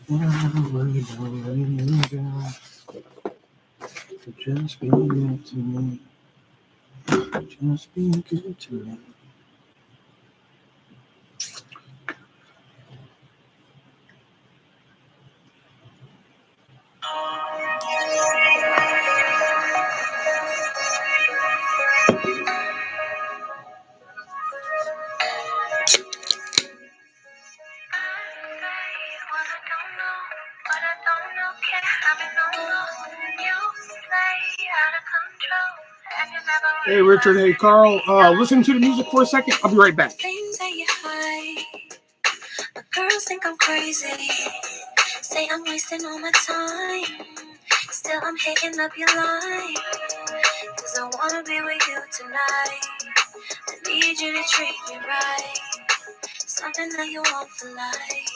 Never worry about letting you down. Just be good to me. Just be good to me. Hey, Richard. Hey, Carl. Listen to the music for a second. I'll be right back. Things that you hide. My girls think I'm crazy. Say I'm wasting all my time. Still, I'm hitting up your line. Cause I wanna be with you tonight. I need you to treat me right. Something that you want for life.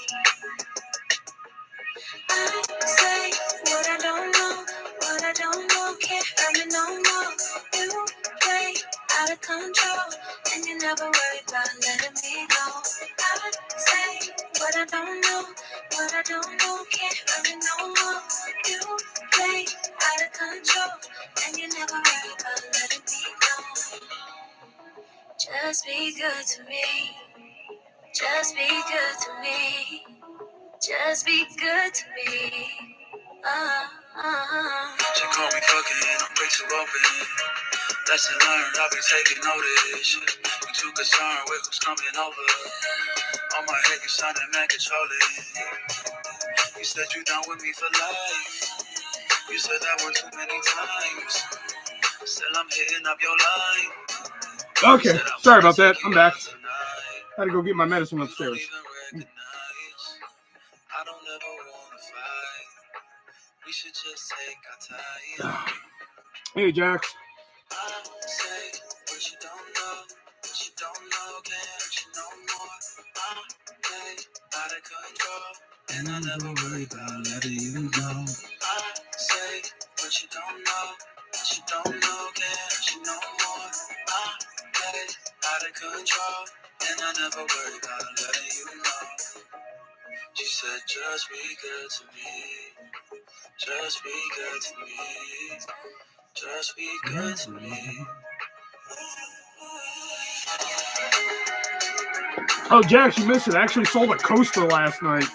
I say what I don't know. What I don't know can't hurt me no more. You play out of control. And you never worry about letting me go. I say what I don't know. What I don't know can't hurt me no more. You play out of control. And you never worry about letting me go. Just be good to me. Just be good to me. Just be good to me. She call me fucking, I'm way too open. Lesson learned, I'll be taking notice. You too concerned with who's coming over. On my head, you sounding mad controlling. You said you down with me for life. You said that one too many times. Still, I'm hitting up your line. Okay, sorry about that. I'm back. Had to go get my medicine upstairs. I don't ever want to fight. We should just take our time. Hey, Jax. I say what you don't know, what you don't know can't you know more. I'm way out of control, and I never worry about letting you know. I say what you don't know, what you don't know can't you know more. I'm way out of control, and I never worry about letting you know. She said just be good to me, just be good to me. Just be good to me. Oh, Jax, you missed it. I actually sold a coaster last night.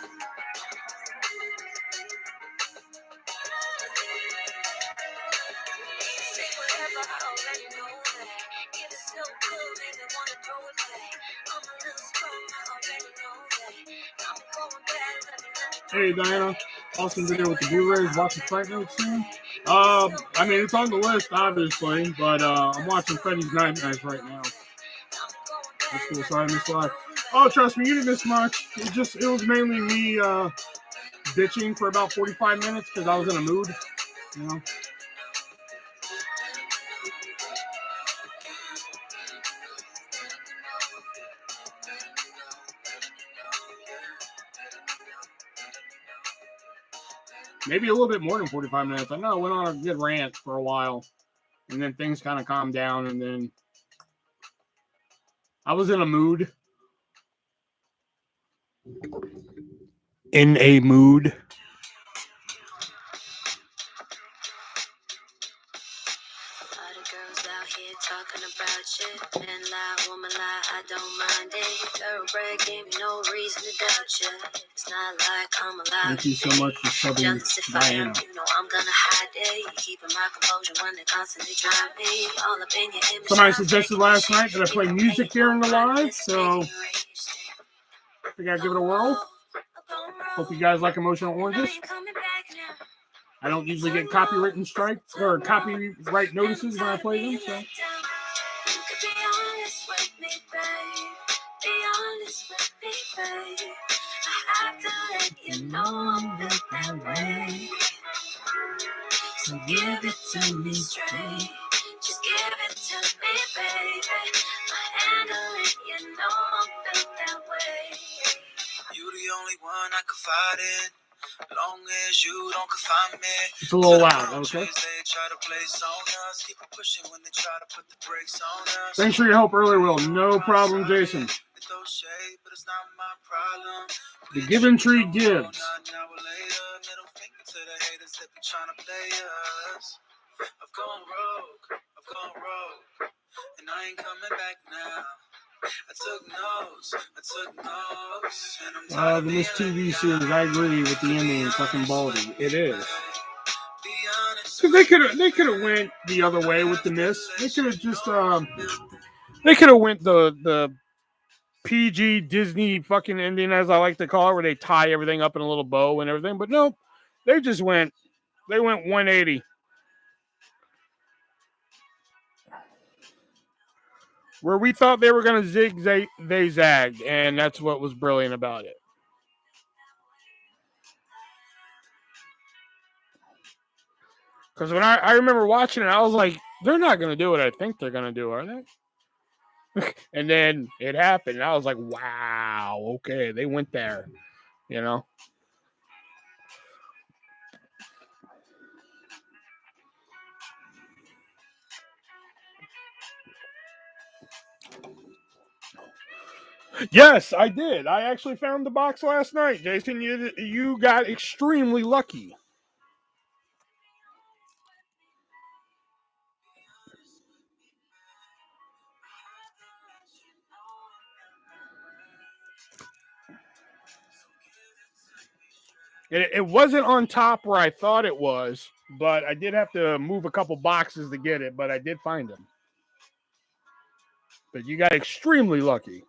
Hey, Diana. Awesome video with the Blu-rays. Watching Fright Night soon. I mean, it's on the list, obviously, but I'm watching Freddy's Nightmares right now. That's cool. Sorry I missed live. Oh, trust me, you didn't miss much. It was mainly me bitching for about 45 minutes because I was in a mood, you know. Maybe a little bit more than 45 minutes. I know I went on a good rant for a while, and then things kind of calmed down, and then I was in a mood. In a mood. Talking about you, men lie, woman lie, I don't mind it. Thoroughbred gave me no reason to doubt you. It's not like I'm alive. Thank you so much for subbing, Diana. You know I'm gonna hide it. Keeping my composure when they constantly drive me all up in your image. Somebody suggested last night that I play music during the live, so I think I'd give it a whirl. Hope you guys like Emotional Oranges. I don't usually get copyright strikes or copyright notices when I play them, so. Be honest with me, babe. Be honest with me, babe. I have to let you know I'm built that way. So give it to me straight. Just give it to me, baby. I handle it, you know I'm built that way. You the only one I confide in. Long as you don't confine me. It's a little loud, okay? Thanks for your help earlier, Will. No problem, Jason. The Give and Tree gives. trying to play us. I've gone rogue, and I ain't coming back now. I took notes, and I'm tired of this TV series, I agree with the ending. It's fucking baldy. It is. Because they could have went the other way with the Mist. They could have just they could have went the PG Disney fucking ending, as I like to call it, where they tie everything up in a little bow and everything. But no, they just went 180. Where we thought they were going to zig, they zagged, and that's what was brilliant about it. Because when I remember watching it, I was like, they're not going to do what I think they're going to do, are they? And then it happened, and I was like, wow, okay, they went there, you know? Yes, I did. I actually found the box last night, Jason. You got extremely lucky. It wasn't on top where I thought it was, but I did have to move a couple boxes to get it, but I did find them. But you got extremely lucky.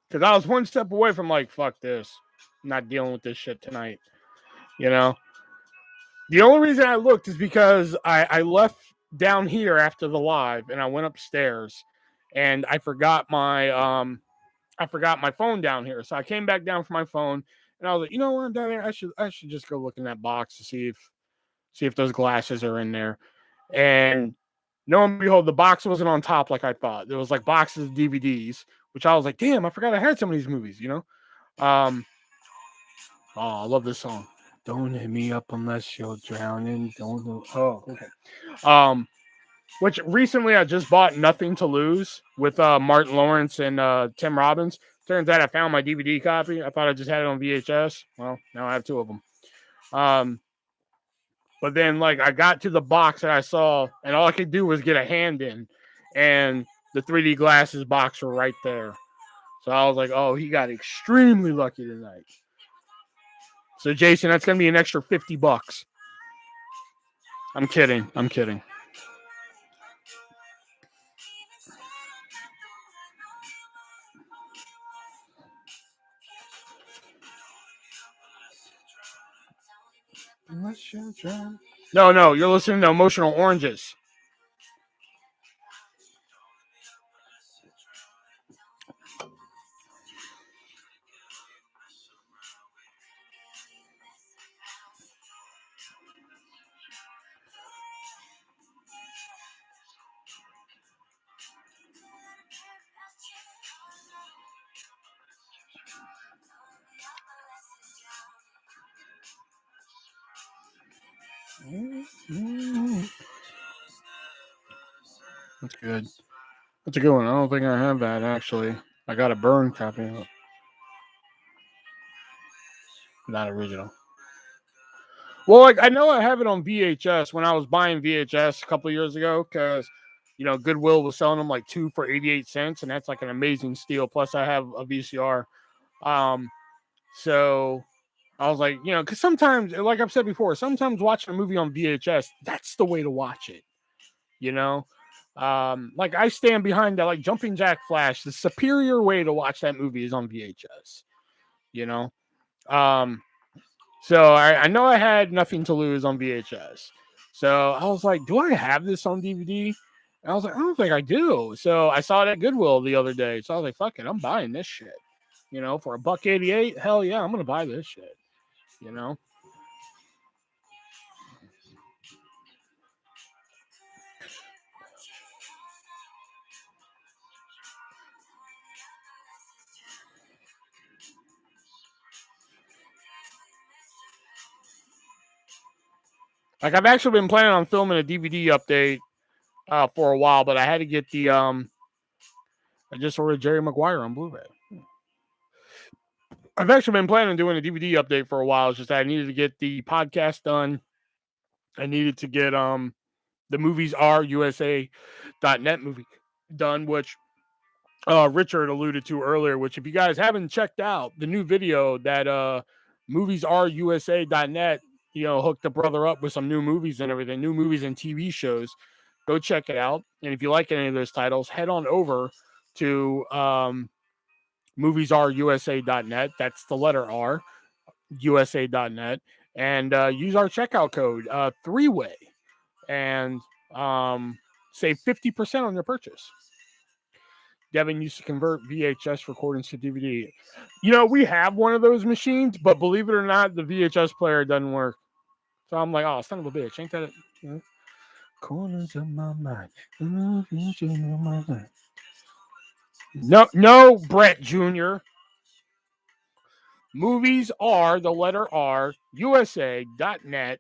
Because I was one step away from like, fuck this. I'm not dealing with this shit tonight. You know? The only reason I looked is because I left down here after the live and I went upstairs and I forgot my phone down here. So I came back down for my phone and I was like, you know what, I'm down there. I should just go look in that box to see if those glasses are in there. And lo and behold, the box wasn't on top like I thought. There was like boxes of DVDs, which I was like, damn, I forgot I had some of these movies, you know? Oh, I love this song. Don't hit me up unless you're drowning. Okay. Which recently I just bought Nothing to Lose with Martin Lawrence and Tim Robbins. Turns out I found my DVD copy. I thought I just had it on VHS. Well, now I have two of them. But then, like, I got to the box that I saw, and all I could do was get a hand in, and the 3D glasses box were right there. So I was like, oh, he got extremely lucky tonight. So, Jason, that's going to be an extra $50. I'm kidding. No, you're listening to Emotional Oranges. That's good. That's a good one. I don't think I have that, actually. I got a burn copy of it. Not original. Well, like, I know I have it on VHS when I was buying VHS a couple of years ago because, you know, Goodwill was selling them like 2 for 88 cents, and that's like an amazing steal. Plus, I have a VCR. So I was like, you know, because sometimes, like I've said before, sometimes watching a movie on VHS, that's the way to watch it, you know? Like I stand behind that, like Jumping Jack Flash, the superior way to watch that movie is on VHS, you know? So I know I had Nothing to Lose on VHS. So I was like, do I have this on DVD? And I was like, I don't think I do. So I saw it at Goodwill the other day. So I was like, fuck it, I'm buying this shit. You know, for $1.88, hell yeah, I'm gonna buy this shit. You know? Like I've actually been planning on filming a DVD update for a while, but I had to get the I just ordered Jerry Maguire on Blu-ray. I've actually been planning on doing a DVD update for a while. It's just that I needed to get the podcast done I needed to get the moviesarusa.net movie done, which Richard alluded to earlier, which if you guys haven't checked out the new video that moviesarusa.net, hooked the brother up with some new movies and everything, new movies and TV shows, go check it out. And if you like any of those titles, head on over to moviesarusa.net. That's the letter R, USA.net, and use our checkout code, three-way, and save 50% on your purchase. Devin used to convert VHS recordings to DVD. We have one of those machines, but believe it or not, the VHS player doesn't work. So I'm like, oh, son of a bitch, ain't that it? Corners of my mind. No, Brett Jr. Movies are the letter R, USA.net.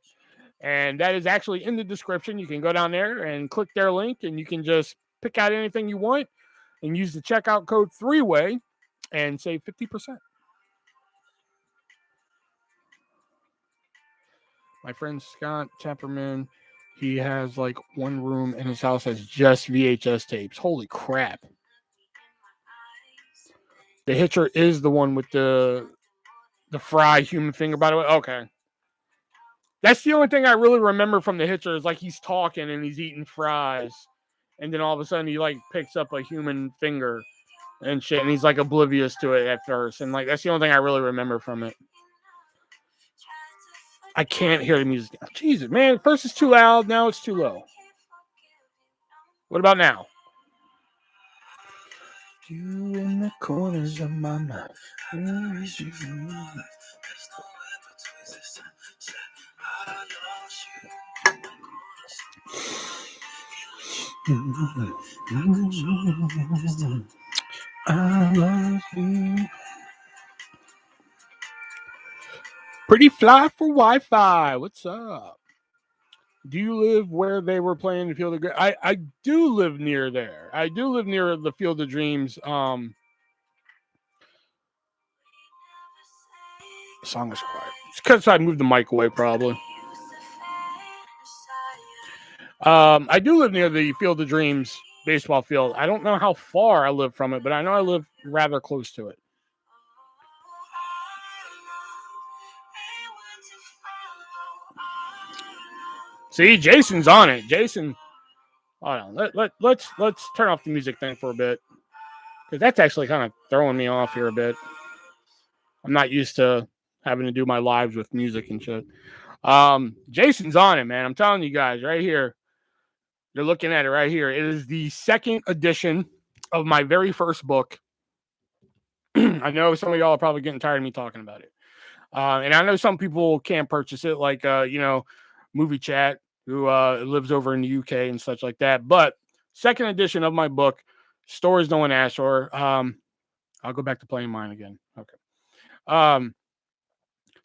And that is actually in the description. You can go down there and click their link, and you can just pick out anything you want and use the checkout code three-way and save 50%. My friend Scott Temperman, he has like one room in his house that's just VHS tapes. Holy crap. The Hitcher is the one with the fry human finger, by the way. Okay. That's the only thing I really remember from the Hitcher is like he's talking and he's eating fries. And then all of a sudden he like picks up a human finger and shit. And he's like oblivious to it at first. And like that's the only thing I really remember from it. I can't hear the music now. Jesus, man. First it's too loud. Now it's too low. What about now? You in the corners of my mind. Where is you? I love you. Pretty fly for Wi-Fi. What's up? Do you live where they were playing the Field of Dreams? I do live near there. I do live near the Field of Dreams. The song is quiet. It's because I moved the mic away, probably. I do live near the Field of Dreams baseball field. I don't know how far I live from it, but I know I live rather close to it. See, Jason's on it. Jason, hold on. Let's turn off the music thing for a bit, because that's actually kind of throwing me off here a bit. I'm not used to having to do my lives with music and shit. Jason's on it, man. I'm telling you guys right here. You're looking at it right here. It is the second edition of my very first book. I know some of y'all are probably getting tired of me talking about it. And I know some people can't purchase it, like, Movie Chat, who lives over in the UK and such like that. But second edition of my book, Stories No One Asked For. I'll go back to playing mine again. Okay.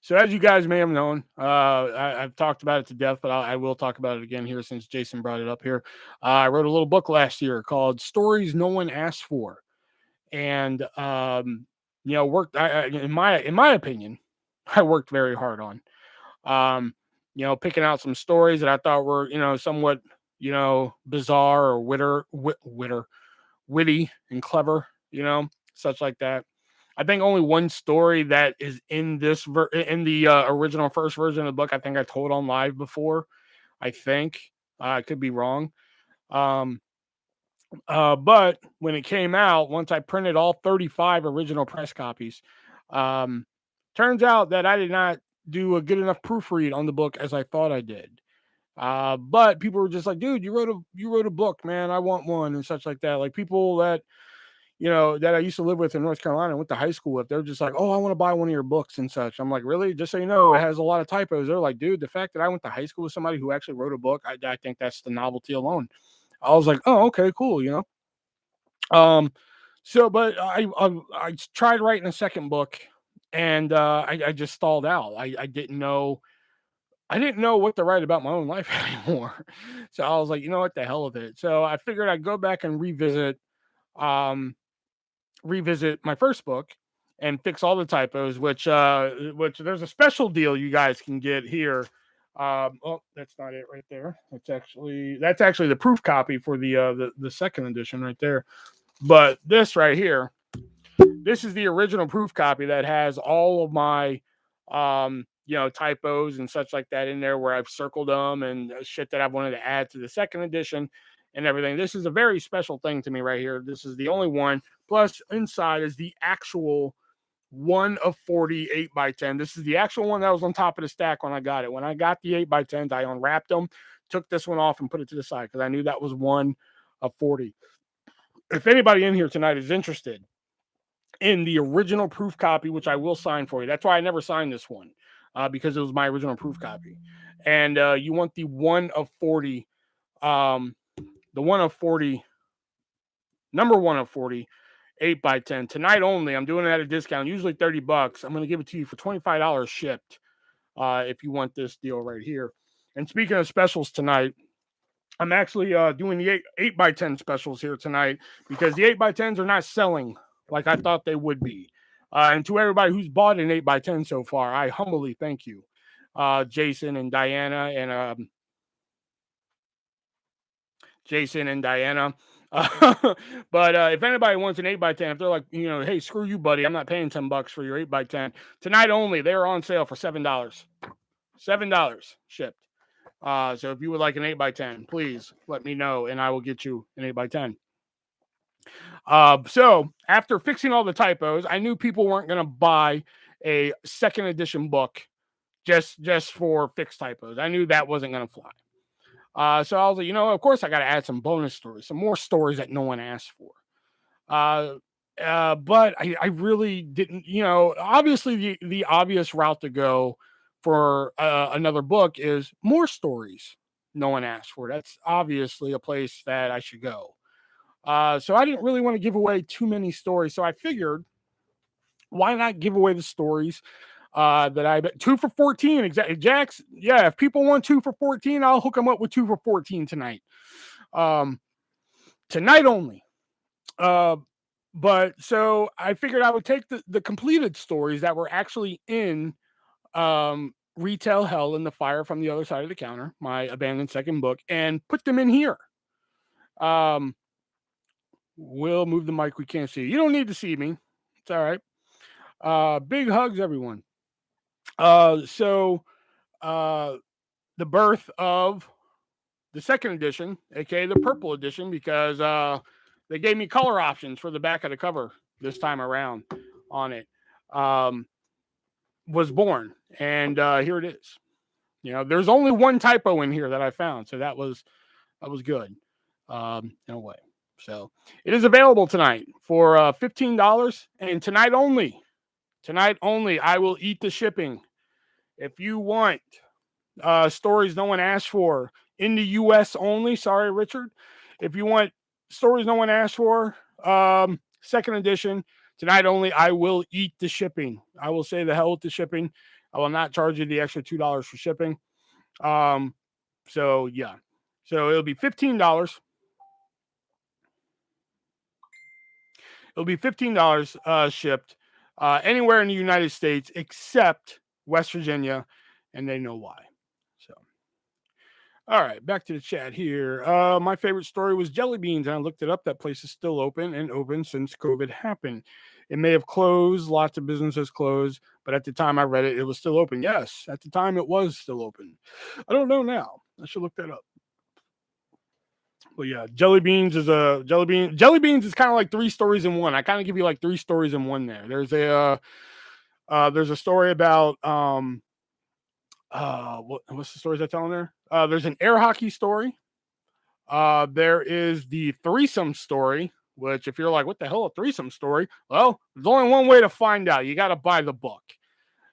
So as you guys may have known, I've talked about it to death, but I will talk about it again here since Jason brought it up here. I wrote a little book last year called Stories No One Asked For. And, worked, in my opinion, I worked very hard on, picking out some stories that I thought were, somewhat, bizarre or witty and clever, such like that. I think only one story that is in this in the original first version of the book, I think I told on live before. I think I could be wrong. But when it came out, once I printed all 35 original press copies, turns out that I did not do a good enough proofread on the book as I thought I did. But people were just like, dude, you wrote a book, man. I want one and such like that. Like people that, that I used to live with in North Carolina and went to high school with, they're just like, oh, I want to buy one of your books and such. I'm like, really? Just so you know, it has a lot of typos. They're like, dude, the fact that I went to high school with somebody who actually wrote a book, I think that's the novelty alone. I was like, oh, okay, cool, but I tried writing a second book, and I just stalled out. I didn't know what to write about my own life anymore. So I was like, you know what, the hell with it. So I figured I'd go back and revisit my first book and fix all the typos, which there's a special deal you guys can get here Oh, that's not it right there. That's actually the proof copy for the second edition right there. But this right here, this is the original proof copy that has all of my typos and such like that in there where I've circled them and shit that I've wanted to add to the second edition and everything. This is a very special thing to me right here. This is the only one. Plus, inside is the actual 1 of 40 8x10. This is the actual one that was on top of the stack when I got it. When I got the 8x10s, I unwrapped them, took this one off, and put it to the side because I knew that was 1 of 40. If anybody in here tonight is interested in the original proof copy, which I will sign for you, that's why I never signed this one because it was my original proof copy. And you want the 1 of 40, the 1 of 40, number 1 of 40. 8x10 tonight only. I'm doing it at a discount, usually $30. I'm going to give it to you for $25 shipped if you want this deal right here. And speaking of specials tonight, I'm actually doing the 8x10 specials here tonight because the 8x10s are not selling like I thought they would be. And to everybody who's bought an 8x10 so far, I humbly thank you. Jason and Diana. But if anybody wants an 8x10, if they're like, hey, screw you, buddy, I'm not paying $10 for your 8x10. Tonight only, they're on sale for $7. $7 shipped. So if you would like an 8x10, please let me know and I will get you an 8x10. So after fixing all the typos, I knew people weren't going to buy a second edition book just for fixed typos. I knew that wasn't going to fly. So I was like, of course I got to add some bonus stories, some more stories that no one asked for. But I really didn't, obviously the obvious route to go for another book is more stories no one asked for. That's obviously a place that I should go. So I didn't really want to give away too many stories. So I figured, why not give away the stories that I bet 2 for 14 exactly. Jax, yeah, if people want 2 for 14, I'll hook them up with 2 for 14 tonight. Tonight only. But so I figured I would take the completed stories that were actually in Retail Hell in the Fire from the Other Side of the Counter, my abandoned second book, and put them in here. We'll move the mic. We can't see. You don't need to see me. It's all right. Big hugs, everyone. So the birth of the second edition, aka the purple edition, because they gave me color options for the back of the cover this time around on it, was born. And here it is. There's only one typo in here that I found, so that was good in a way. So it is available tonight for $15, and tonight only, I will eat the shipping. If you want stories no one asked for in the U.S. only, sorry, Richard. If you want stories no one asked for, second edition, tonight only, I will eat the shipping. I will say the hell with the shipping. I will not charge you the extra $2 for shipping. So yeah. So it'll be $15. It'll be $15 shipped anywhere in the United States except West Virginia, and they know why. So, all right, back to the chat here. My favorite story was Jelly Beans, and I looked it up. That place is still open and open since COVID happened. It may have closed. Lots of businesses closed, but at the time I read it, it was still open. Yes, at the time it was still open. I don't know now. I should look that up. But yeah, Jelly Beans is kind of like 3 stories in one. I kind of give you like 3 stories in one there. There's a story about what's the stories I tell in there? There's an air hockey story. There is the threesome story, which if you're like, what the hell, a threesome story? Well, there's only one way to find out. You got to buy the book.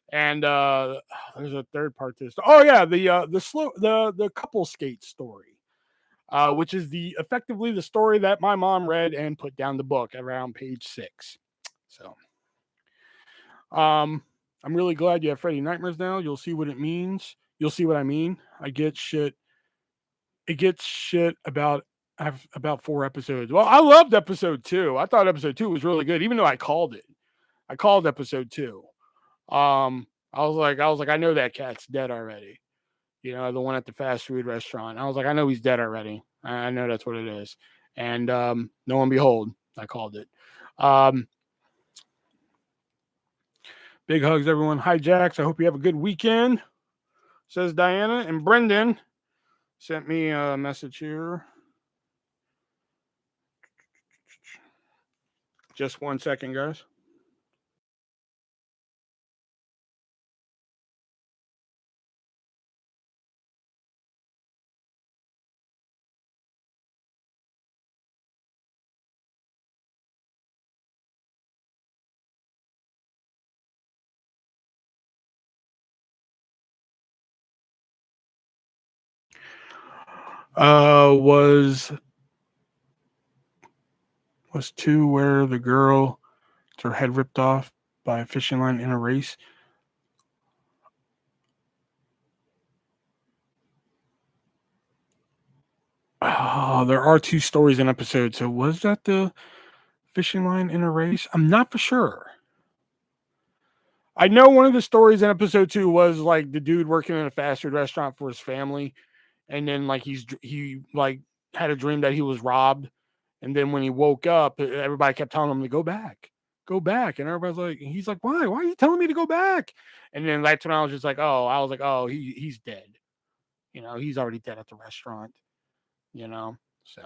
And there's a third part to this. Oh yeah, the couple skate story. Which is effectively the story that my mom read and put down the book around page 6. So, I'm really glad you have Freddy Nightmares now. You'll see what it means. You'll see what I mean. I get shit. It gets shit about 4 episodes. Well, I loved episode 2. I thought episode 2 was really good, even though I called it. I called episode 2. I was like, I know that cat's dead already. You know, the one at the fast food restaurant. I was like, I know he's dead already. I know that's what it is. And lo and behold, I called it. Big hugs, everyone. Hi, Jax. I hope you have a good weekend, says Diana. And Brendan sent me a message here. Just 1 second, guys. Was 2 where the girl gets her head ripped off by a fishing line in a race? Oh, there are 2 stories in episode. So was that the fishing line in a race? I'm not for sure. I know one of the stories in episode 2 was like the dude working in a fast food restaurant for his family, and then like he like had a dream that he was robbed, and then when he woke up, everybody kept telling him to go back, and everybody's like, he's like, why are you telling me to go back? And then that's when I was just like, oh, he's dead, you know, he's already dead at the restaurant, you know, so.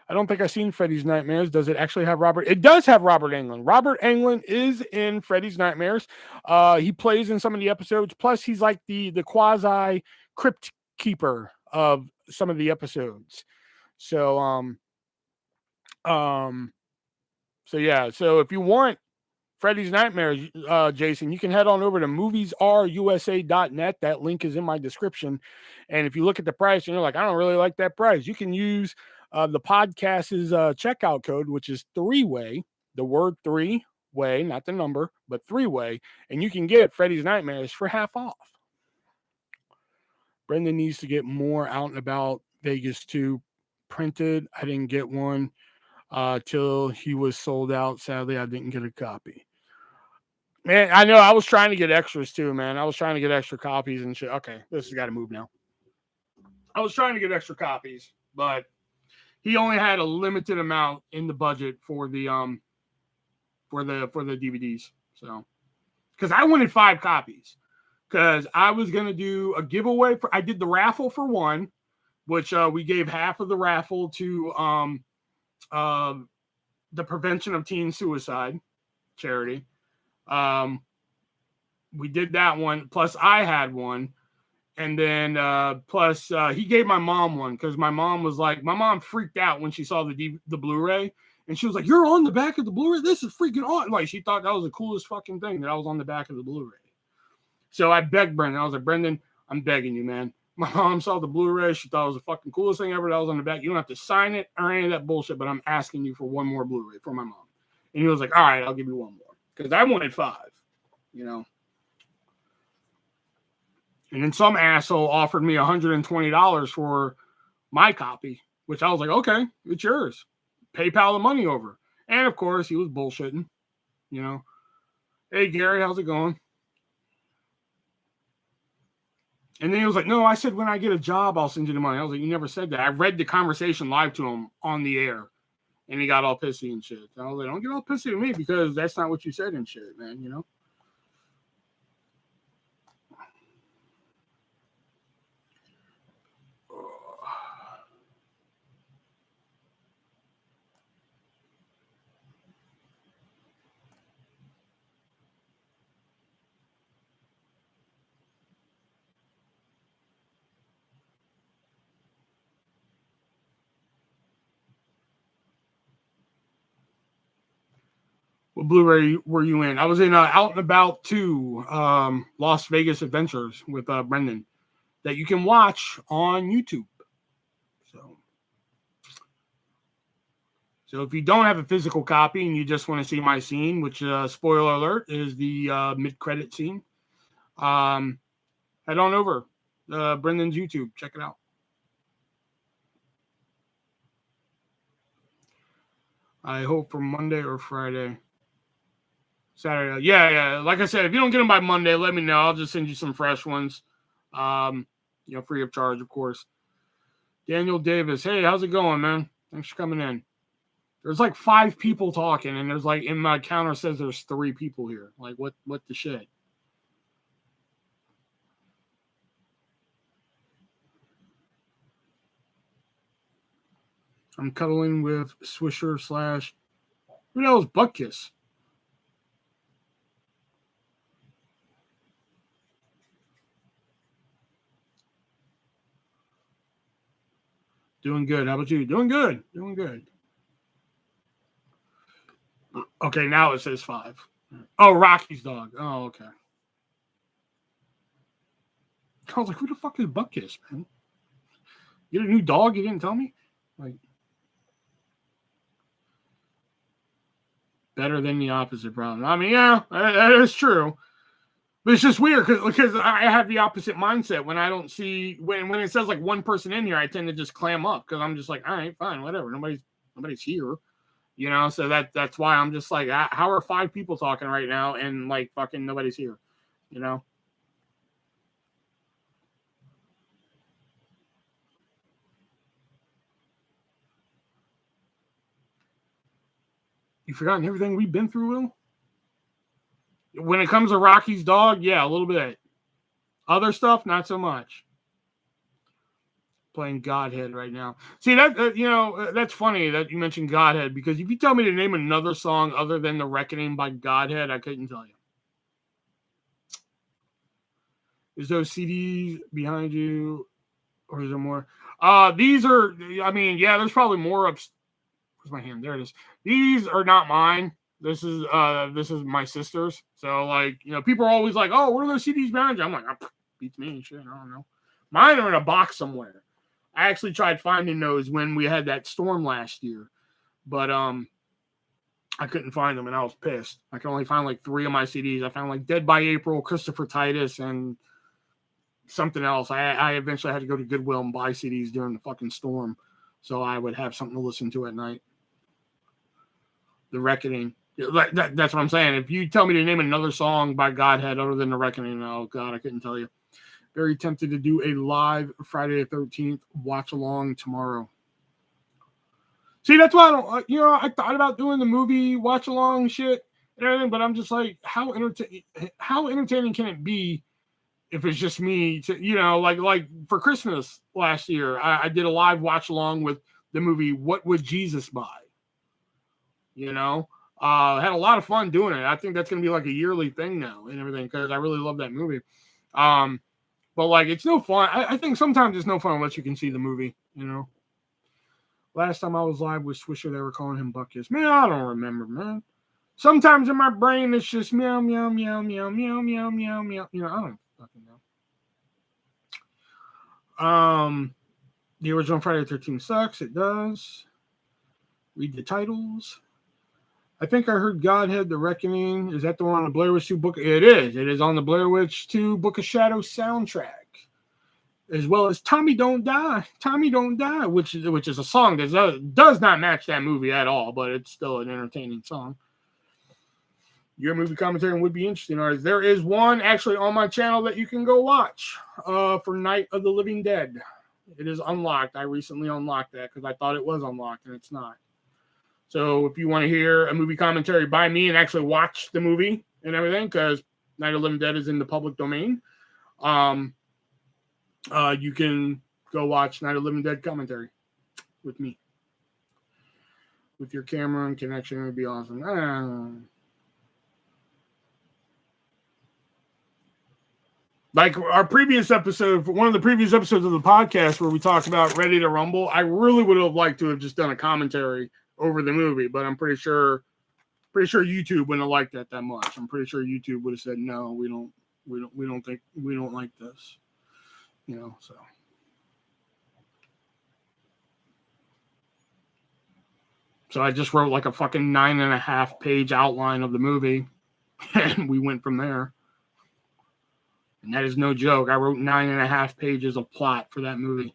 I don't think I've seen Freddy's Nightmares. Does it actually have Robert? It does have Robert Englund. Robert Englund is in Freddy's Nightmares. He plays in some of the episodes. Plus, he's like the quasi crypt keeper of some of the episodes. So so yeah. So if you want Freddy's Nightmares, Jason, you can head on over to moviesarusa.net. That link is in my description. And if you look at the price and you're like, I don't really like that price, you can use the podcast's checkout code, which is 3-way, the word 3-way, not the number, but 3-way, and you can get Freddy's Nightmares for half off. Brendan needs to get more out and about Vegas 2 printed. I didn't get one till he was sold out. Sadly, I didn't get a copy. Man, I know I was trying to get extras too, man. I was trying to get extra copies and shit. Okay, this has got to move now. I was trying to get extra copies, but he only had a limited amount in the budget for the DVDs. So, because I wanted 5 copies, because I was gonna do a giveaway I did the raffle for 1, which we gave half of the raffle to the Prevention of Teen Suicide charity. We did that one. Plus, I had one. And then plus he gave my mom one, because my mom freaked out when she saw the Blu-ray, and she was like, "You're on the back of the Blu-ray? This is freaking on!" Like, she thought that was the coolest fucking thing, that I was on the back of the Blu-ray. So I begged Brendan. I was like, "Brendan, I'm begging you, man." My mom saw the Blu-ray. She thought it was the fucking coolest thing ever that I was on the back. You don't have to sign it or any of that bullshit, but I'm asking you for one more Blu-ray for my mom. And he was like, "All right, I'll give you one more," because I wanted 5, you know. And then some asshole offered me $120 for my copy, which I was like, okay, it's yours. PayPal the money over. And of course, he was bullshitting, you know. Hey, Gary, how's it going? And then he was like, no, I said when I get a job, I'll send you the money. I was like, you never said that. I read the conversation live to him on the air, and he got all pissy and shit. And I was like, don't get all pissy at me, because that's not what you said and shit, man, you know. What Blu-ray were you in? I was in Out and About 2, Las Vegas Adventures with Brendan, that you can watch on YouTube. So if you don't have a physical copy and you just want to see my scene, which, spoiler alert, is the mid-credit scene, head on over Brendan's YouTube. Check it out. I hope for Monday or Friday. Saturday. Yeah. Like I said, if you don't get them by Monday, let me know. I'll just send you some fresh ones. free of charge, of course. Daniel Davis, hey, how's it going, man? Thanks for coming in. There's like 5 people talking, and there's like in my counter says there's 3 people here. Like, what the shit? I'm cuddling with Swisher / who the hell is Buttkiss? Doing good. How about you? Doing good. Doing good. Okay, now it says 5. Oh, Rocky's dog. Oh, okay. I was like, who the fuck is Buttkiss, man? You get a new dog? You didn't tell me? Like, better than the opposite problem. I mean, yeah, that is true. But it's just weird because I have the opposite mindset when I don't see when it says like one person in here, I tend to just clam up because I'm just like, all right, fine, whatever. Nobody's here, So that's why I'm just like, how are 5 people talking right now and like fucking nobody's here, You've forgotten everything we've been through, Will? When it comes to Rocky's dog, yeah, a little bit. Other stuff, not so much. Playing Godhead right now. See, that's funny that you mentioned Godhead, because if you tell me to name another song other than The Reckoning by Godhead, I couldn't tell you. Is those CDs behind you, or is there more? These are, I mean, yeah, there's probably more up. Where's my hand? There it is. These are not mine. This is my sister's. So like, people are always like, oh, what are those CDs behind you? I'm like, beats me and shit. I don't know. Mine are in a box somewhere. I actually tried finding those when we had that storm last year, but I couldn't find them, and I was pissed. I could only find like 3 of my CDs. I found like Dead by April, Christopher Titus, and something else. I eventually had to go to Goodwill and buy CDs during the fucking storm, so I would have something to listen to at night. The Reckoning. That's what I'm saying. If you tell me to name another song by Godhead other than The Reckoning, oh God, I couldn't tell you. Very tempted to do a live Friday the 13th watch along tomorrow. See, that's why I don't, I thought about doing the movie watch along shit and everything, but I'm just like, how entertaining can it be if it's just me to, like for Christmas last year, I did a live watch along with the movie What Would Jesus Buy? Had a lot of fun doing it. I think that's going to be like a yearly thing now and everything, because I really love that movie. But like, it's no fun. I think sometimes it's no fun unless you can see the movie, Last time I was live with Swisher, they were calling him Buttkiss. Man, I don't remember, man. Sometimes in my brain, it's just meow, meow, meow, meow, meow, meow, meow, meow. I don't fucking know. The original Friday the 13th sucks. It does. Read the titles. I think I heard Godhead, The Reckoning. Is that the one on the Blair Witch 2 book? It is. It is on the Blair Witch 2 Book of Shadows soundtrack, as well as Tommy Don't Die, which is a song that does not match that movie at all, but it's still an entertaining song. Your movie commentary would be interesting. Or there is one actually on my channel that you can go watch for Night of the Living Dead. It is unlocked. I recently unlocked that because I thought it was unlocked, and it's not. So if you want to hear a movie commentary by me and actually watch the movie and everything, because Night of the Living Dead is in the public domain, you can go watch Night of the Living Dead commentary with me. With your camera and connection, it would be awesome. Like our previous episode, one of the previous episodes of the podcast where we talked about Ready to Rumble, I really would have liked to have just done a commentary over the movie, but I'm pretty sure YouTube wouldn't have liked that much. I'm pretty sure YouTube would have said, no, we don't like this. So I just wrote like a fucking 9.5 page outline of the movie, and we went from there. And that is no joke. I wrote 9.5 pages of plot for that movie.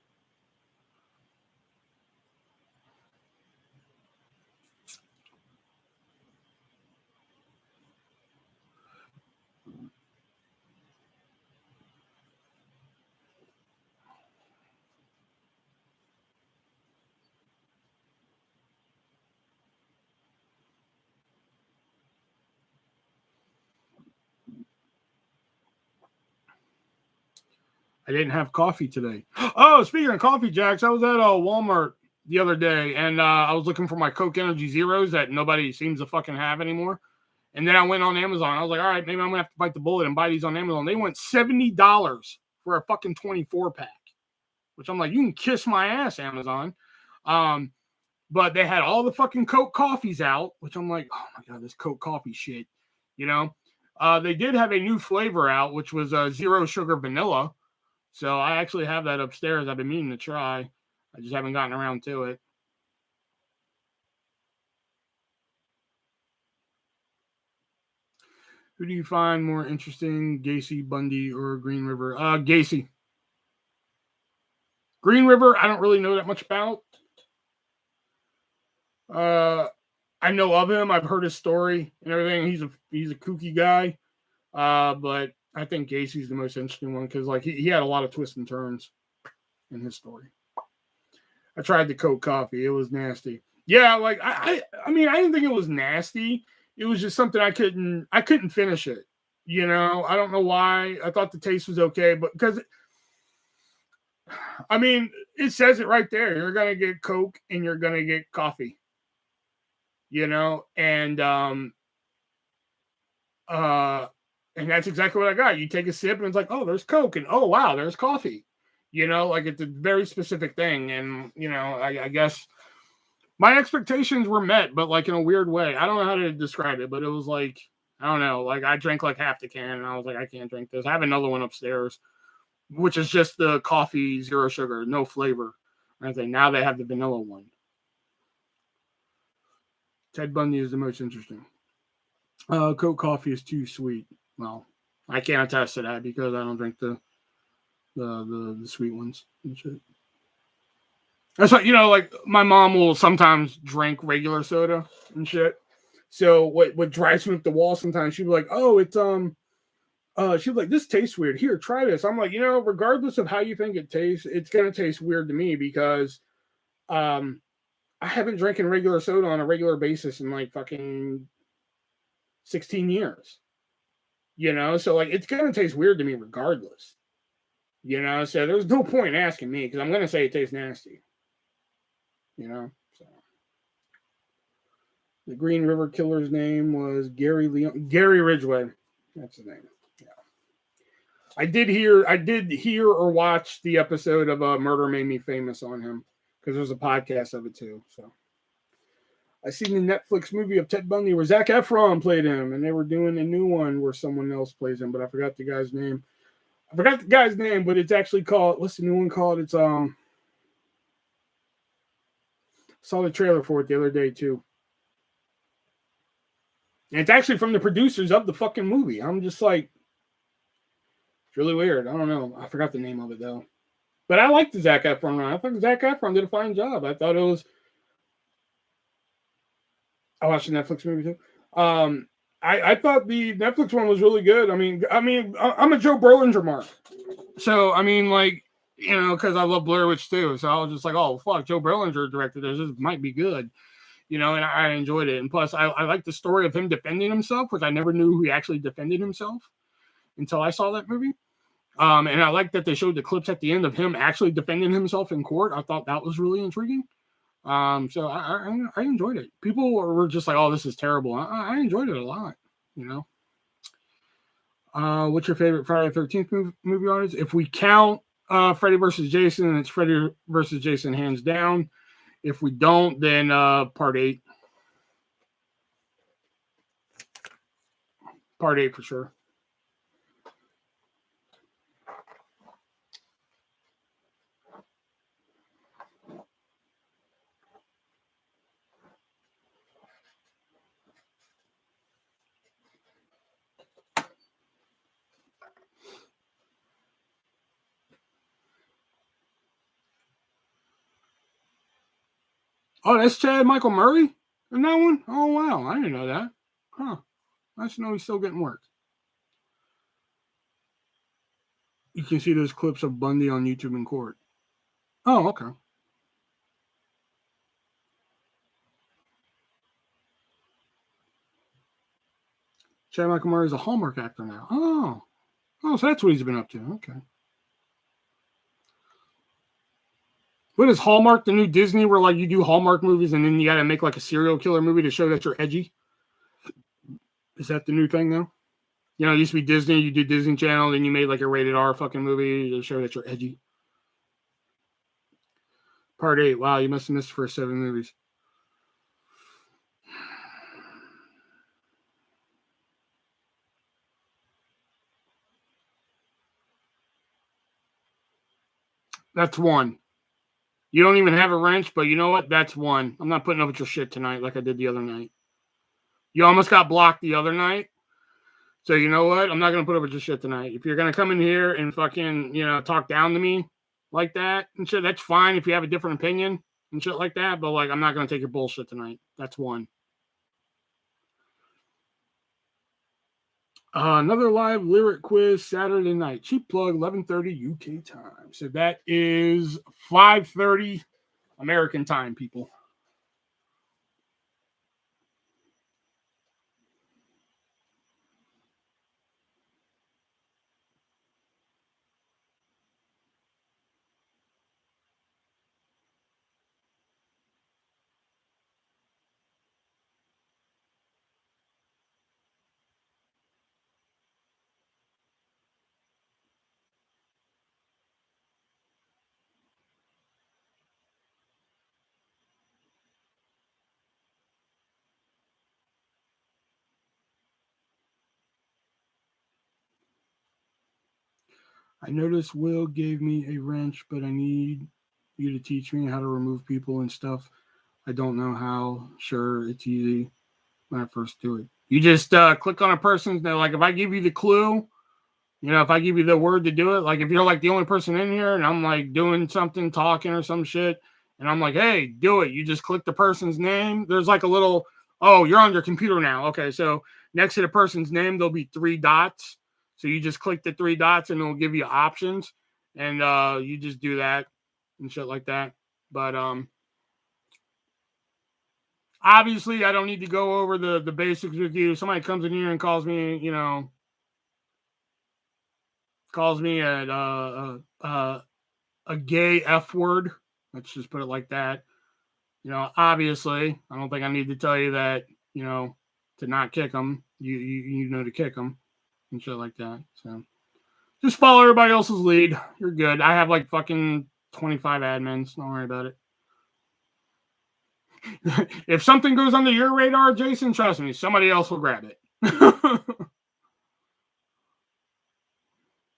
I didn't have coffee today. Oh, speaking of coffee, Jax, I was at Walmart the other day, and I was looking for my Coke Energy Zeros that nobody seems to fucking have anymore. And then I went on Amazon. I was like, all right, maybe I'm going to have to bite the bullet and buy these on Amazon. They went $70 for a fucking 24-pack, which I'm like, you can kiss my ass, Amazon. But they had all the fucking Coke coffees out, which I'm like, oh my God, this Coke coffee shit, you know? They did have a new flavor out, which was zero sugar vanilla. So I actually have that upstairs. I've been meaning to try. I just haven't gotten around to it. Who do you find more interesting, Gacy, Bundy, or Green River? Gacy. Green River, I don't really know that much about. I know of him. I've heard his story and everything. He's a kooky guy. But I think Gacy's the most interesting one because like he had a lot of twists and turns in his story. I tried the Coke coffee. It was nasty. Yeah, like I mean, I didn't think it was nasty. It was just something I couldn't finish it. You know, I don't know why. I thought the taste was okay, but because I mean, it says it right there. You're gonna get Coke and you're gonna get coffee. You know, and that's exactly what I got. You take a sip and it's like, oh, there's Coke, and oh wow, there's coffee. You know, like it's a very specific thing, and you know, I guess my expectations were met, but like in a weird way. I don't know how to describe it, but it was like, I don't know, like I drank like half the can and I was like, I can't drink this. I have another one upstairs, which is just the coffee, zero sugar, no flavor. I think now they have the vanilla one. Ted Bundy is the most interesting. Coke coffee is too sweet. Well, I can't attest to that because I don't drink the sweet ones and shit. That's what, you know, like my mom will sometimes drink regular soda and shit. So what drives me up the wall sometimes, she'd be like, oh, it's she'd be like, this tastes weird. Here, try this. I'm like, you know, regardless of how you think it tastes, it's gonna taste weird to me because I haven't drinking regular soda on a regular basis in like fucking 16 years. You know, so like it's gonna taste weird to me regardless. You know, so there's no point asking me because I'm gonna say it tastes nasty. You know, so the Green River Killer's name was Gary Ridgway. That's his name. Yeah, I did hear or watch the episode of Murder Made Me Famous on him because there's a podcast of it too. So I seen the Netflix movie of Ted Bundy where Zac Efron played him, and they were doing a new one where someone else plays him, but I forgot the guy's name. But it's actually called. What's the new one called? It's saw the trailer for it the other day too. And it's actually from the producers of the fucking movie. I'm just like, it's really weird. I don't know. I forgot the name of it though. But I liked the Zac Efron run. I thought Zac Efron did a fine job. I thought it was. I watched the Netflix movie too. I thought the Netflix one was really good. I mean, I'm a Joe Berlinger mark. So I mean, like, you know, because I love Blair Witch too. So I was just like, oh fuck, Joe Berlinger directed this. This might be good. You know, and I enjoyed it. And plus, I like the story of him defending himself, which I never knew he actually defended himself until I saw that movie. And I like that they showed the clips at the end of him actually defending himself in court. I thought that was really intriguing. So I enjoyed it. People were just like, oh, this is terrible. I enjoyed it a lot, you know. What's your favorite Friday the 13th movie artist? If we count Freddy versus Jason, it's Freddy versus Jason hands down. If we don't, then part 8. Part 8 for sure. Oh, that's Chad Michael Murray in that one? Oh, wow. I didn't know that. Huh. Nice to know he's still getting work. You can see those clips of Bundy on YouTube in court. Oh, okay. Chad Michael Murray is a Hallmark actor now. Oh, so that's what he's been up to. Okay. What is Hallmark, the new Disney, where like you do Hallmark movies and then you got to make like a serial killer movie to show that you're edgy? Is that the new thing now? You know, it used to be Disney. You do Disney Channel, then you made like a rated R fucking movie to show that you're edgy. Part 8. Wow, you must have missed the first 7 movies. That's 1. You don't even have a wrench, but you know what? That's 1. I'm not putting up with your shit tonight like I did the other night. You almost got blocked the other night. So you know what? I'm not going to put up with your shit tonight. If you're going to come in here and fucking, you know, talk down to me like that and shit, that's fine if you have a different opinion and shit like that. But like, I'm not going to take your bullshit tonight. That's 1. Another live lyric quiz Saturday night. Cheap plug, 11:30 UK time. So that is 5:30 American time, people. I noticed Will gave me a wrench, but I need you to teach me how to remove people and stuff. I don't know how. Sure, it's easy when I first do it. You just click on a person's, like if I give you the clue, you know, if I give you the word to do it, like if you're like the only person in here and I'm like doing something, talking or some shit, and I'm like, hey, do it. You just click the person's name. There's like a little, oh, you're on your computer now. Okay, so next to the person's name, there'll be 3 dots. So you just click the 3 dots and it'll give you options. And you just do that and shit like that. But obviously, I don't need to go over the basics with you. If somebody comes in here and calls me, you know, calls me a gay F word. Let's just put it like that. You know, obviously, I don't think I need to tell you that, you know, to not kick them. You know to kick them and shit like that. So just follow everybody else's lead. You're good. I have like fucking 25 admins. Don't worry about it. If something goes under your radar, Jason, trust me, somebody else will grab it.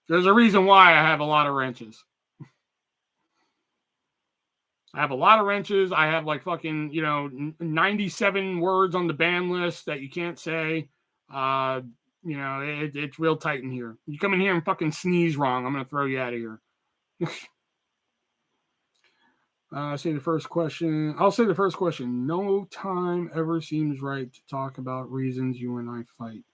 There's a reason why I have a lot of wrenches. I have a lot of wrenches. I have like fucking, you know, 97 words on the ban list that you can't say. You know, it's real tight in here. You come in here and fucking sneeze wrong, I'm going to throw you out of here. Say the first question. I'll say the first question. No time ever seems right to talk about reasons you and I fight.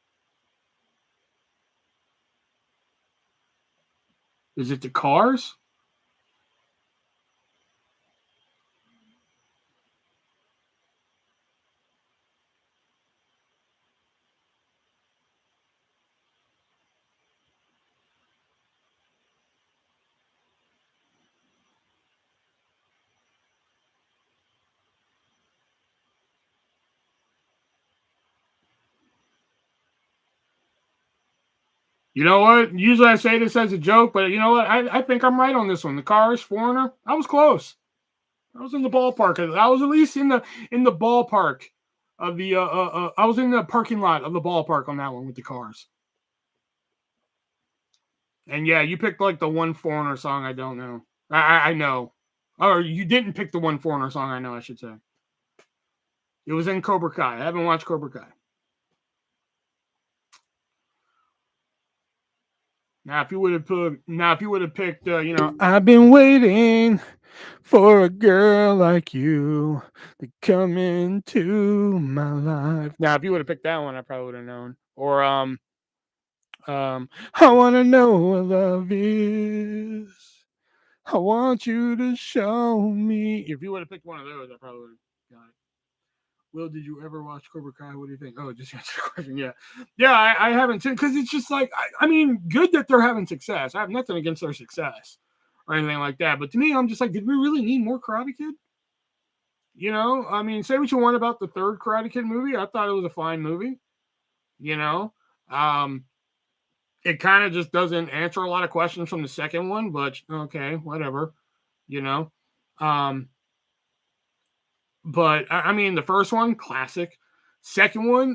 Is it the cars? You know what? Usually I say this as a joke, but you know what? I think I'm right on this one. The Cars, Foreigner. I was close. I was in the ballpark. I was at least in the ballpark of the. I was in the parking lot of the ballpark on that one with the Cars. And yeah, you picked like the one Foreigner song I don't know. I know. Or you didn't pick the one Foreigner song I know, I should say. It was in Cobra Kai. I haven't watched Cobra Kai. Now, if you would have picked, you know, I've been waiting for a girl like you to come into my life. Now, if you would have picked that one, I probably would have known. Or, I want to know what love is. I want you to show me. If you would have picked one of those, I probably would have got it. Will, did you ever watch Cobra Kai? What do you think? Oh, just answer the question. Yeah. Yeah, I haven't seen, because it's just like, I mean, good that they're having success. I have nothing against their success. or anything like that. But to me, I'm just like, did we really need more Karate Kid? You know, I mean, say what you want about the third Karate Kid movie. I thought it was a fine movie. You know, it kind of just doesn't answer a lot of questions from the second one, but okay, whatever. You know, but I mean, the first one, classic. The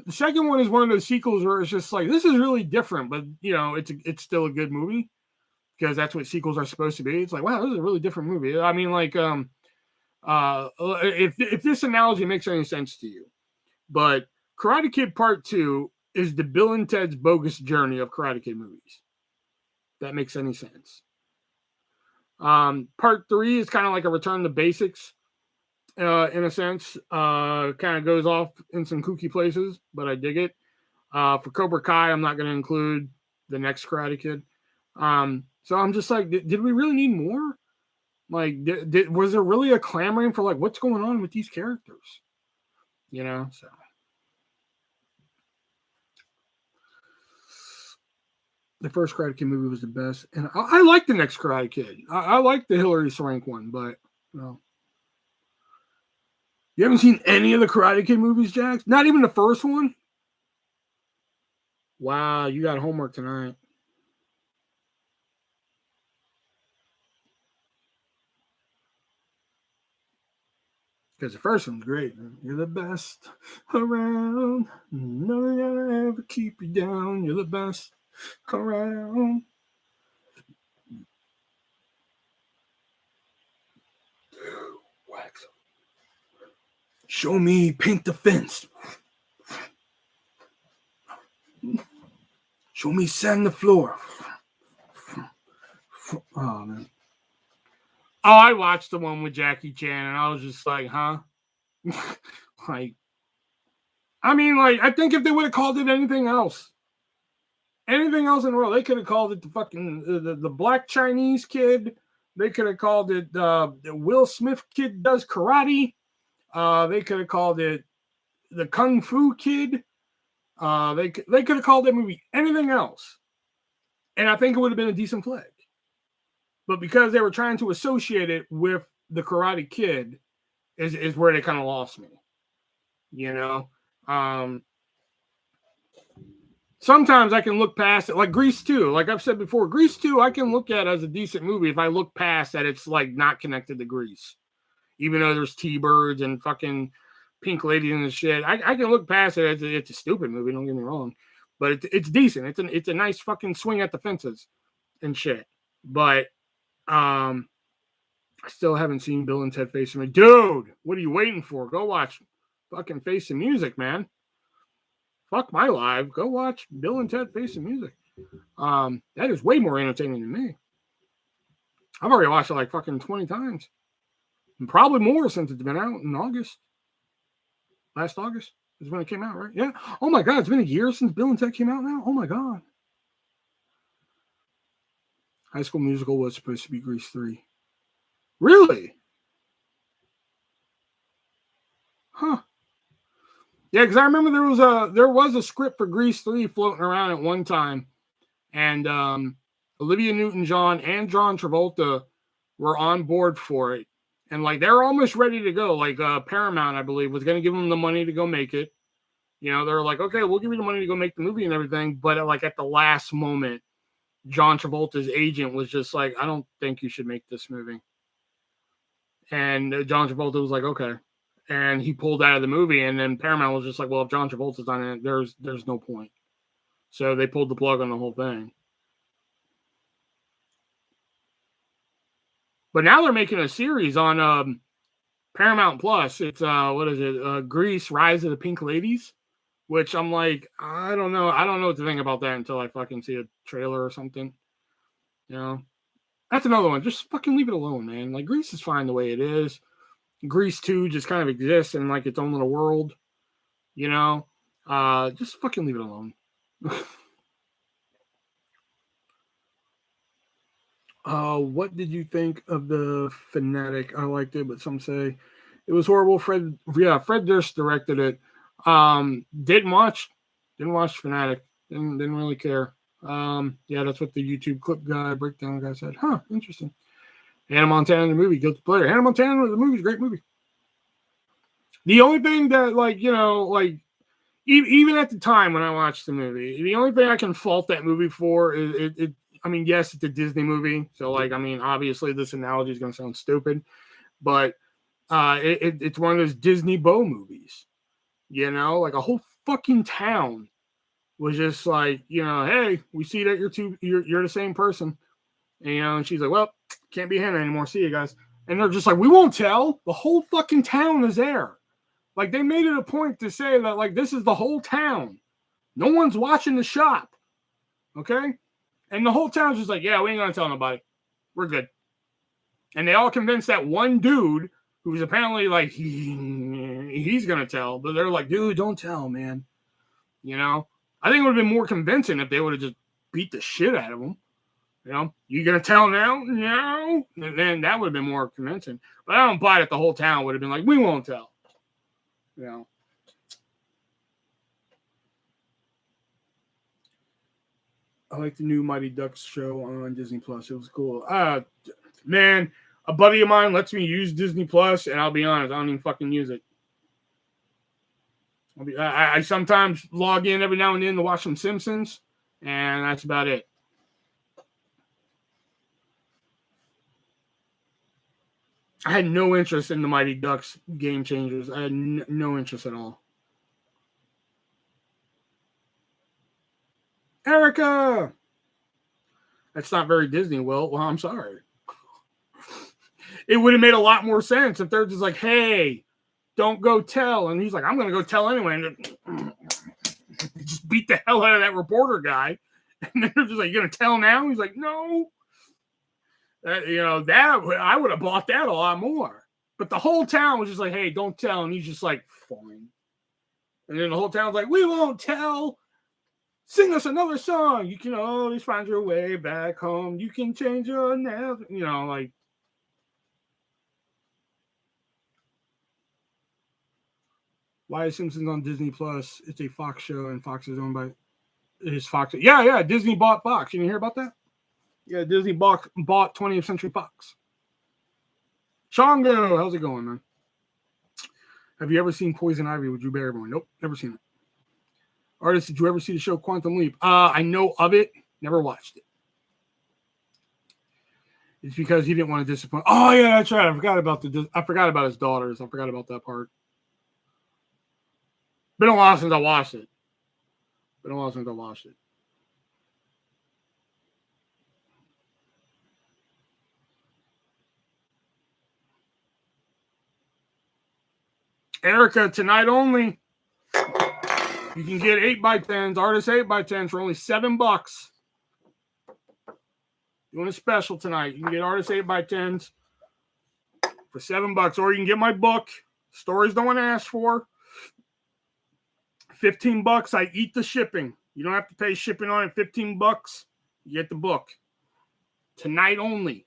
second one is one of those sequels where it's just like, this is really different, but you know, it's still a good movie because that's what sequels are supposed to be. It's like, wow, this is a really different movie. I mean, like, if this analogy makes any sense to you, but Karate Kid Part 2 is the Bill and Ted's Bogus Journey of Karate Kid movies. That makes any sense. Part 3 is kind of like a return to basics, in a sense. Kind of goes off in some kooky places, but I dig it. For Cobra Kai, I'm not going to include the next Karate Kid. So I'm just like, did we really need more? Like, was there really a clamoring for like, what's going on with these characters? You know, so. The first Karate Kid movie was the best, and I like the next Karate Kid. I like the Hilary Swank one, but well, you haven't seen any of the Karate Kid movies, Jax? Not even the first one? Wow, you got homework tonight. Because the first one's great. You're the best around. Nothing will ever keep you down. You're the best around. Wax. Show me paint the fence. Show me sand the floor. Oh, man. Oh, I watched the one with Jackie Chan, and I was just like, huh? Like, I mean, like, I think if they would have called it anything else in the world, they could have called it the fucking the Black Chinese Kid. They could have called it the Will Smith Kid Does Karate. They could have called it the Kung Fu Kid. They could have called that movie anything else, and I think it would have been a decent flick. But because they were trying to associate it with the Karate Kid, is where they kind of lost me. You know, sometimes I can look past it, like Grease 2. Like I've said before, Grease 2 I can look at as a decent movie if I look past that it's like not connected to Grease, even though there's T-Birds and fucking Pink Lady and shit. I can look past it. It's a stupid movie. Don't get me wrong, but it's decent. It's a nice fucking swing at the fences and shit. But I still haven't seen Bill and Ted Face the Music. Dude, what are you waiting for? Go watch fucking Face the Music, man. Fuck my life. Go watch Bill and Ted Face the Music. That is way more entertaining than me. I've already watched it like fucking 20 times. And probably more since it's been out in August. Last August is when it came out, right? Yeah. Oh my God, it's been a year since Bill and Ted came out now? Oh my God. High School Musical was supposed to be Grease 3. Really? Huh. Yeah, because I remember there was a script for Grease 3 floating around at one time. And Olivia Newton-John and John Travolta were on board for it. And like they're almost ready to go. Like Paramount, I believe, was going to give them the money to go make it. You know, they're like, okay, we'll give you the money to go make the movie and everything. But at the last moment, John Travolta's agent was just like, I don't think you should make this movie. And John Travolta was like, okay. And he pulled out of the movie. And then Paramount was just like, well, if John Travolta's on it, there's no point. So they pulled the plug on the whole thing. But now they're making a series on Paramount Plus. It's what is it? Grease: Rise of the Pink Ladies. Which I'm like, I don't know. I don't know what to think about that until I fucking see a trailer or something. You know, that's another one. Just fucking leave it alone, man. Like Grease is fine the way it is. Grease 2 just kind of exists in like its own little world. You know, just fucking leave it alone. What did you think of the Fanatic? I liked it, but some say it was horrible. Fred Durst directed it. Didn't watch Fanatic. Didn't really care. Yeah, that's what the YouTube clip guy, breakdown guy said. Huh, interesting. Hannah Montana the movie, guilty pleasure. Hannah Montana the movie is a great movie. The only thing that, like, you know, like, even at the time when I watched the movie, the only thing I can fault that movie for is it. I mean, yes, it's a Disney movie, so, like, I mean, obviously this analogy is going to sound stupid, but it's one of those Disney Bo movies, you know, like a whole fucking town was just like, you know, hey, we see that you're the same person, and, you know, and she's like, well, can't be Hannah anymore. See you guys, and they're just like, we won't tell. The whole fucking town is there. Like, they made it a point to say that, like, this is the whole town. No one's watching the shop. Okay? And the whole town's just like, yeah, we ain't gonna tell nobody. We're good. And they all convinced that one dude who's apparently like, he's gonna tell. But they're like, dude, don't tell, man. You know? I think it would have been more convincing if they would have just beat the shit out of him. You know? You gonna tell now? No. And then that would have been more convincing. But I don't buy it. The whole town would have been like, we won't tell. You know? I like the new Mighty Ducks show on Disney Plus. It was cool. Man, a buddy of mine lets me use Disney Plus, and I'll be honest, I don't even fucking use it. I sometimes log in every now and then to watch some Simpsons, and that's about it. I had no interest in the Mighty Ducks Game Changers. I had no interest at all. Erica! That's not very Disney. Well, I'm sorry. It would have made a lot more sense if they're just like, hey, don't go tell. And he's like, I'm going to go tell anyway. And just beat the hell out of that reporter guy. And they're just like, you're going to tell now? He's like, no. You know, that I would have bought that a lot more. But the whole town was just like, hey, don't tell. And he's just like, fine. And then the whole town's like, we won't tell. Sing us another song. You can always find your way back home. You can change your name. You know, like. Why is Simpsons on Disney Plus? It's a Fox show, and Fox is owned by. It is Fox. Yeah. Disney bought Fox. You didn't hear about that? Yeah, Disney bought 20th Century Fox. Shango, how's it going, man? Have you ever seen Poison Ivy with Drew Barrymore? Nope, never seen it. Artist, did you ever see the show Quantum Leap? I know of it, never watched it. It's because he didn't want to disappoint. Oh yeah, that's right. I forgot about his daughters. I forgot about that part. Been a while since I watched it. Erica, tonight only. You can get 8x10's, Artist 8x10's for only $7. Doing a special tonight. You can get Artist 8x10's for $7, or you can get my book, Stories No One Asked For. $15. I eat the shipping. You don't have to pay shipping on it. $15. You get the book. Tonight only.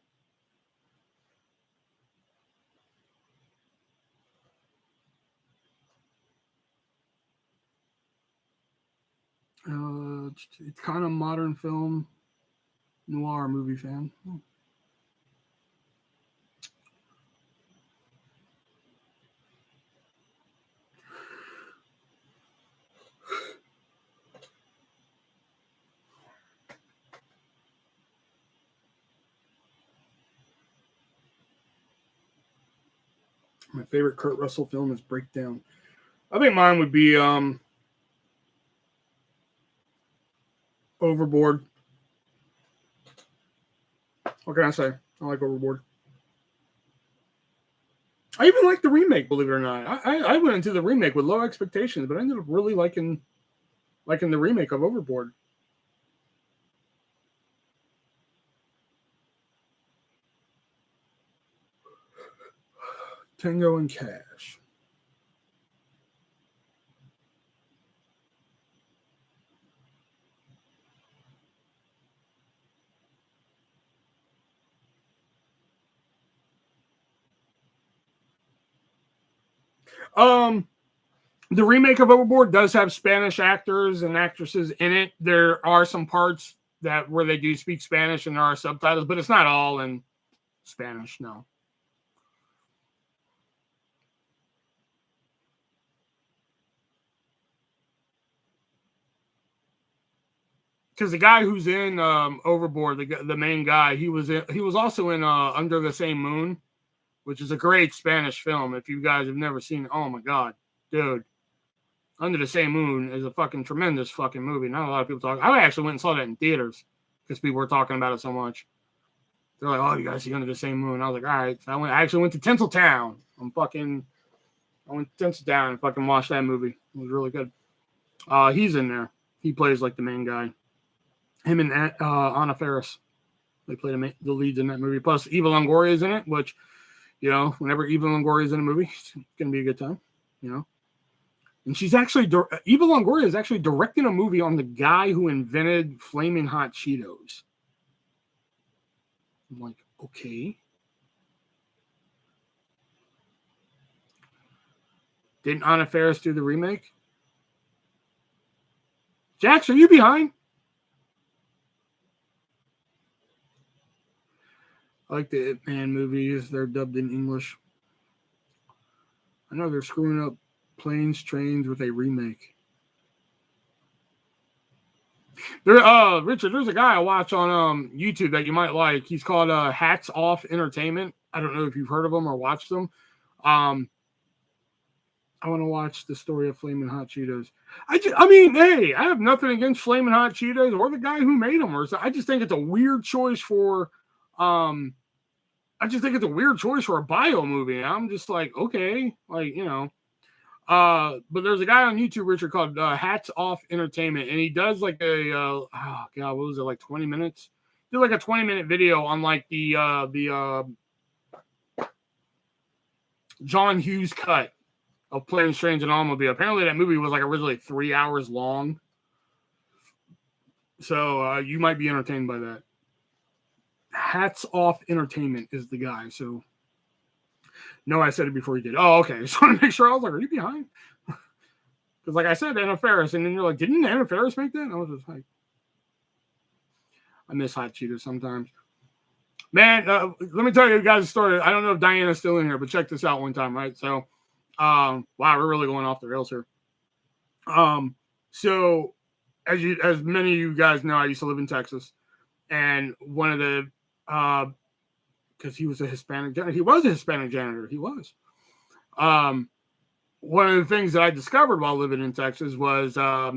It's kind of modern film, noir movie fan. My favorite Kurt Russell film is Breakdown. I think mine would be Overboard. What can I say? I like Overboard. I even like the remake, believe it or not. I went into the remake with low expectations, but I ended up really liking the remake of Overboard. Tango and Cash. The remake of Overboard does have Spanish actors and actresses in it. There are some parts where they do speak Spanish and there are subtitles, but it's not all. And Spanish, no. Because the guy who's in Overboard, the main guy, he was also in Under the Same Moon, which is a great Spanish film. If you guys have never seen it, oh my god, dude. Under the Same Moon is a fucking tremendous fucking movie. Not a lot of people talk. I actually went and saw that in theaters because people were talking about it so much. They're like, "Oh, you guys see Under the Same Moon?" I was like, "All right." So I actually went to Tinseltown. I went to Tinseltown and fucking watched that movie. It was really good. He's in there. He plays like the main guy. Him and Anna Faris. They play the leads in that movie. Plus, Eva Longoria is in it, which, you know, whenever Eva Longoria is in a movie, it's going to be a good time, you know. And she's actually, Eva Longoria is actually directing a movie on the guy who invented Flaming Hot Cheetos. I'm like, okay. Didn't Anna Faris do the remake? Jax, are you behind? I like the Ip Man movies. They're dubbed in English. I know they're screwing up Planes, Trains with a remake. Richard, there's a guy I watch on YouTube that you might like. He's called Hats Off Entertainment. I don't know if you've heard of him or watched them. I want to watch the story of Flamin' Hot Cheetos. I mean, hey, I have nothing against Flamin' Hot Cheetos or the guy who made them. I just think it's a weird choice for, a bio movie. I'm just like, okay, like, you know. But there's a guy on YouTube, Richard, called Hats Off Entertainment, and he does like what was it, like 20 minutes? He did like a 20-minute video on like the John Hughes cut of Planes, Trains, and Automobile. Apparently that movie was like originally 3 hours long. So you might be entertained by that. Hats Off Entertainment is the guy. So no, I said it before you did. Oh, okay. Just want to make sure. I was like, are you behind? Because like I said, Anna Faris, and then you're like, didn't Anna Faris make that? And I was just like, I miss Hot Cheetos sometimes. Man, let me tell you guys a story. I don't know if Diana's still in here, but check this out one time, right? So, wow, we're really going off the rails here. So as many of you guys know, I used to live in Texas, and one of the because he was a Hispanic janitor. He was a Hispanic janitor. He was. One of the things that I discovered while living in Texas was of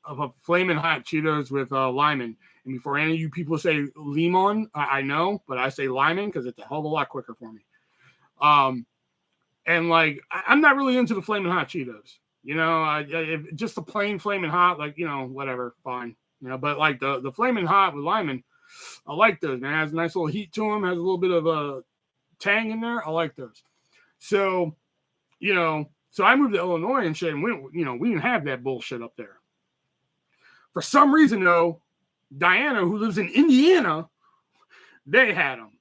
a Flamin' Hot Cheetos with limon. And before any of you people say limon, I know, but I say limon because it's a hell of a lot quicker for me. And like, I'm not really into the Flamin' Hot Cheetos. You know, just the plain Flamin' Hot, like, you know, whatever, fine. You know, but like the Flamin' Hot with limon, I like those, man. It has a nice little heat to them, has a little bit of a tang in there. I like those. So, you know, so I moved to Illinois and shit, and we didn't have that bullshit up there. For some reason, though, Diana, who lives in Indiana, they had them.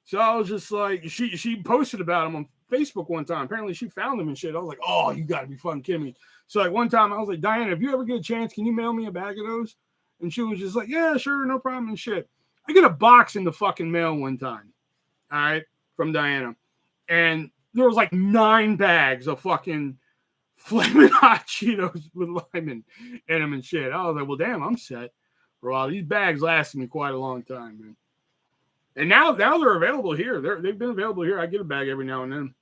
So I was just like, she posted about them on Facebook one time. Apparently, she found them and shit. I was like, oh, you got to be fucking kidding me. So like one time, I was like, Diana, if you ever get a chance, can you mail me a bag of those? And she was just like, yeah, sure, no problem and shit. I get a box in the fucking mail one time, all right, from Diana. And there was like 9 bags of fucking Flamin' Hot Cheetos with lemon in them and shit. I was like, well, damn, I'm set for a while. These bags lasted me quite a long time, man. And now they're available here. They've been available here. I get a bag every now and then.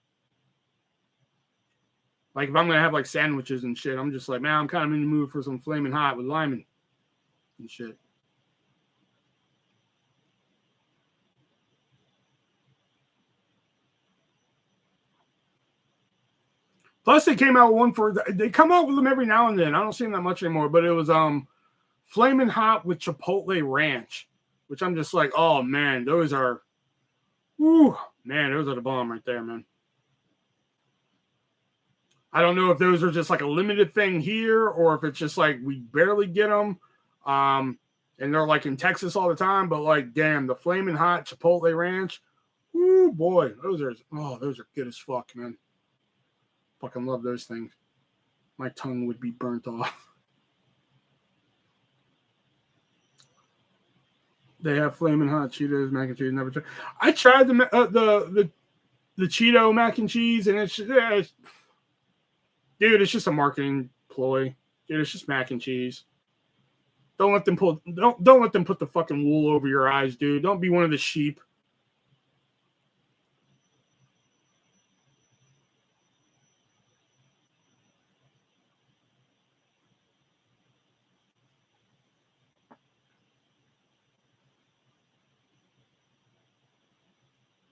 Like if I'm gonna have like sandwiches and shit, I'm just like, man, I'm kind of in the mood for some Flamin' Hot with lemon and shit. Plus, they came out with one they come out with them every now and then. I don't see them that much anymore, but it was Flamin' Hot with Chipotle Ranch, which I'm just like, oh man, those are the bomb right there, man. I don't know if those are just like a limited thing here or if it's just like we barely get them. And they're like in Texas all the time, but like, damn, the Flamin' Hot Chipotle Ranch. Ooh, boy, those are good as fuck, man. Fucking love those things. My tongue would be burnt off. They have flaming hot Cheetos mac and cheese. Never tried. I tried the Cheeto mac and cheese, and dude, it's just a marketing ploy. Dude, it's just mac and cheese. Don't let them put the fucking wool over your eyes, dude. Don't be one of the sheep.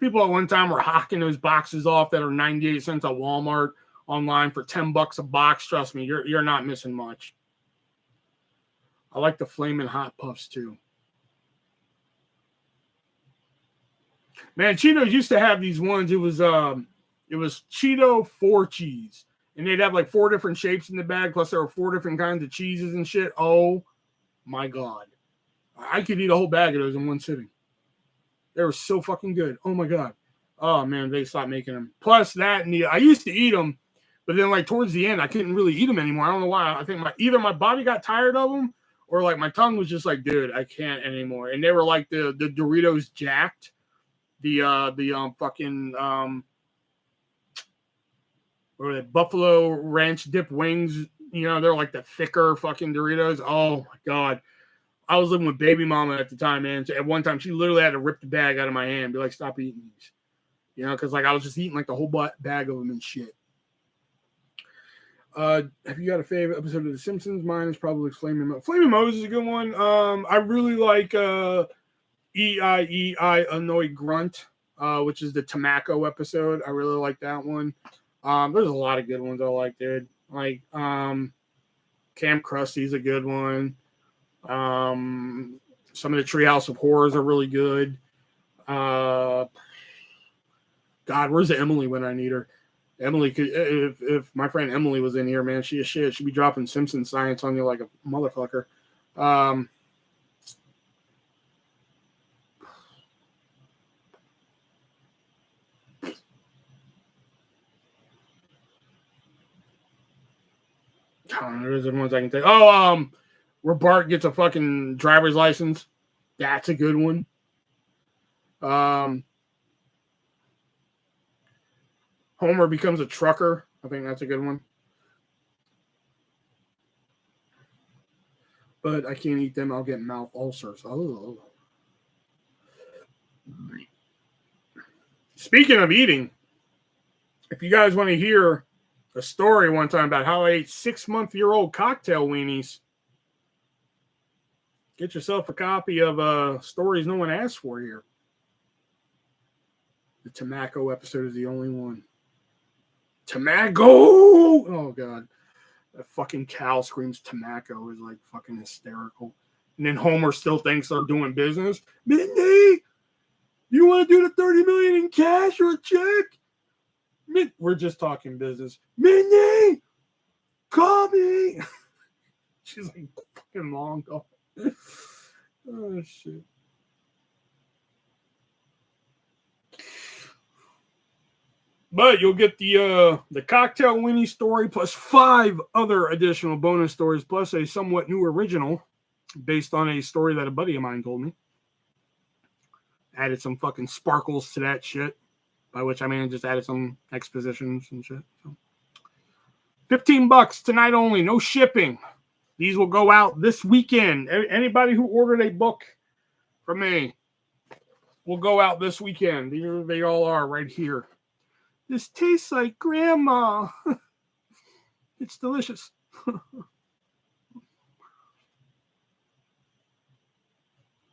People at one time were hawking those boxes off that are 98 cents at Walmart online for $10 a box. Trust me, you're not missing much. I like the flaming hot puffs too. Man, Cheetos used to have these ones. It was Cheeto 4 cheese. And they'd have like 4 different shapes in the bag, plus there were 4 different kinds of cheeses and shit. Oh my God. I could eat a whole bag of those in one sitting. They were so fucking good. Oh my God. Oh man, they stopped making them. Plus that, and I used to eat them, but then like towards the end, I couldn't really eat them anymore. I don't know why. I think either my body got tired of them, or like my tongue was just like, dude, I can't anymore. And they were like the Doritos Jacked, or the Buffalo Ranch dip wings. You know, they're like the thicker fucking Doritos. Oh my God. I was living with baby mama at the time, man. At one time, she literally had to rip the bag out of my hand, be like, stop eating these. You know, because like I was just eating like the whole bag of them and shit. Have you got a favorite episode of The Simpsons? Mine is probably Flaming Moe's. Flaming Moe's is a good one. I really like E-I-E-I Annoyed Grunt, which is the Tamaco episode. I really like that one. There's a lot of good ones I like, dude. Like Camp Krusty's a good one. Some of the Treehouse of Horrors are really good. God, where's Emily when I need her? Emily could, if my friend Emily was in here, man, she'd be dropping Simpson science on you like a motherfucker. God, there's the ones I can take. Oh, where Bart gets a fucking driver's license. That's a good one. Homer becomes a trucker. I think that's a good one. But I can't eat them. I'll get mouth ulcers. Oh. Speaking of eating, if you guys want to hear a story one time about how I ate 6-month-old cocktail weenies, get yourself a copy of Stories No One Asked For here. The Tamaco episode is the only one. Tamago! Oh, God. That fucking cow screams Tamaco is like fucking hysterical. And then Homer still thinks they're doing business. Mindy, you want to do the $30 million in cash or a check? We're just talking business. Mindy, call me. She's like fucking long. Oh shit. But you'll get the cocktail Winnie story plus 5 other additional bonus stories plus a somewhat new original based on a story that a buddy of mine told me. Added some fucking sparkles to that shit, by which I mean just added some expositions and shit. So. $15 tonight only, no shipping. These will go out this weekend. Anybody who ordered a book from me will go out this weekend. Here they all are right here. This tastes like grandma. It's delicious.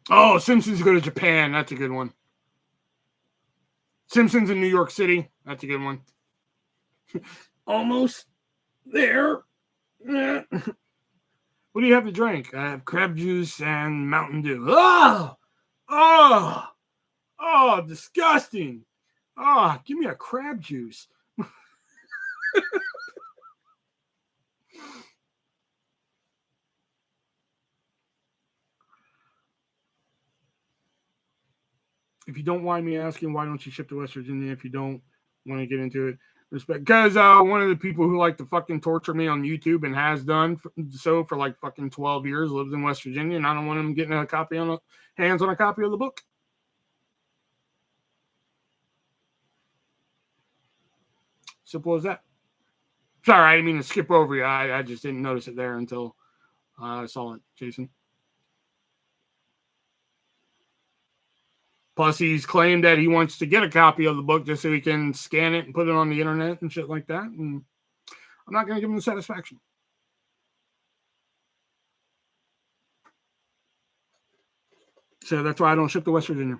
Oh, Simpsons go to Japan. That's a good one. Simpsons in New York City. That's a good one. Almost there. What do you have to drink? I have crab juice and Mountain Dew. Oh, disgusting. Give me a crab juice. If you don't mind me asking, why don't you ship to West Virginia if you don't want to get into it? Respect, because one of the people who like to fucking torture me on YouTube and has done so for like fucking 12 years lives in West Virginia, and I don't want him getting hands on a copy of the book. Simple as that. Sorry, I didn't mean to skip over you. I just didn't notice it there until I saw it, Jason. Plus, he's claimed that he wants to get a copy of the book just so he can scan it and put it on the internet and shit like that. And I'm not going to give him the satisfaction. So that's why I don't ship to West Virginia.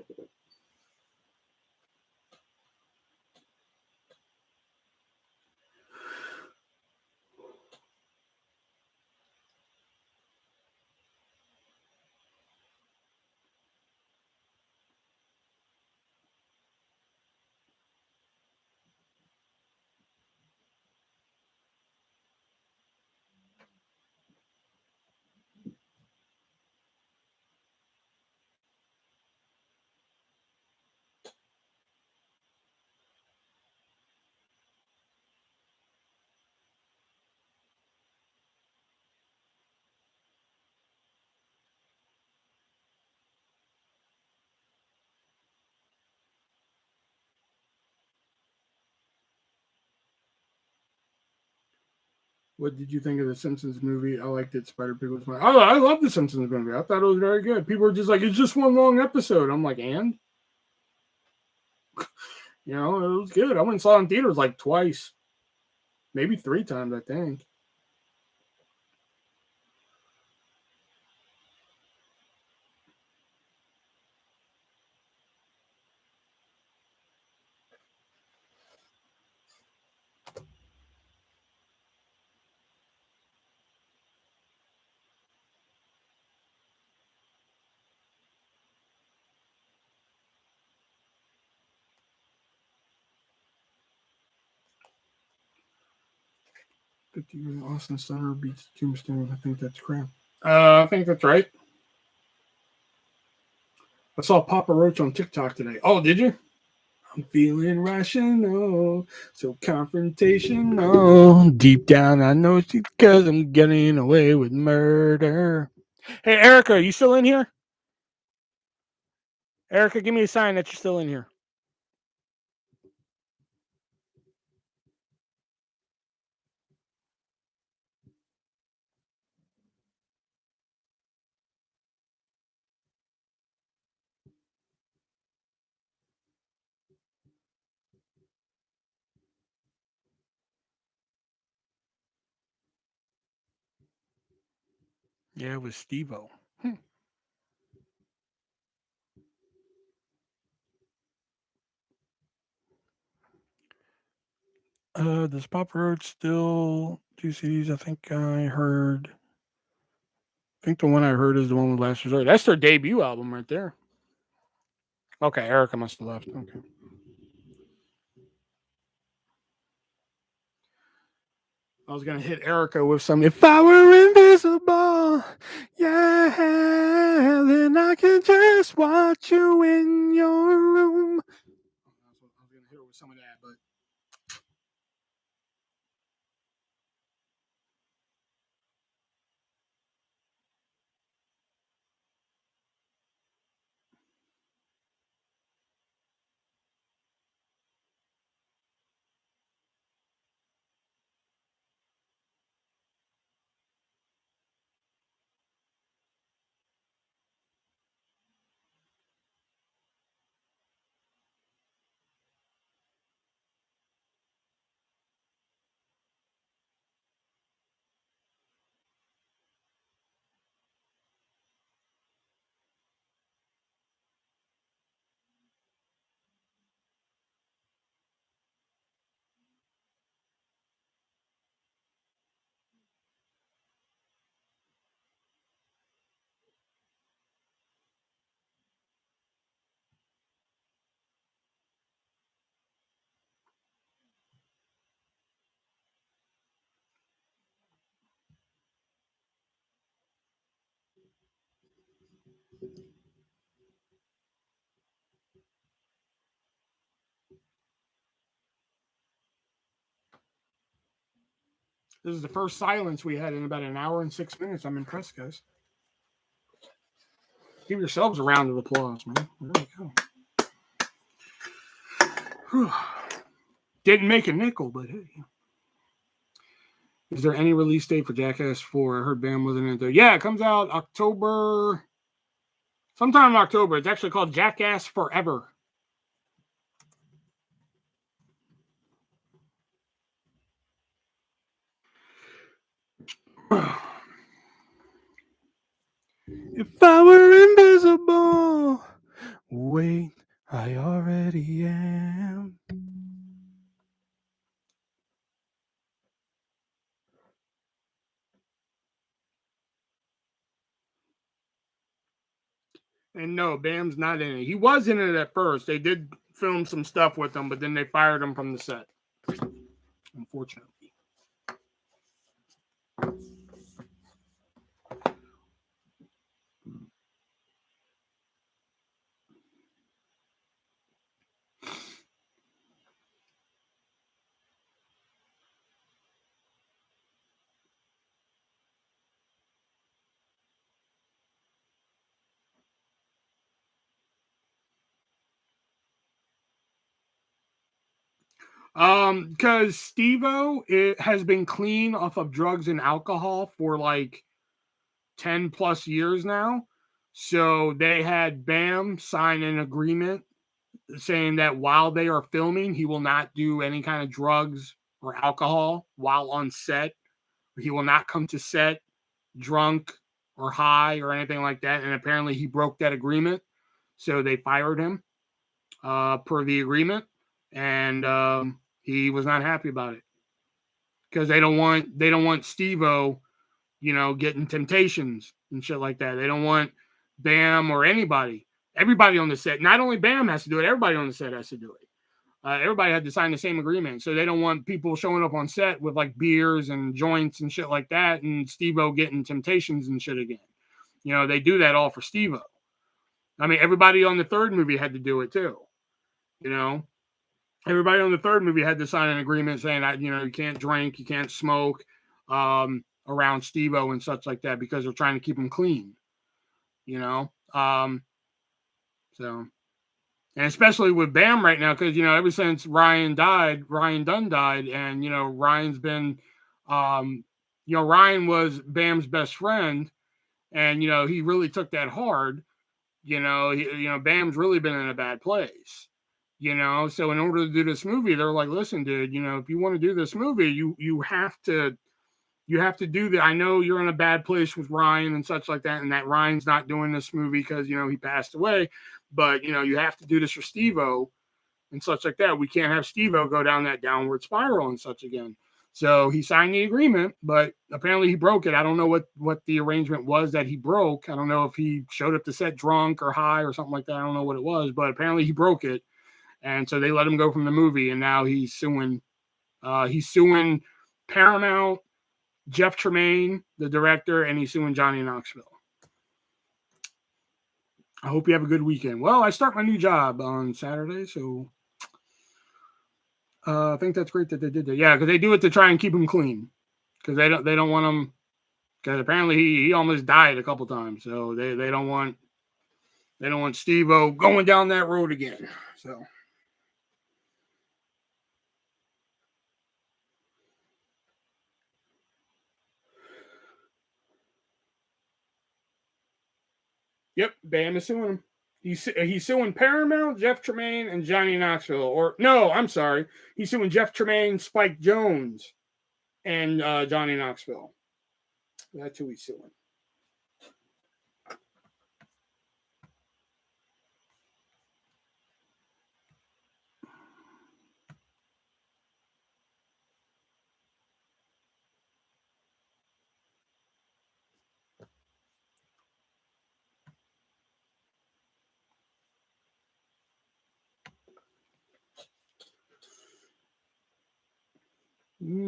What did you think of the Simpsons movie? I liked it. Spider Pig was fun. I love the Simpsons movie. I thought it was very good. People were just like, it's just one long episode. I'm like, and? You know, it was good. I went and saw it in theaters like twice. Maybe 3 times, I think. Austin Center beats Tombstone. I think that's crap. I think that's right. I saw Papa Roach on TikTok today. Oh, did you? I'm feeling rational, so confrontational. Deep down, I know it's because I'm getting away with murder. Hey, Erica, are you still in here? Erica, give me a sign that you're still in here. Yeah, it was Steve-O. Does Papa Roach still do CDs? I think I heard. I think the one I heard is the one with Last Resort. That's their debut album right there. Okay, Erica must have left. Okay. I was gonna hit Erica with some. If I were invisible, yeah, then I could just watch you in your room. I was gonna hit her with some of that, but This is the first silence we had in about an hour and 6 minutes. I'm impressed, guys. Give yourselves a round of applause, man. There you go. Didn't make a nickel, but hey. Is there any release date for Jackass 4? I heard Bam wasn't in there. Yeah, it comes out October. Sometime in October. It's actually called Jackass Forever. If I were invisible, wait, I already am. And no, Bam's not in it. He was in it at first. They did film some stuff with him, but then they fired him from the set. Unfortunately. Because Steve-O has been clean off of drugs and alcohol for like 10 plus years now. So they had Bam sign an agreement saying that while they are filming, he will not do any kind of drugs or alcohol while on set. He will not come to set drunk or high or anything like that. And apparently he broke that agreement. So they fired him per the agreement. And he was not happy about it. Because they don't want Steve-O, getting temptations and shit like that. They don't want Bam or anybody. Everybody on the set, not only Bam has to do it, everybody on the set has to do it. Everybody had to sign the same agreement. So they don't want people showing up on set with like beers and joints and shit like that and Steve-O getting temptations and shit again. They do that all for Steve-O. I mean, everybody on the third movie had to do it too. Everybody on the third movie had to sign an agreement saying that, you can't drink, you can't smoke around Steve-O and such like that because they're trying to keep him clean. So, and especially with Bam right now, because, ever since Ryan Dunn died, and, Ryan's been, Ryan was Bam's best friend, and, he really took that hard. Bam's really been in a bad place. So in order to do this movie, they're like, listen, dude, if you want to do this movie, you have to do that. I know you're in a bad place with Ryan and such like that, and that Ryan's not doing this movie because, he passed away, but, you have to do this for Steve-O and such like that. We can't have Steve-O go down that downward spiral and such again. So he signed the agreement, but apparently he broke it. I don't know what the arrangement was that he broke. I don't know if he showed up to set drunk or high or something like that. I don't know what it was, but apparently he broke it. And so they let him go from the movie, and now he's suing. He's suing Paramount, Jeff Tremaine, the director, and he's suing Johnny Knoxville. I hope you have a good weekend. Well, I start my new job on Saturday, so I think that's great that they did that. Yeah, because they do it to try and keep him clean, because they don't want him. Because apparently he almost died a couple times, so they don't want Steve-O going down that road again. So. Yep, Bam is suing him. He's suing Paramount, Jeff Tremaine, and Johnny Knoxville. Or no, I'm sorry, he's suing Jeff Tremaine, Spike Jonze, and Johnny Knoxville. That's who he's suing.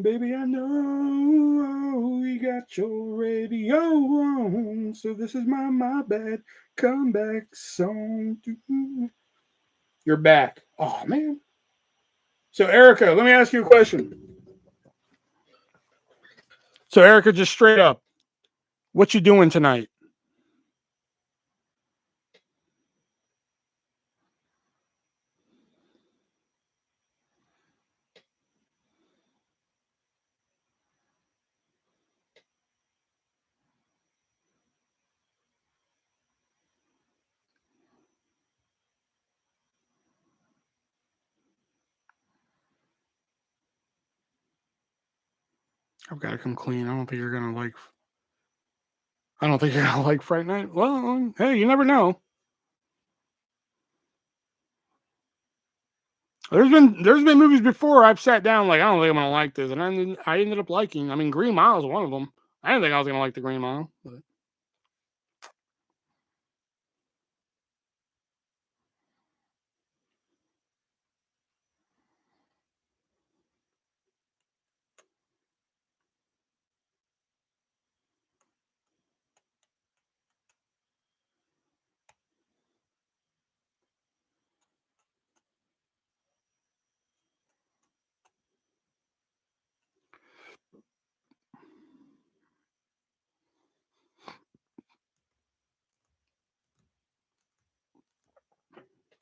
Baby, I know we got your radio on, so this is my bad comeback song. You're back. Oh, man. So, Erica, let me ask you a question. So Erica, just straight up, what you doing tonight? I've got to come clean. I don't think you're gonna like. I don't think you're gonna like Fright Night. Well, hey, you never know. There's been movies before I've sat down like I don't think I'm gonna like this, and I ended up liking. I mean, Green Mile is one of them. I didn't think I was gonna like the Green Mile. But.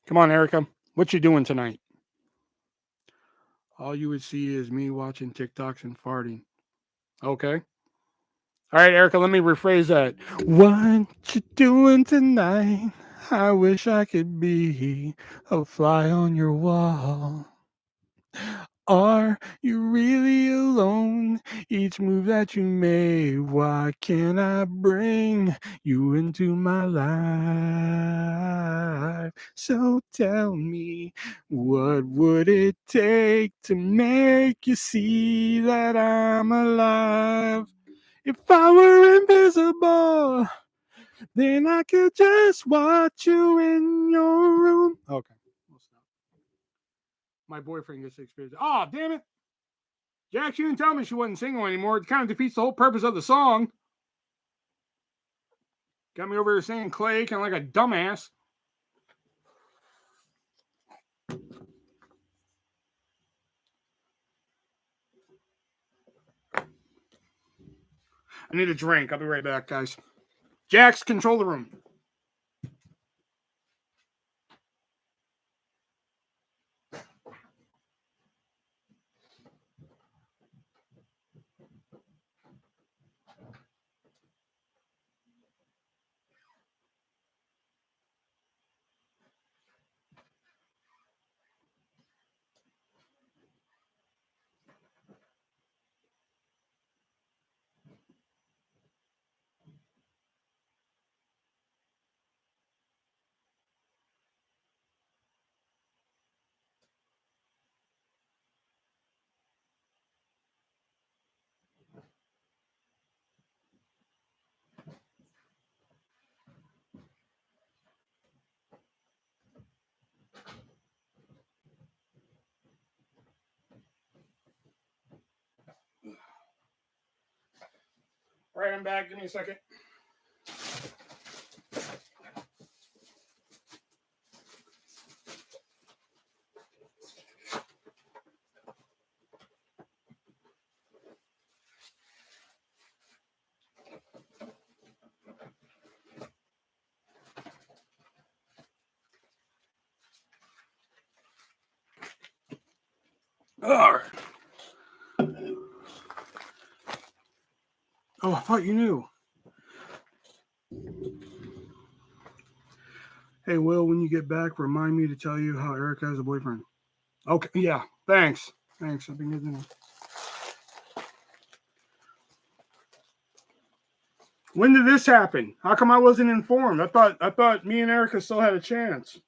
Come on, Erica, what you doing tonight? All you would see is me watching TikToks and farting. Okay. All right, Erica, let me rephrase that. What you doing tonight? I wish I could be a fly on your wall. Are you really alone? Each move that you make, why can't I bring you into my life? So tell me, what would it take to make you see that I'm alive? If I were invisible, then I could just watch you in your room. Okay. We'll stop. My boyfriend gets to experience. Oh, damn it. Jack, she didn't tell me she wasn't single anymore. It kind of defeats the whole purpose of the song. Got me over here saying Clay, kind of like a dumbass. I need a drink. I'll be right back, guys. Jax, control the room. All right, I'm back. Give me a second. All right. Oh, I thought you knew. Hey, Will, when you get back, remind me to tell you how Erica has a boyfriend. Okay, yeah. Thanks. Thanks. I've been getting. When did this happen? How come I wasn't informed? I thought me and Erica still had a chance.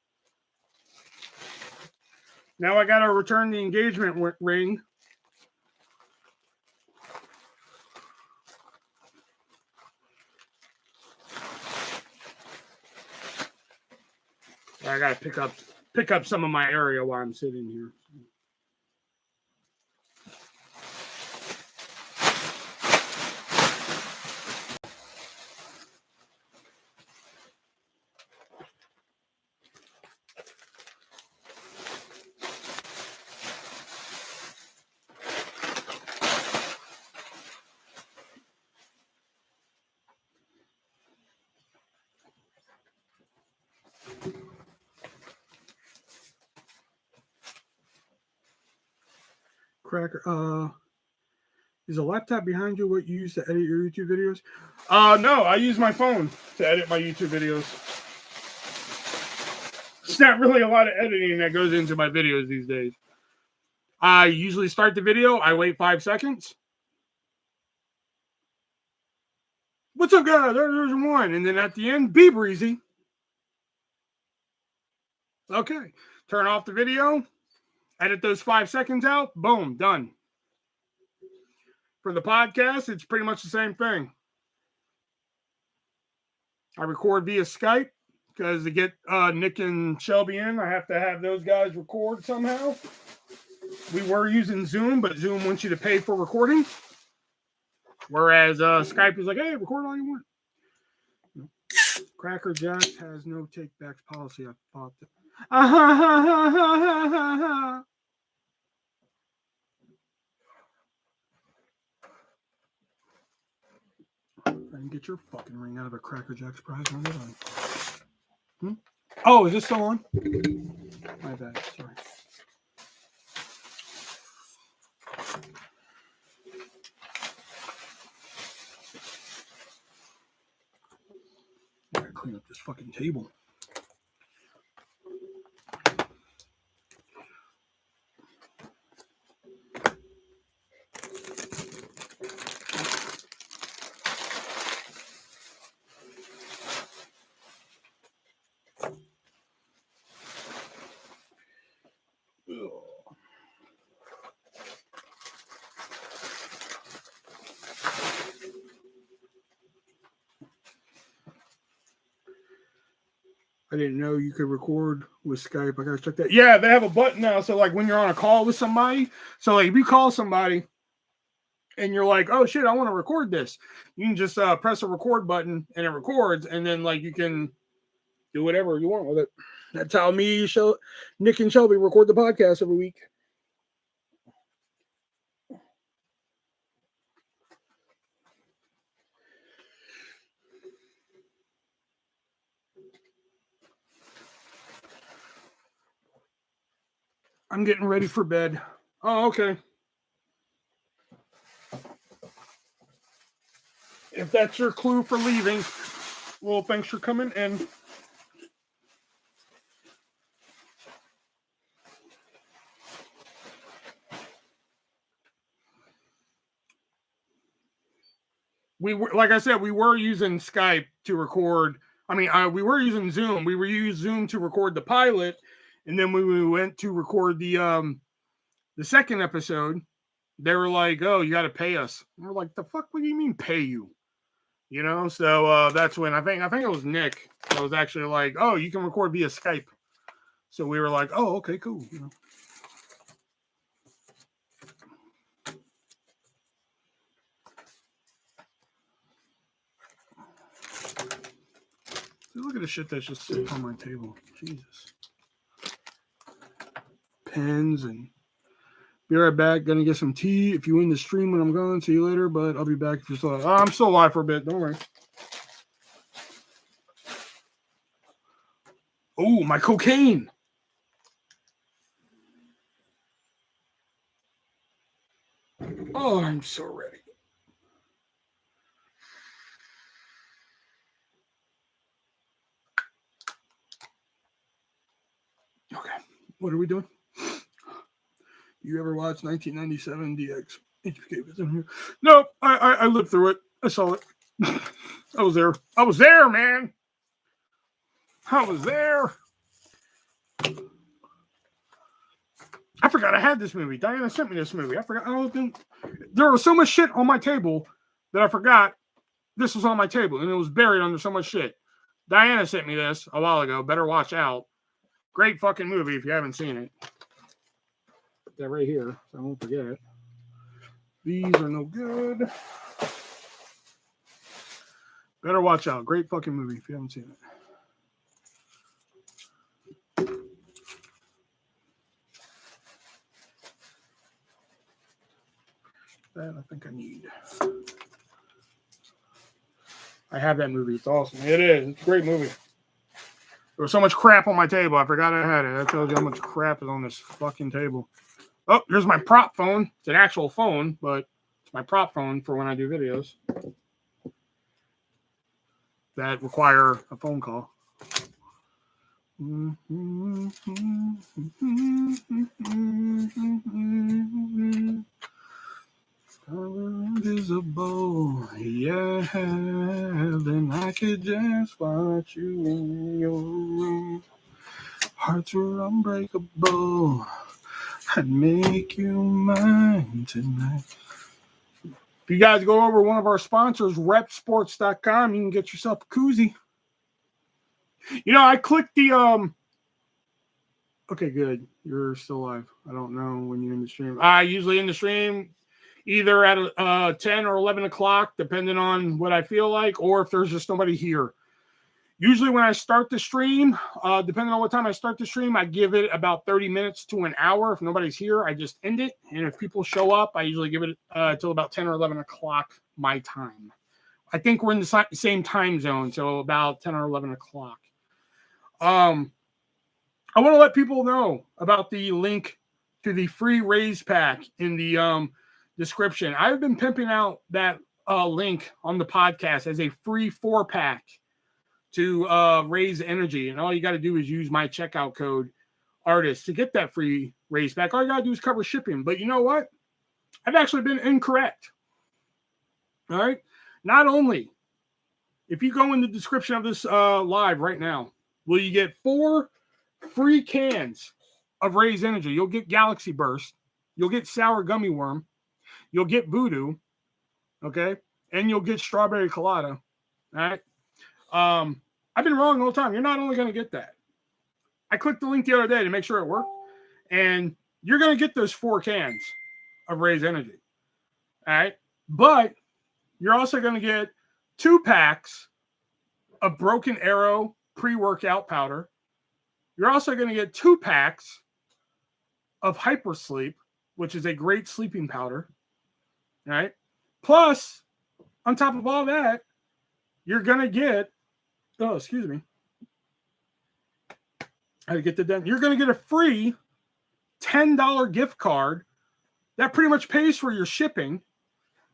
Now I got to return the engagement ring. I got to pick up some of my area while I'm sitting here. Cracker. Is a laptop behind you what you use to edit your YouTube videos? No, I use my phone to edit my YouTube videos. It's not really a lot of editing that goes into my videos these days. I usually start the video. I wait 5 seconds. What's up, guys? There's one. And then at the end, be breezy. Okay. Turn off the video. Edit those 5 seconds out. Boom. Done. For the podcast, it's pretty much the same thing. I record via Skype because to get Nick and Shelby in, I have to have those guys record somehow. We were using Zoom, but Zoom wants you to pay for recording. Whereas Skype is like, hey, record all you want. Cracker Jack has no take-backs policy. I thought that. I didn't get your fucking ring out of a Cracker Jack surprise. Oh, is this still on? My bad. Sorry. I gotta clean up this fucking table. I didn't know you could record with Skype. I gotta check that. Yeah, they have a button now. So like when you're on a call with somebody, so like if you call somebody and you're like, oh shit, I want to record this, you can just press a record button and it records, and then like you can do whatever you want with it. That's how Nick and Shelby record the podcast every week. I'm getting ready for bed. Oh, okay. If that's your clue for leaving, well, thanks for coming in. We were, like I said, we were using Skype to record. I mean, we were using Zoom. We were using Zoom to record the pilot, and then when we went to record the second episode, they were like, "Oh, you got to pay us." And we're like, "The fuck? What do you mean pay you?" You know. So that's when I think it was Nick that was actually like, "Oh, you can record via Skype." So we were like, "Oh, okay, cool." You know. Look at the shit that's just sitting on my table. Jesus. Pens and be right back. Gonna get some tea. If you win the stream when I'm gone, see you later. But I'll be back if you're still alive. I'm still alive for a bit. Don't worry. Oh, my cocaine. Oh, I'm so ready. Okay, what are we doing? You ever watch 1997 DX HBK? Nope, I lived through it. I saw it. I was there. I was there, man. I was there. I forgot I had this movie. Diana sent me this movie. I forgot. There was so much shit on my table that I forgot this was on my table, and it was buried under so much shit. Diana sent me this a while ago. Better watch out. Great fucking movie if you haven't seen it. Put that right here so I won't forget. These are no good. Better watch out. Great fucking movie if you haven't seen it. That I think I need. I have that movie. It's awesome. It is. It's a great movie. There was so much crap on my table. I forgot I had it. That tells you how much crap is on this fucking table. Oh, here's my prop phone. It's an actual phone, but it's my prop phone for when I do videos that require a phone call. Invisible, yeah, then I could just watch you in your room. Hearts were unbreakable. I'd make you mine tonight. If you guys go over one of our sponsors, repsports.com, you can get yourself a koozie. You know, I clicked the okay, good. You're still live. I don't know when you're in the stream. I usually in the stream either at 10 or 11 o'clock, depending on what I feel like, or if there's just nobody here. Usually when I start the stream, depending on what time I start the stream, I give it about 30 minutes to an hour. If nobody's here, I just end it. And if people show up, I usually give it till about 10 or 11 o'clock my time. I think we're in the same time zone, so about 10 or 11 o'clock. I want to let people know about the link to the free raise pack in the description. I've been pimping out that link on the podcast as a free 4-pack to raise energy. And all you got to do is use my checkout code artist to get that free raise pack. All you got to do is cover shipping. But you know what? I've actually been incorrect. All right. Not only, if you go in the description of this live right now, will you get 4 free cans of Raise Energy. You'll get Galaxy Burst. You'll get Sour Gummy Worm. You'll get Voodoo. Okay. And you'll get Strawberry Colada. All right. I've been wrong the whole time. You're not only going to get that. I clicked the link the other day to make sure it worked. And you're going to get those 4 cans of Raise Energy. All right. But you're also going to get 2 packs of Broken Arrow pre-workout powder. You're also going to get 2 packs of Hypersleep, which is a great sleeping powder. All right. Plus, on top of all that, you're going to get, oh, excuse me. I had to get the dent. You're going to get a free $10 gift card that pretty much pays for your shipping.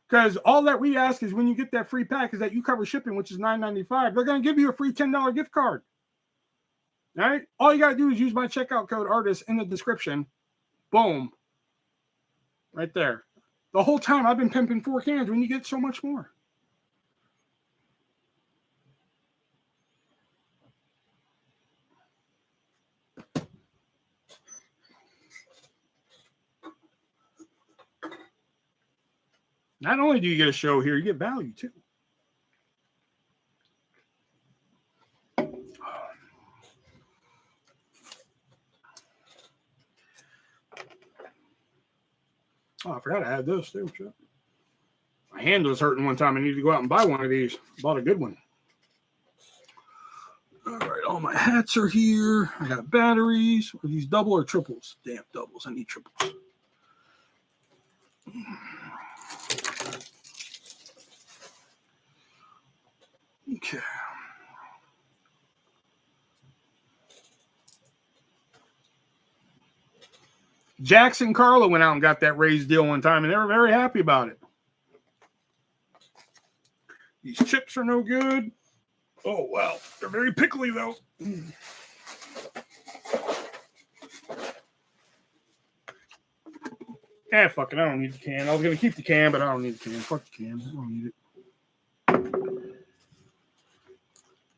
Because all that we ask is when you get that free pack is that you cover shipping, which is $9.95. They're going to give you a free $10 gift card. All right. All you got to do is use my checkout code artist in the description. Boom. Right there. The whole time I've been pimping 4 cans when you get so much more. Not only do you get a show here, you get value too. Oh, I forgot to add this too. My hand was hurting one time. I needed to go out and buy one of these. Bought a good one. All right, all my hats are here. I got batteries. Are these double or triples? Damn, doubles. I need triples. Okay. Jackson Carla went out and got that raised deal one time, and they were very happy about it. These chips are no good. Oh, wow. They're very pickly, though. Fuck it. I don't need the can. I was going to keep the can, but I don't need the can. Fuck the can. I don't need it.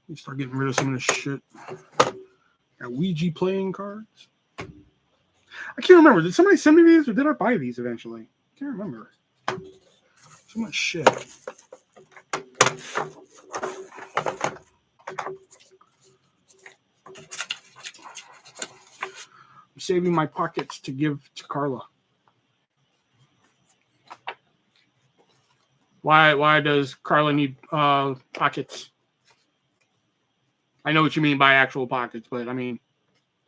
Let me start getting rid of some of this shit. Got Ouija playing cards. I can't remember. Did somebody send me these or did I buy these eventually? I can't remember. So much shit. I'm saving my pockets to give to Carla. Why does Carla need pockets? I know what you mean by actual pockets, but I mean,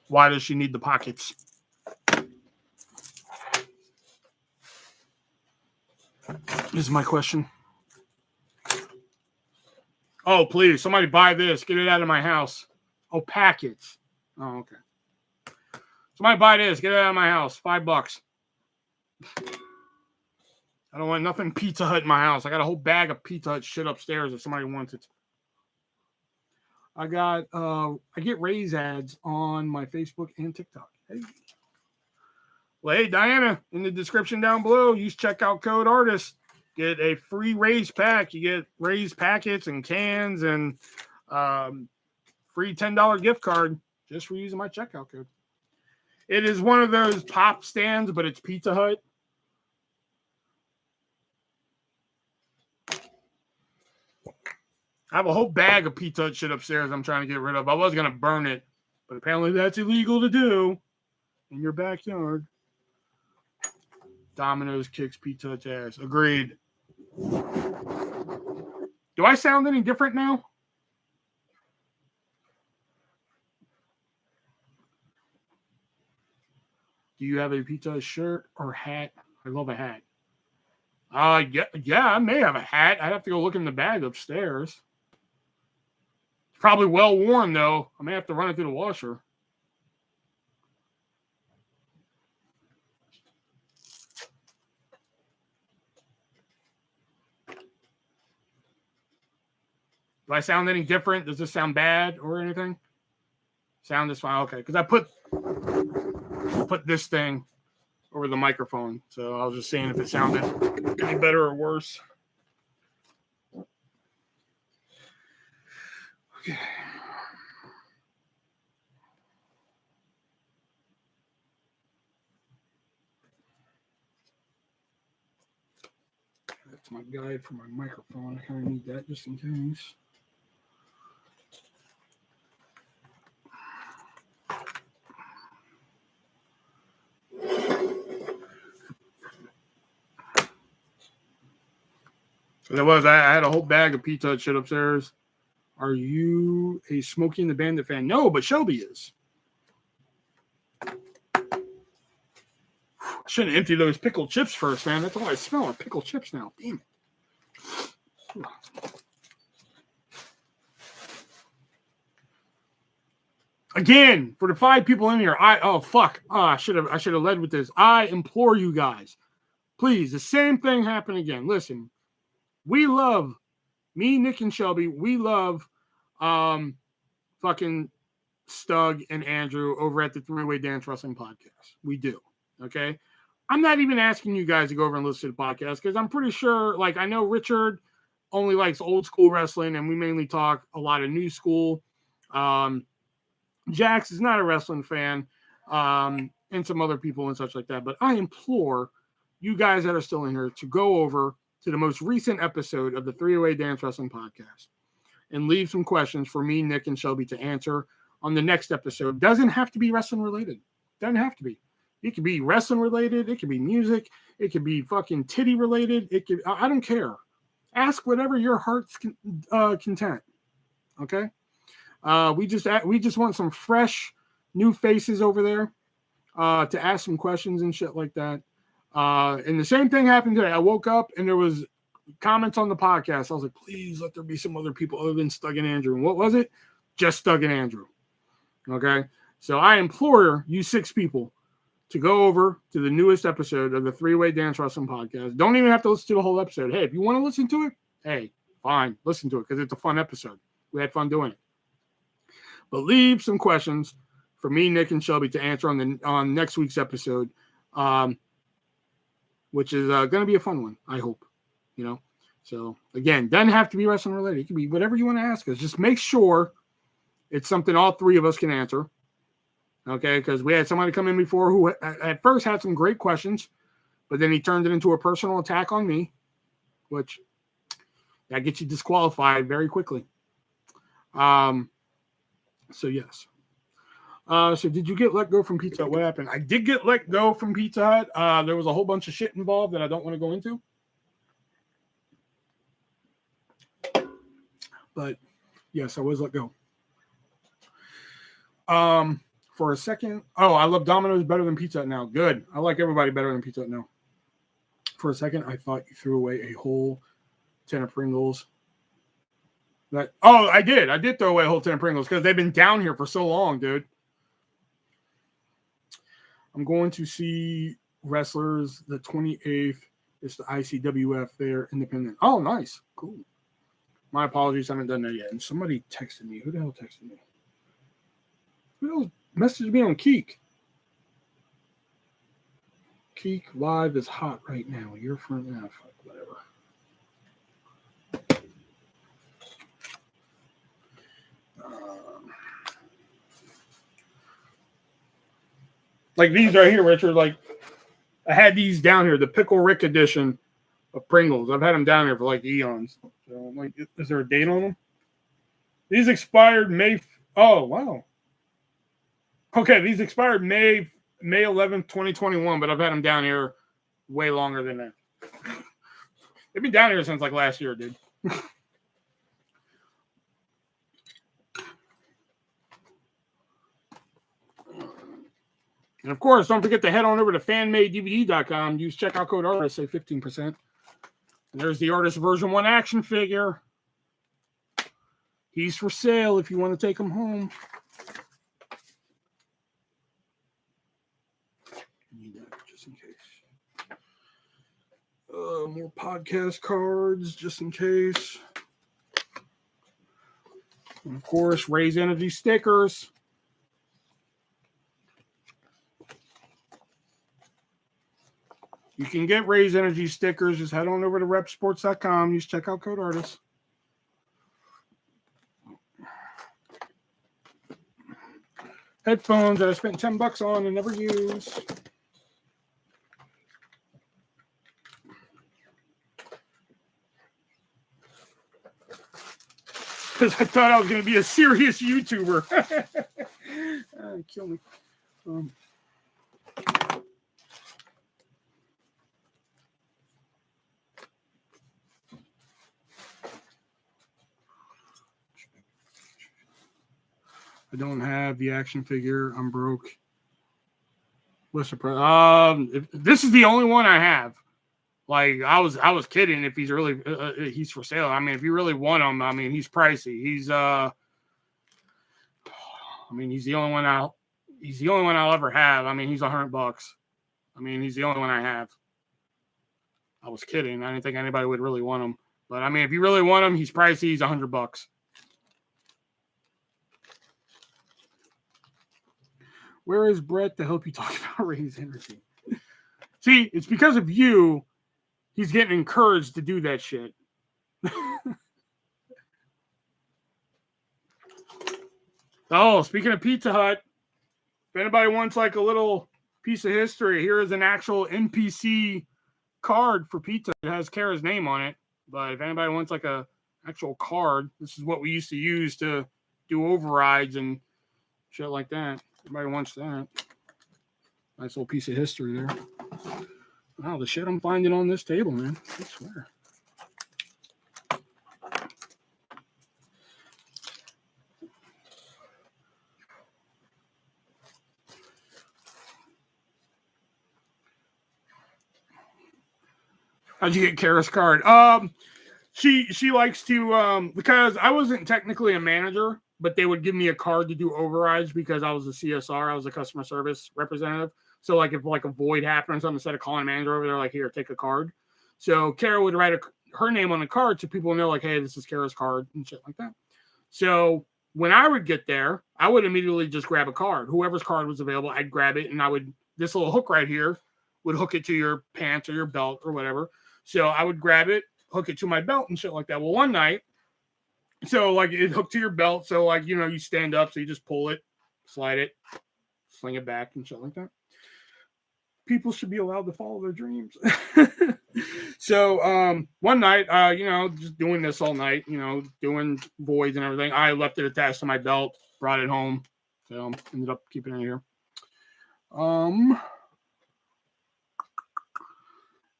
why does she need the pockets? This is my question. Oh, please, somebody buy this. Get it out of my house. Oh, packets. Oh, okay. Somebody buy this. Get it out of my house. $5. I don't want nothing Pizza Hut in my house. I got a whole bag of Pizza Hut shit upstairs if somebody wants it. I get Raise ads on my Facebook and TikTok. Hey. Well, hey, Diana, in the description down below, use checkout code ARTIST. Get a free Raise pack. You get Raise packets and cans and free $10 gift card just for using my checkout code. It is one of those pop stands, but it's Pizza Hut. I have a whole bag of Pizza Hut shit upstairs I'm trying to get rid of. I was going to burn it, but apparently that's illegal to do in your backyard. Domino's kicks Pizza Hut's ass. Agreed. Do I sound any different now? Do you have a Pizza Hut shirt or hat? I love a hat. Yeah, I may have a hat. I'd have to go look in the bag upstairs. It's probably well worn, though. I may have to run it through the washer. Do I sound any different? Does this sound bad or anything? Sound is fine. Okay, because I put this thing over the microphone, so I was just seeing if it sounded any better or worse. Okay. That's my guide for my microphone. I kind of need that just in case. So I had a whole bag of Pizza Hut shit upstairs. Are you a Smokey and the Bandit fan? No, but Shelby is. I shouldn't empty those pickled chips first, man. That's all I smell are pickled chips now. Damn it. Again, for the 5 people in here, I should have led with this. I implore you guys, please, the same thing happen again. Listen, we love me, Nick, and Shelby. We love fucking Stug and Andrew over at the 3-Way Dance Wrestling Podcast. We do. Okay. I'm not even asking you guys to go over and listen to the podcast because I'm pretty sure, like, I know Richard only likes old school wrestling and we mainly talk a lot of new school. Jax is not a wrestling fan, and some other people and such like that. But I implore you guys that are still in here to go over to the most recent episode of the 3-Way Dance Wrestling Podcast and leave some questions for me, Nick, and Shelby to answer on the next episode. Doesn't have to be wrestling related. Doesn't have to be. It could be wrestling related. It could be music. It could be fucking titty related. I don't care. Ask whatever your heart's content. Okay. We just want some fresh new faces over there to ask some questions and shit like that. And the same thing happened today. I woke up and there was comments on the podcast. I was like, please let there be some other people other than Stug and Andrew. And what was it? Just Stug and Andrew. Okay. So I implore you 6 people to go over to the newest episode of the 3-Way Dance Wrestling Podcast. Don't even have to listen to the whole episode. Hey, if you want to listen to it, hey, fine. Listen to it because it's a fun episode. We had fun doing it. But leave some questions for me, Nick, and Shelby to answer on next week's episode, which is going to be a fun one, I hope. You know, so again, doesn't have to be wrestling related. It can be whatever you want to ask us. Just make sure it's something all 3 of us can answer. Okay, because we had somebody come in before who at first had some great questions, but then he turned it into a personal attack on me, which that gets you disqualified very quickly. So yes. So did you get let go from Pizza Hut? What happened? I did get let go from Pizza Hut. There was a whole bunch of shit involved that I don't want to go into. But yes, I was let go. For a second. Oh, I love Domino's better than Pizza Hut now. Good. I like everybody better than Pizza Hut now. For a second, I thought you threw away a whole tin of Pringles. I did. I did throw away a whole tin of Pringles because they've been down here for so long, dude. I'm going to see wrestlers. The 28th is the ICWF. They're independent. Oh, nice. Cool. My apologies. I haven't done that yet. And somebody texted me. Who the hell texted me? Who the hell messaged me on Keek? Keek Live is hot right now. You're from fuck, whatever. Like these right here, Richard. Like I had these down here, the Pickle Rick edition of Pringles. I've had them down here for like eons. So I'm like, is there a date on them? These expired May. Oh wow. Okay, these expired May 11th, 2021, but I've had them down here way longer than that. They've been down here since like last year, dude. And of course, don't forget to head on over to fanmadedvd.com. Use checkout code artist, save 15%. And there's the ArtistVersion1 action figure. He's for sale if you want to take him home. Need that just in case. More podcast cards just in case. And of course, Raise Energy stickers. You can get Raise Energy stickers. Just head on over to repsports.com. Use checkout code artist. Headphones that I spent $10 on and never use. Because I thought I was going to be a serious YouTuber. Kill me. I don't have the action figure. I'm broke. What's the price? This is the only one I have. Like I was kidding. If he's really he's for sale. I mean, if you really want him, I mean, he's pricey. He's I mean, he's the only one I'll ever have. I mean, he's $100. I mean, he's the only one I have. I was kidding. I didn't think anybody would really want him. But I mean, if you really want him, he's pricey. He's $100. Where is Brett to help you talk about Raise Energy? See, it's because of you. He's getting encouraged to do that shit. Oh, speaking of Pizza Hut, if anybody wants like a little piece of history, here is an actual NPC card for pizza. It has Kara's name on it. But if anybody wants like a actual card, this is what we used to use to do overrides and shit like that. Everybody wants that. Nice little piece of history there. Wow, the shit I'm finding on this table, man. I swear. How'd you get Kara's card? She likes to because I wasn't technically a manager, but they would give me a card to do overrides because I was a CSR, I was a customer service representative. So like if like a void happened or something, instead of calling a manager over there, like here, take a card. So Kara would write her name on the card so people know like, hey, this is Kara's card and shit like that. So when I would get there, I would immediately just grab a card. Whoever's card was available, I'd grab it, and I would this little hook right here would hook it to your pants or your belt or whatever. So I would grab it, hook it to my belt and shit like that. Well, one night, so like it hooked to your belt. So like, you know, you stand up, so you just pull it, slide it, sling it back and shit like that. People should be allowed to follow their dreams. So one night, you know, just doing this all night, you know, doing voids and everything. I left it attached to my belt, brought it home. So ended up keeping it here. All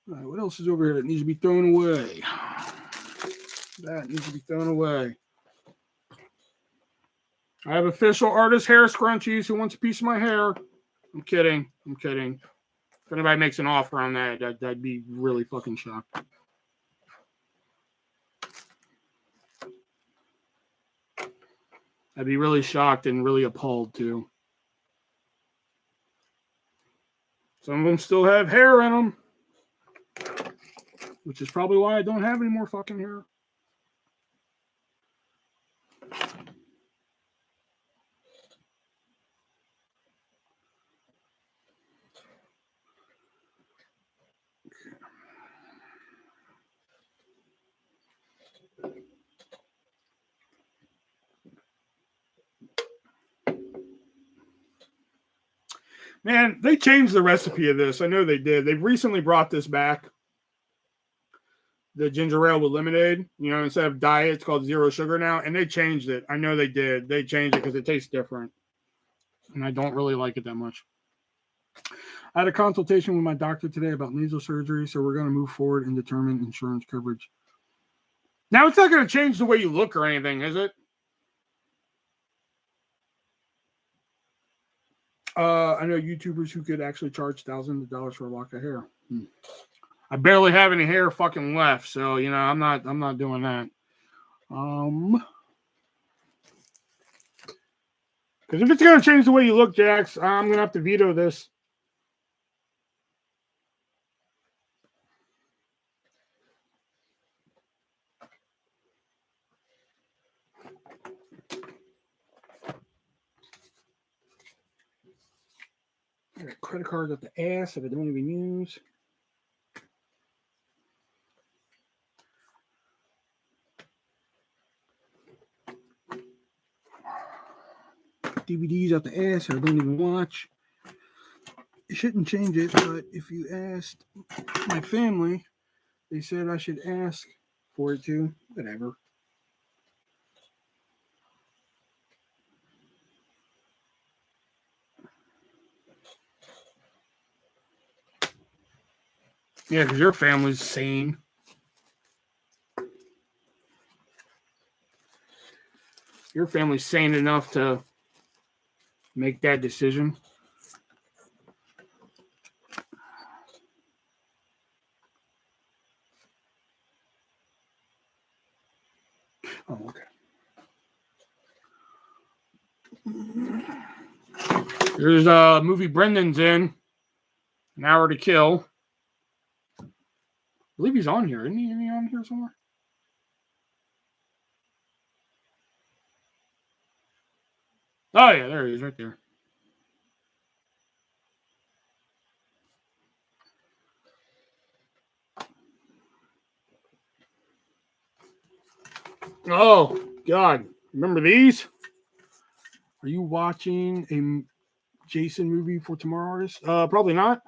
right, what else is over here that needs to be thrown away? That needs to be thrown away. I have official artist hair scrunchies. Who wants a piece of my hair? I'm kidding. I'm kidding. If anybody makes an offer on that, I'd be really fucking shocked. I'd be really shocked and really appalled too. Some of them still have hair in them, which is probably why I don't have any more fucking hair. Man, they changed the recipe of this. I know they did. They've recently brought this back. The ginger ale with lemonade. You know, instead of diet, it's called zero sugar now. And they changed it. I know they did. They changed it because it tastes different. And I don't really like it that much. I had a consultation with my doctor today about nasal surgery, so we're going to move forward and determine insurance coverage. Now, it's not going to change the way you look or anything, is it? I know YouTubers who could actually charge thousands of dollars for a lock of hair. I barely have any hair fucking left, so you know I'm not doing that. Because if it's gonna change the way you look, Jax, I'm gonna have to veto this. I got credit cards up the ass that I don't even use. DVDs out the ass that I don't even watch. You shouldn't change it, but if you asked my family, they said I should ask for it to. Whatever. Yeah, because your family's sane. Your family's sane enough to make that decision. Oh, okay. There's a movie Brendan's in, An Hour to Kill. I believe he's on here. Isn't he on here somewhere? Oh, yeah, there he is right there. Oh, God. Remember these? Are you watching a Jason movie for Tomorrow Artist? Probably not.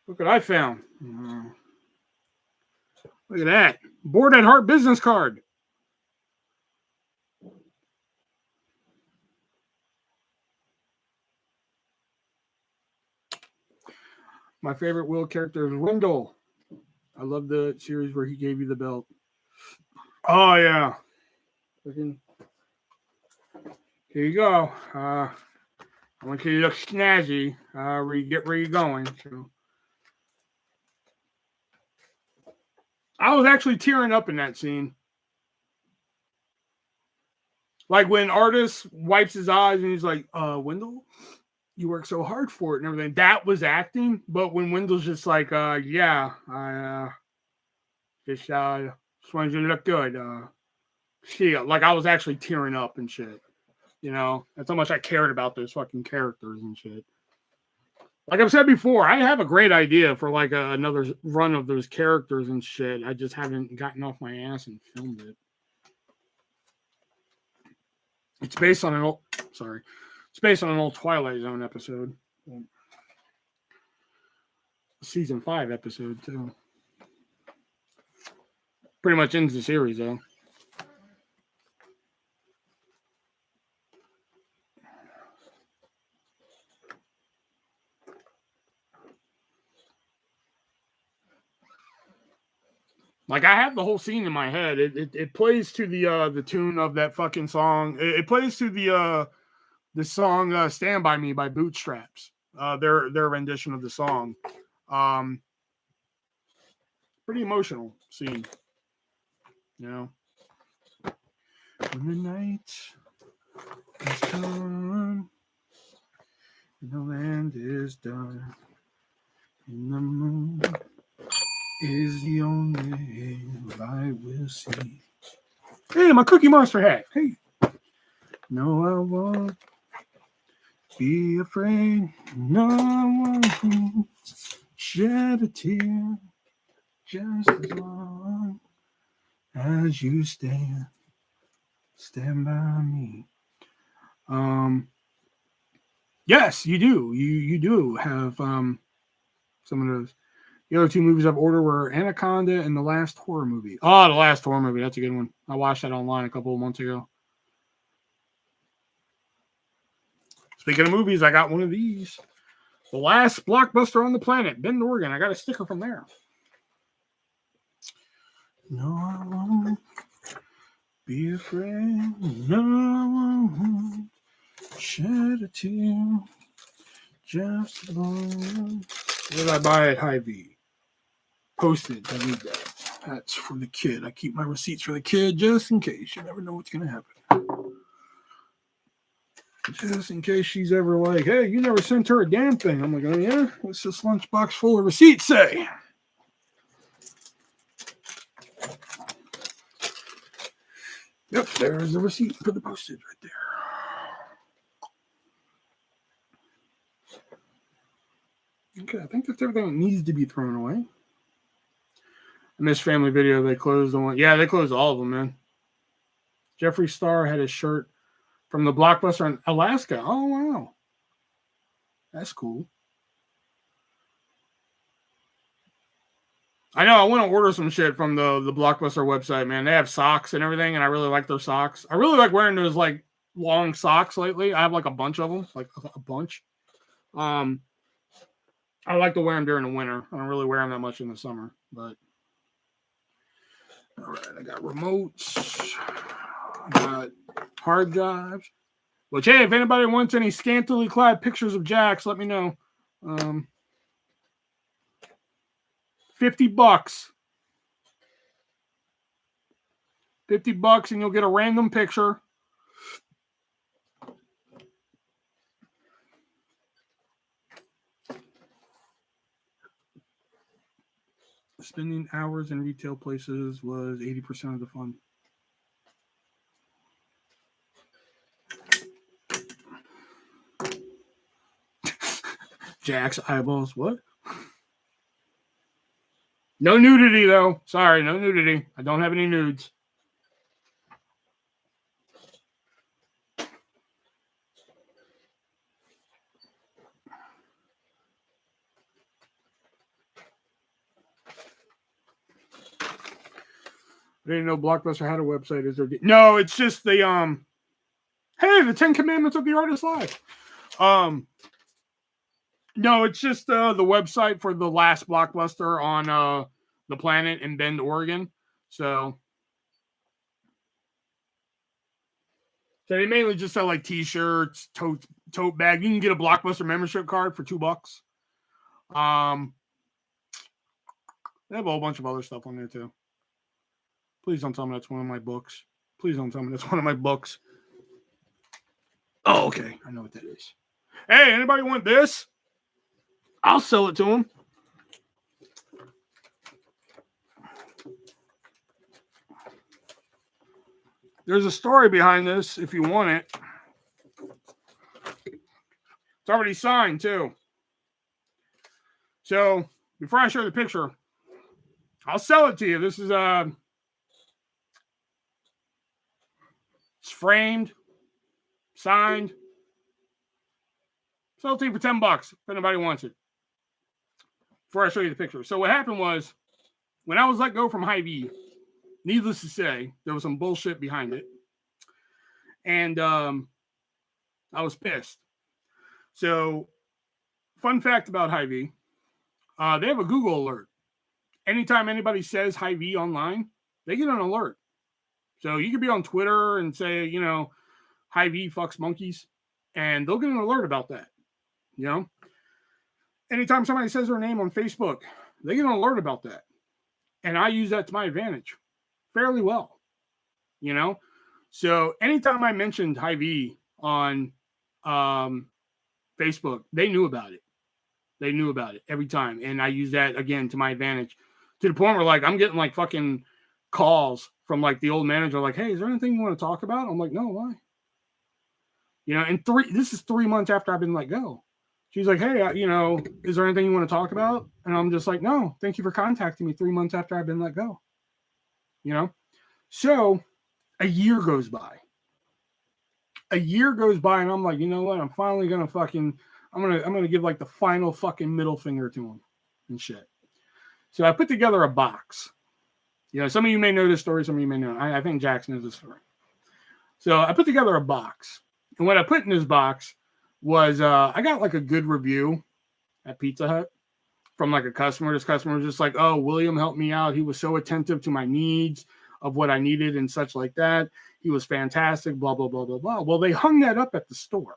Look what I found. Look at that. Board at Heart business card. My favorite Will character is Wendell. I love the series where he gave you the belt. Oh, yeah. Here you go. I want you to look snazzy where you get where you're going. So. I was actually tearing up in that scene. Like when Artist wipes his eyes and he's like, Wendell, you work so hard for it and everything. That was acting. But when Wendell's just like, yeah, I just wanted you to look good. Like I was actually tearing up and shit. You know, that's how much I cared about those fucking characters and shit. Like I've said before, I have a great idea for like another run of those characters and shit. I just haven't gotten off my ass and filmed it. It's based on an old Twilight Zone episode. Season 5 episode too. Pretty much ends the series though. Like I have the whole scene in my head. It plays to the tune of that fucking song. It plays to the song "Stand by Me" by Bootstraps. Their rendition of the song. Pretty emotional scene. You know. When the night It's done. The land is done. And the moon is the only light we'll see. Hey, my Cookie Monster hat. Hey. No, I won't be afraid. No, I won't shed a tear. Just as long as you stand by me. Yes, you do. You do have some of those. The other two movies I've ordered were Anaconda and The Last Horror Movie. Oh, The Last Horror Movie. That's a good one. I watched that online a couple of months ago. Speaking of movies, I got one of these. The Last Blockbuster on the Planet, Bend, Oregon. I got a sticker from there. No, I won't be afraid. No, I won't shed a tear. Just as long. What did I buy at Hy-Vee? Postage. I need that. That's for the kid. I keep my receipts for the kid just in case. You never know what's going to happen. Just in case she's ever like, hey, you never sent her a damn thing. I'm like, oh, yeah? What's this lunchbox full of receipts say? Yep, there's the receipt for the postage right there. Okay, I think that's everything that needs to be thrown away. In this family video, they closed the one. Yeah, they closed all of them, man. Jeffree Star had his shirt from the Blockbuster in Alaska. Oh, wow. That's cool. I know. I want to order some shit from the Blockbuster website, man. They have socks and everything, and I really like their socks. I really like wearing those, like, long socks lately. I have, like, a bunch of them. Like, a bunch. I like to wear them during the winter. I don't really wear them that much in the summer, but... All right, I got remotes. I got hard drives. Which, hey, if anybody wants any scantily clad pictures of Jax, let me know. $50. $50 and you'll get a random picture. Spending hours in retail places was 80% of the fun. Jack's eyeballs. What? No nudity, though. Sorry, no nudity. I don't have any nudes. I didn't know Blockbuster had a website. Is there? No, it's just the Hey, the 10 Commandments of the Artist Life. No, it's just the website for the last Blockbuster on the planet in Bend, Oregon. So they mainly just sell like T-shirts, tote bag. You can get a Blockbuster membership card for $2. They have a whole bunch of other stuff on there too. Please don't tell me that's one of my books. Please don't tell me that's one of my books. Oh, okay. I know what that is. Hey, anybody want this? I'll sell it to them. There's a story behind this if you want it. It's already signed, too. So, before I show the picture, I'll sell it to you. This is it's framed, signed. Sell it to you for $10 if anybody wants it. Before I show you the picture. So what happened was, when I was let go from Hy-Vee, needless to say, there was some bullshit behind it. And I was pissed. So, fun fact about Hy-Vee, they have a Google alert. Anytime anybody says Hy-Vee online, they get an alert. So you could be on Twitter and say, you know, Hy-Vee fucks monkeys, and they'll get an alert about that. You know? Anytime somebody says their name on Facebook, they get an alert about that. And I use that to my advantage fairly well. You know? So anytime I mentioned Hy-Vee on Facebook, they knew about it. They knew about it every time. And I use that, again, to my advantage. To the point where, like, I'm getting, like, fucking calls from, like, the old manager, like, hey, is there anything you want to talk about? I'm like, no, why? You know, and this is 3 months after I've been let go. She's like, hey, you know, is there anything you want to talk about? And I'm just like, no, thank you for contacting me 3 months after I've been let go. You know? So a year goes by. And I'm like, you know what? I'm finally gonna fucking I'm gonna give like the final fucking middle finger to him and shit. So I put together a box. You know, some of you may know this story, some of you may know. I think Jackson knows this story. So I put together a box. And what I put in this box was I got like a good review at Pizza Hut from like a customer. This customer was just like, oh, William helped me out. He was so attentive to my needs of what I needed and such like that. He was fantastic, blah, blah, blah, blah, blah. Well, they hung that up at the store,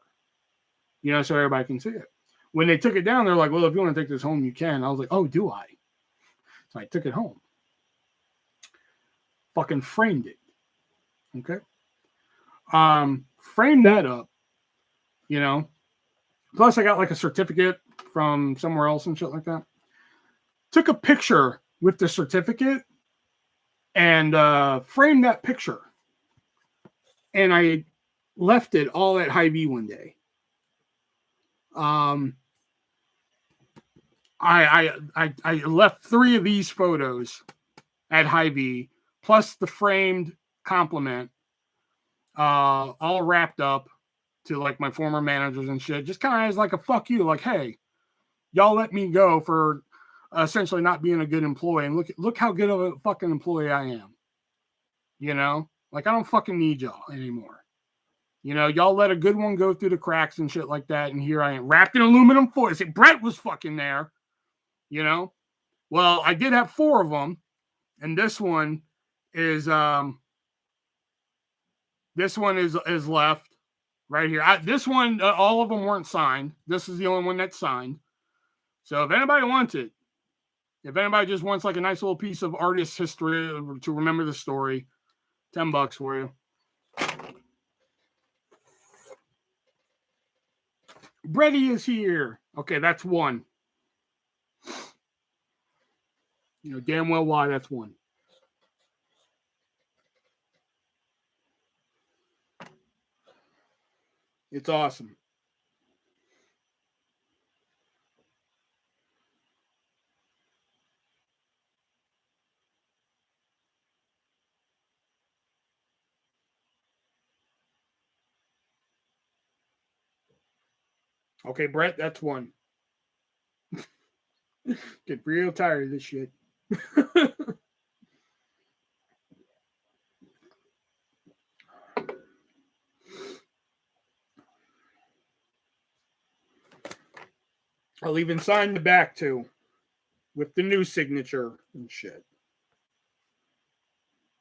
you know, so everybody can see it. When they took it down, they're like, well, if you want to take this home, you can. I was like, oh, do I? So I took it home. Fucking framed it. Okay. Framed that up, you know. Plus, I got like a certificate from somewhere else and shit like that. Took a picture with the certificate and framed that picture. And I left it all at Hy-Vee one day. I left 3 of these photos at Hy-Vee, plus the framed compliment, all wrapped up to like my former managers and shit. Just kind of as like a fuck you, like, hey, y'all let me go for essentially not being a good employee, and look how good of a fucking employee I am. You know, like I don't fucking need y'all anymore. You know, y'all let a good one go through the cracks and shit like that, and here I am wrapped in aluminum foil. See, Brett was fucking there. You know, well, I did have 4 of them, and this one is left right here. This one, all of them weren't signed. This is the only one that's signed. So if anybody wants it, if anybody just wants like a nice little piece of artist history to remember the story, $10 for you. Brady is here. Okay, that's 1. You know damn well why that's 1. It's awesome. Okay, Brett, that's 1. Get real tired of this shit. I'll even sign the back too, with the new signature and shit.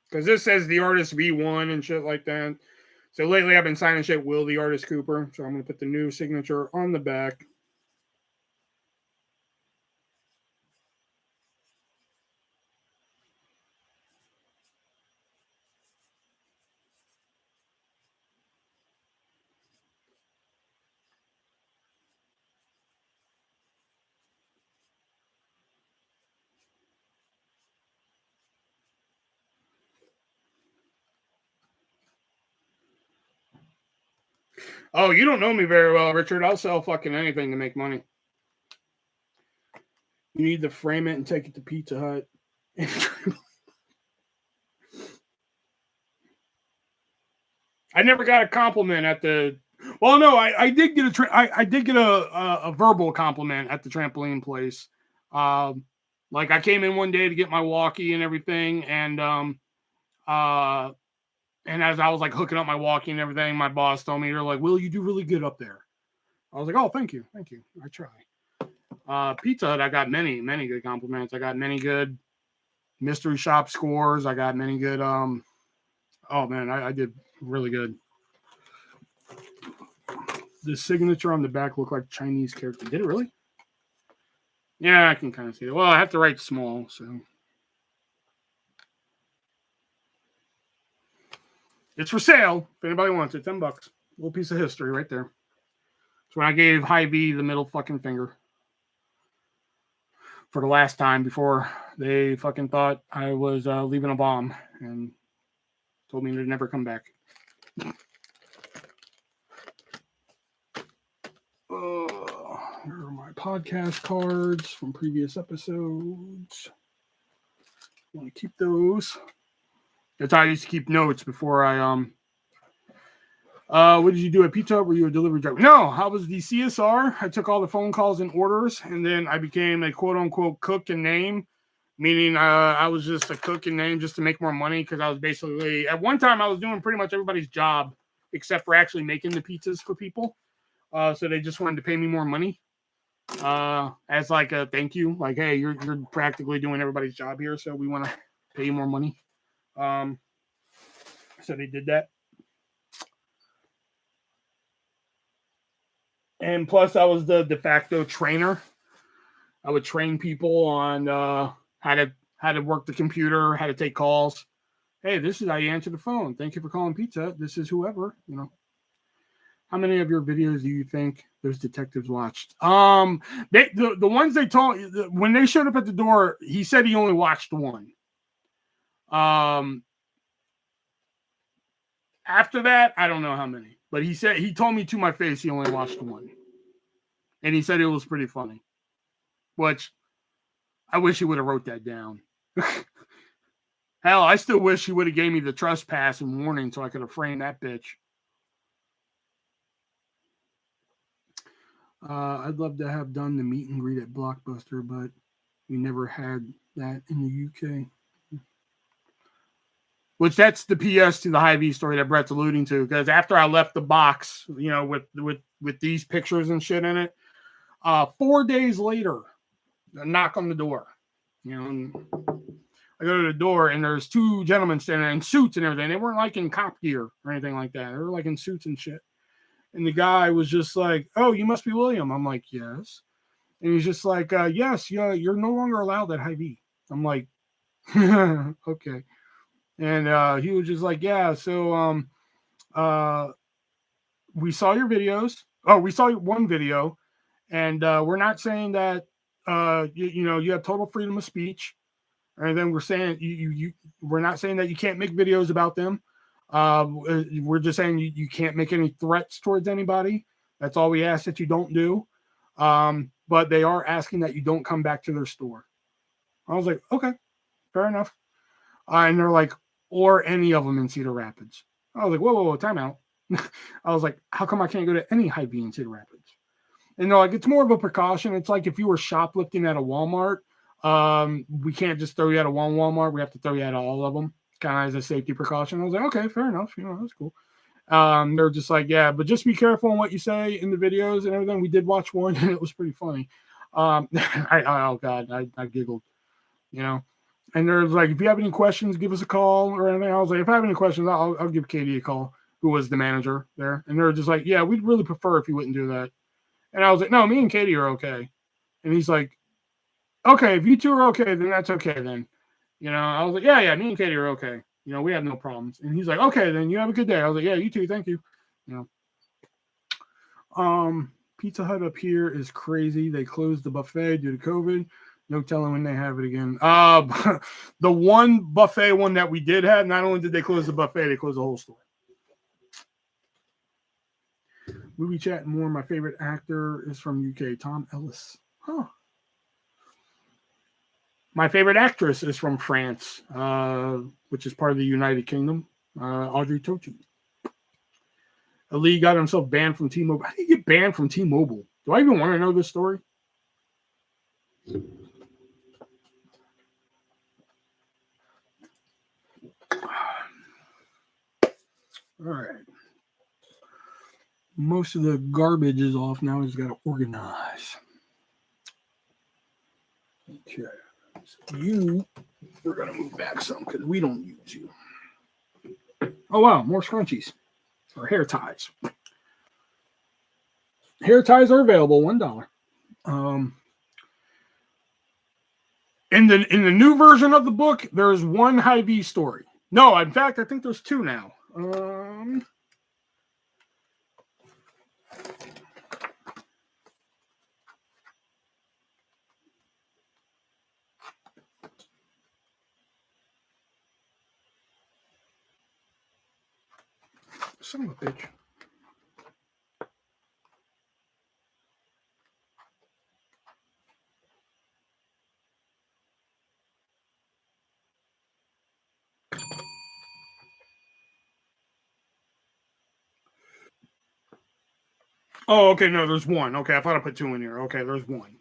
Because this says the artist V1 and shit like that. So lately I've been signing shit Will the Artist Cooper. So I'm going to put the new signature on the back. Oh, you don't know me very well, Richard. I'll sell fucking anything to make money. You need to frame it and take it to Pizza Hut. I never got a compliment at the. Well, no, I did get I did get a verbal compliment at the trampoline place. Like I came in one day to get my walkie and everything, and as I was like hooking up my walkie and everything, my boss told me, "You're like, Will, you do really good up there." I was like, "Oh, thank you. I try." Pizza Hut, I got many good compliments. I got many good mystery shop scores. I got many good. Oh man, I did really good. The signature on the back looked like Chinese character. Did it really? Yeah, I can kind of see it. Well, I have to write small, so. It's for sale. If anybody wants it, $10. Little piece of history right there. It's when I gave Hy-Vee the middle fucking finger for the last time before they fucking thought I was leaving a bomb and told me to never come back. Here are my podcast cards from previous episodes. I want to keep those. That's how I used to keep notes before I what did you do at Pizza Hut? Were you a delivery driver? No, I was the CSR. I took all the phone calls and orders, and then I became a quote-unquote cook in name, meaning I was just a cook in name just to make more money because I was basically, at one time, I was doing pretty much everybody's job except for actually making the pizzas for people. So they just wanted to pay me more money as like a thank you. Like, hey, you're practically doing everybody's job here, so we want to pay you more money. So they did that. And plus, I was the de facto trainer. I would train people on how to work the computer, how to take calls. Hey, this is how you answer the phone. Thank you for calling Pizza Hut. This is whoever, you know. How many of your videos do you think those detectives watched? The ones they told when they showed up at the door, he said he only watched one. After that, I don't know how many. But he told me to my face he only watched one. And he said it was pretty funny. Which I wish he would have wrote that down. Hell, I still wish he would have gave me the trespass and warning so I could have framed that bitch. I'd love to have done the meet and greet at Blockbuster, but we never had that in the UK. Which that's the PS to the Hy-Vee story that Brett's alluding to. Because after I left the box, you know, with these pictures and shit in it, 4 days later, a knock on the door. You know, I go to the door and there's two gentlemen standing there in suits and everything. They weren't like in cop gear or anything like that. They were like in suits and shit. And the guy was just like, "Oh, you must be William." I'm like, "Yes." And he's just like, "Yes, yeah, you're no longer allowed at Hy-Vee." I'm like, "Okay." And he was just like, "Yeah, so we saw your videos. Oh, we saw one video, and we're not saying that you know you have total freedom of speech, and then we're saying we're not saying that you can't make videos about them. We're just saying you can't make any threats towards anybody. That's all we ask that you don't do. But they are asking that you don't come back to their store." I was like, "Okay, fair enough." And they're like, "Or any of them in Cedar Rapids." I was like, whoa, time out. I was like, "How come I can't go to any Hy-Vee in Cedar Rapids?" And they're like, "It's more of a precaution. It's like if you were shoplifting at a Walmart, we can't just throw you out of one Walmart. We have to throw you out of all of them, kind of as a safety precaution." I was like, "Okay, fair enough. You know, that's cool." They're just like, "Yeah, but just be careful on what you say in the videos and everything." We did watch one, and it was pretty funny. Oh God, I giggled, you know. And they're like, "If you have any questions, give us a call or anything." I was like, "If I have any questions, I'll give Katie a call," who was the manager there. And they're just like, "Yeah, we'd really prefer if you wouldn't do that." And I was like, "No, me and Katie are okay." And he's like, "Okay, if you two are okay, then that's okay then." You know, I was like, yeah, me and Katie are okay. You know, we have no problems. And he's like, "Okay, then you have a good day." I was like, "Yeah, you too. Thank you." You know, Pizza Hut up here is crazy. They closed the buffet due to COVID. No telling when they have it again. The one buffet one that we did have, not only did they close the buffet, they closed the whole store. Movie chat and more. My favorite actor is from UK, Tom Ellis. Huh. My favorite actress is from France, which is part of the United Kingdom. Audrey Tautou. Ali got himself banned from T-Mobile. How did he get banned from T-Mobile? Do I even want to know this story? All right. Most of the garbage is off now. He's got to organize. Okay. So we're going to move back some because we don't use you. Oh, wow. More scrunchies or hair ties. Hair ties are available, $1. In the new version of the book, there's one Hy-Vee story. No, in fact, I think there's two now. Son of a bitch. Oh, okay. No, there's one. Okay, I thought I put two in here. Okay, there's one.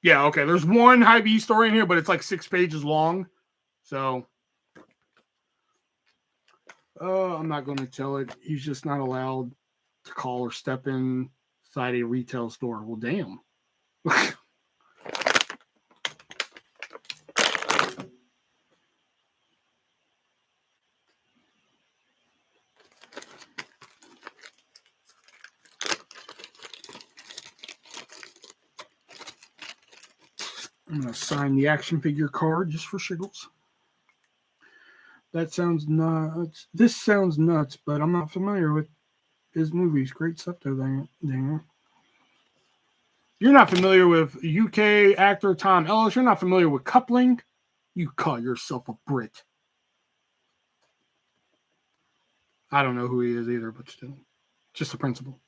Yeah, okay. There's one Hy-Vee story in here, but it's like 6 pages long. So, I'm not going to tell it. He's just not allowed to call or step inside a retail store. Well, damn. I'm going to sign the action figure card just for shiggles. That sounds nuts. This sounds nuts, but I'm not familiar with his movies. Great stuff though, there. You're not familiar with UK actor Tom Ellis. You're not familiar with Coupling. You call yourself a Brit. I don't know who he is either, but still. Just the principle.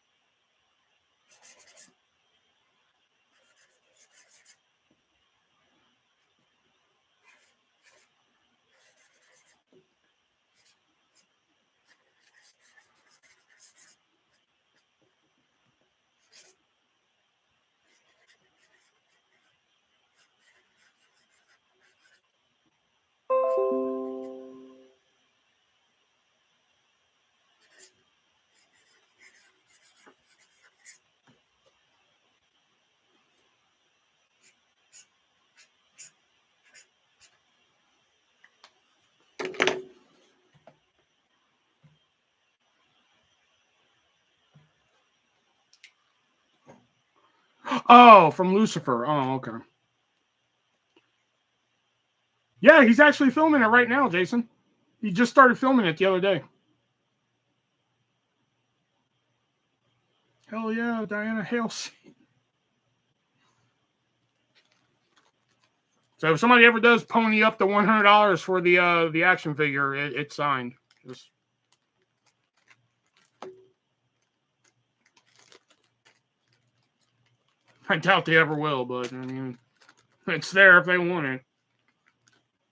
Oh, from Lucifer. Oh, okay. Yeah, he's actually filming it right now, Jason. He just started filming it the other day. Hell yeah, Diana Hales. So if somebody ever does pony up the $100 for the action figure, it's signed. Just... I doubt they ever will, but I mean, it's there if they want it.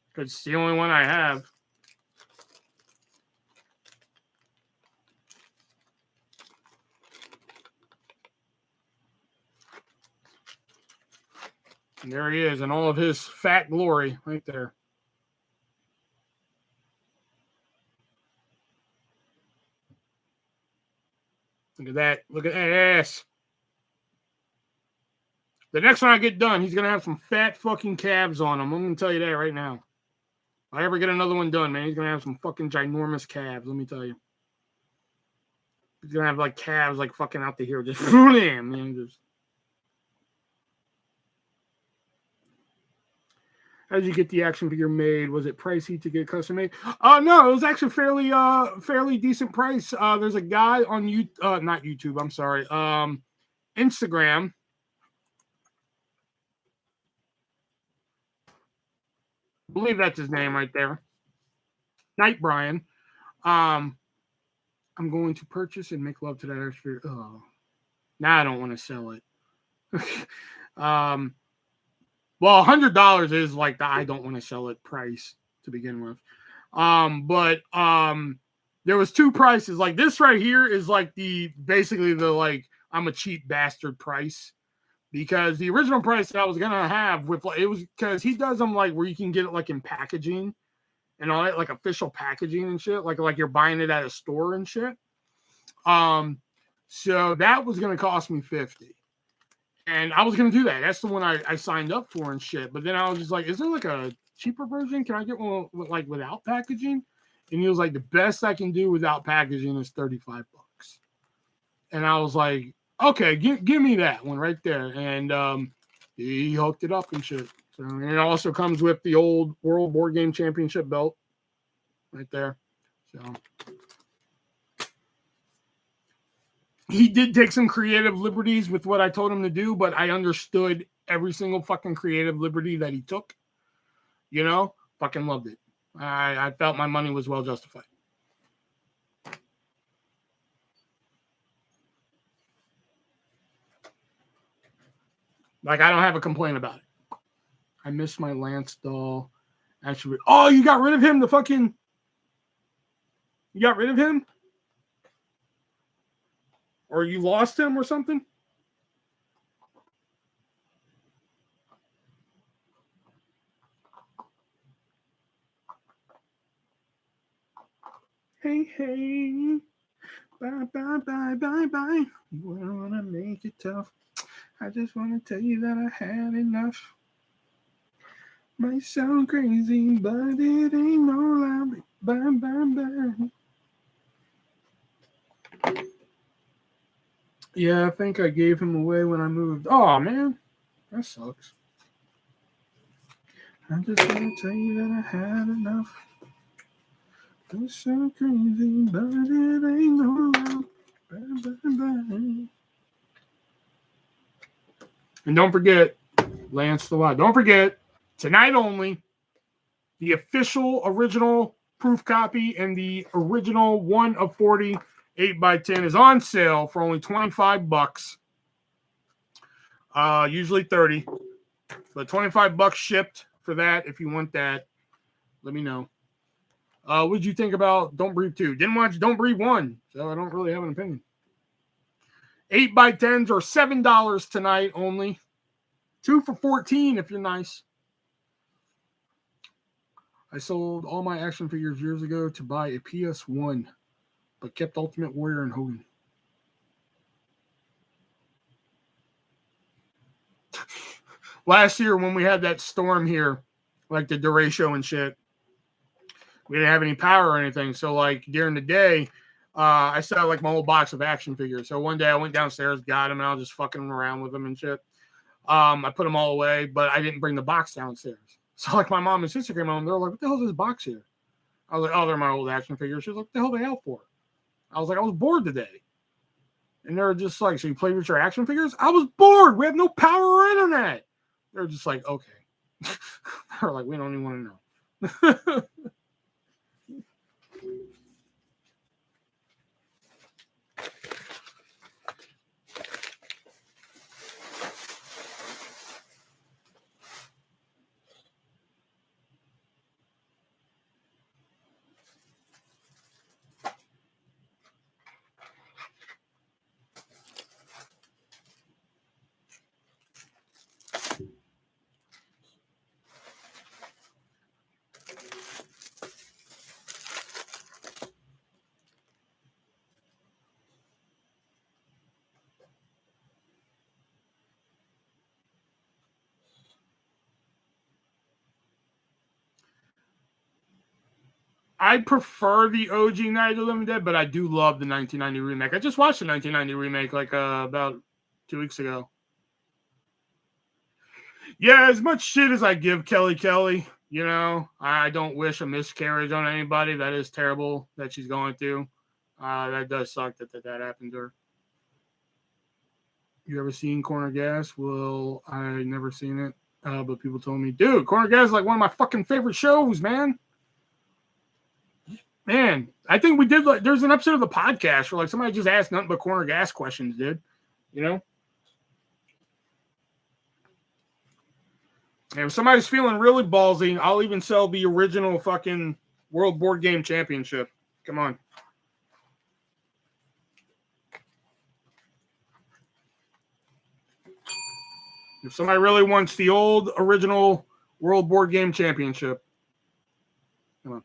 Because it's the only one I have. And there he is in all of his fat glory right there. Look at that. Look at that ass. The next one I get done, he's going to have some fat fucking calves on him. I'm going to tell you that right now. If I ever get another one done, man, he's going to have some fucking ginormous calves. Let me tell you. He's going to have like calves like fucking out to here. Just man, just... How did you get the action figure made? Was it pricey to get custom made? No, it was actually fairly decent price. There's a guy on not YouTube, I'm sorry. Instagram. I believe that's his name right there. Night Brian. I'm going to purchase and make love to that action figure. Oh. Now I don't want to sell it. Well, $100 is like the I don't want to sell it price to begin with. But there was two prices. Like this right here is like basically the like I'm a cheap bastard price, because the original price that I was gonna have with it was because he does them like where you can get it like in packaging and all that, like official packaging and shit, like you're buying it at a store and shit. So that was gonna cost me $50. And I was going to do that. That's the one I signed up for and shit. But then I was just like, is there like a cheaper version? Can I get one like without packaging? And he was like, the best I can do without packaging is $35. And I was like, Okay, give me that one right there. And he hooked it up and shit. So, and it also comes with the old World Board Game Championship belt right there. So he did take some creative liberties with what I told him to do, but I understood every single fucking creative liberty that he took. You know, fucking loved it. I felt my money was well justified. Like, I don't have a complaint about it. I miss my Lance doll. Actually, oh, you got rid of him? You got rid of him? Or you lost him or something? Hey, hey. Bye, bye, bye, bye, bye. You want to make it tough. I just want to tell you that I had enough. Might sound crazy, but it ain't no lie. Bye, bye, bye. Yeah, I think I gave him away when I moved. Oh, man. That sucks. I just want to tell you that I had enough. Don't sound crazy, but it ain't no lie. Bye, bye, bye. And don't forget, Lance the Wild. Don't forget, tonight only, the official original proof copy and the original 1 of 40 8x10 is on sale for only $25. Usually 30, but $25 shipped for that. If you want that, let me know. What did you think about Don't Breathe 2? Didn't watch Don't Breathe 1, so I don't really have an opinion. 8x10s are $7 tonight only. 2 for $14 if you're nice. I sold all my action figures years ago to buy a PS1, but kept Ultimate Warrior and Hogan. Last year when we had that storm here, like the derecho and shit, we didn't have any power or anything. So like during the day, I still had like my whole box of action figures. So one day I went downstairs, got them, and I was just fucking around with them and shit. I put them all away, but I didn't bring the box downstairs. So like my mom and sister came home, they were like, "What the hell is this box here?" I was like, "Oh, they're my old action figures." She was like, "What the hell are they out for?" I was like, "I was bored today." And they were just like, "So you play with your action figures?" I was bored. We have no power or internet. They're just like, "Okay." They're like, "We don't even want to know." I prefer the OG Night of the Living Dead, but I do love the 1990 remake. I just watched the 1990 remake like about 2 weeks ago. Yeah, as much shit as I give Kelly, you know, I don't wish a miscarriage on anybody. That is terrible that she's going through. That does suck that happened to her. You ever seen Corner Gas? Well, I never seen it, but people told me, dude, Corner Gas is like one of my fucking favorite shows, man. Man, I think we did like there's an episode of the podcast where like somebody just asked nothing but Corner Gas questions, dude. You know? And if somebody's feeling really ballsy, I'll even sell the original fucking World Board Game Championship. Come on. If somebody really wants the old original World Board Game Championship, come on.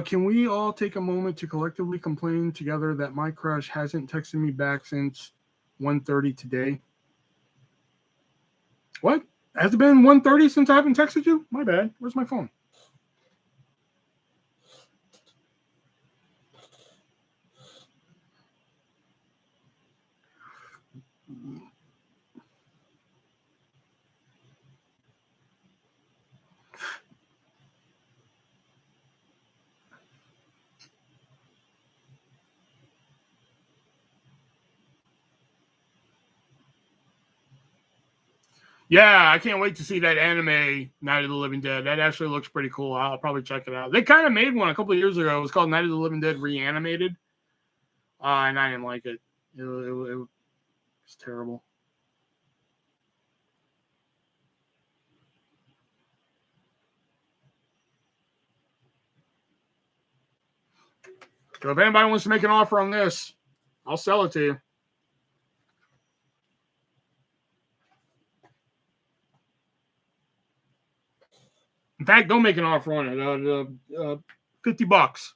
Can we all take a moment to collectively complain together that my crush hasn't texted me back since 1:30 today? What? Has it been 1:30 since I haven't texted you? My bad. Where's my phone? Yeah, I can't wait to see that anime Night of the Living Dead. That actually looks pretty cool. I'll probably check it out. They kind of made one a couple of years ago. It was called Night of the Living Dead Reanimated, and I didn't like it. It was terrible. So if anybody wants to make an offer on this, I'll sell it to you. In fact, don't make an offer on it. $50. That's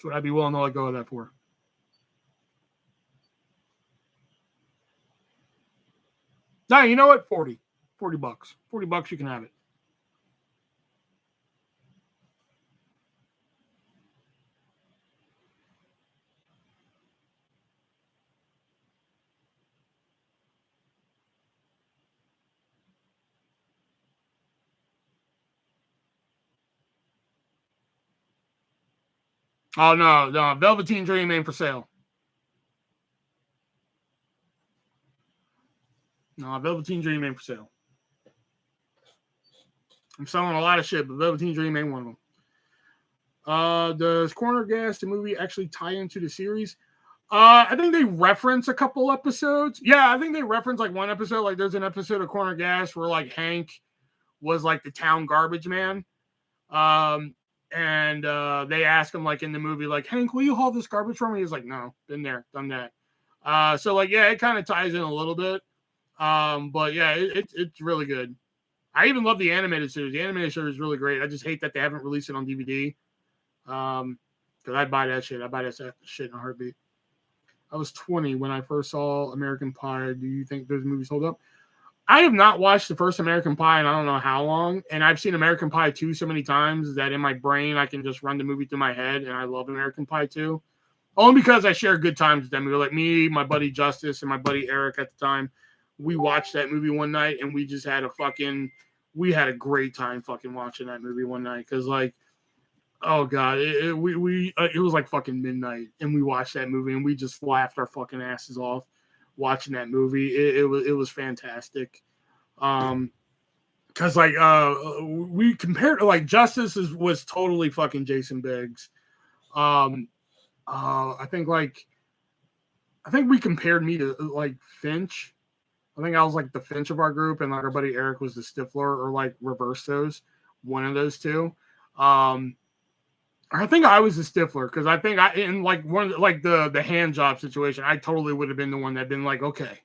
what I'd be willing to let go of that for. Nah, you know what? 40. $40. $40, you can have it. Oh no, Velveteen Dream ain't for sale. No, Velveteen Dream ain't for sale. I'm selling a lot of shit, but Velveteen Dream ain't one of them. Does Corner Gas, the movie, actually tie into the series? I think they reference a couple episodes. Yeah, I think they reference like one episode. Like there's an episode of Corner Gas where like Hank was like the town garbage man. And they ask him like in the movie, like, Hank, will you haul this garbage for me? He's like, no, been there, done that. So like, yeah, it kind of ties in a little bit. But yeah, it's really good. I even love the animated series. The animated series is really great. I just hate that they haven't released it on DVD. Because I'd buy that shit. I'd buy that shit in a heartbeat. I was 20 when I first saw American Pie. Do you think those movies hold up? I have not watched the first American Pie in I don't know how long, and I've seen American Pie 2 so many times that in my brain I can just run the movie through my head, and I love American Pie 2. Only because I share good times with them. Like me, my buddy Justice, and my buddy Eric at the time, we watched that movie one night, and we just had a great time fucking watching that movie one night. Because like, oh god, it was like fucking midnight, and we watched that movie, and we just laughed our fucking asses off watching that movie. It was fantastic. Because like we compared to like Justice was totally fucking Jason Biggs. I think we compared me to like Finch. I think I was like the Finch of our group, and like our buddy Eric was the Stifler, or like reverse those, one of those two. I think I was the Stifler because I think in like one like the hand job situation, I totally would have been the one that been like, okay,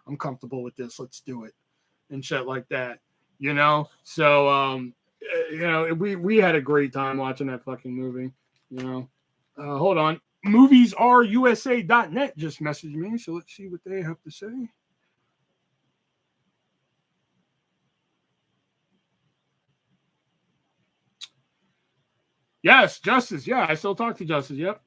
I'm comfortable with this, let's do it, and shit like that, you know. So we had a great time watching that fucking movie, you know. Hold on, moviesarusa.net just messaged me, so let's see what they have to say. Yes, Justice. Yeah, I still talk to Justice. Yep.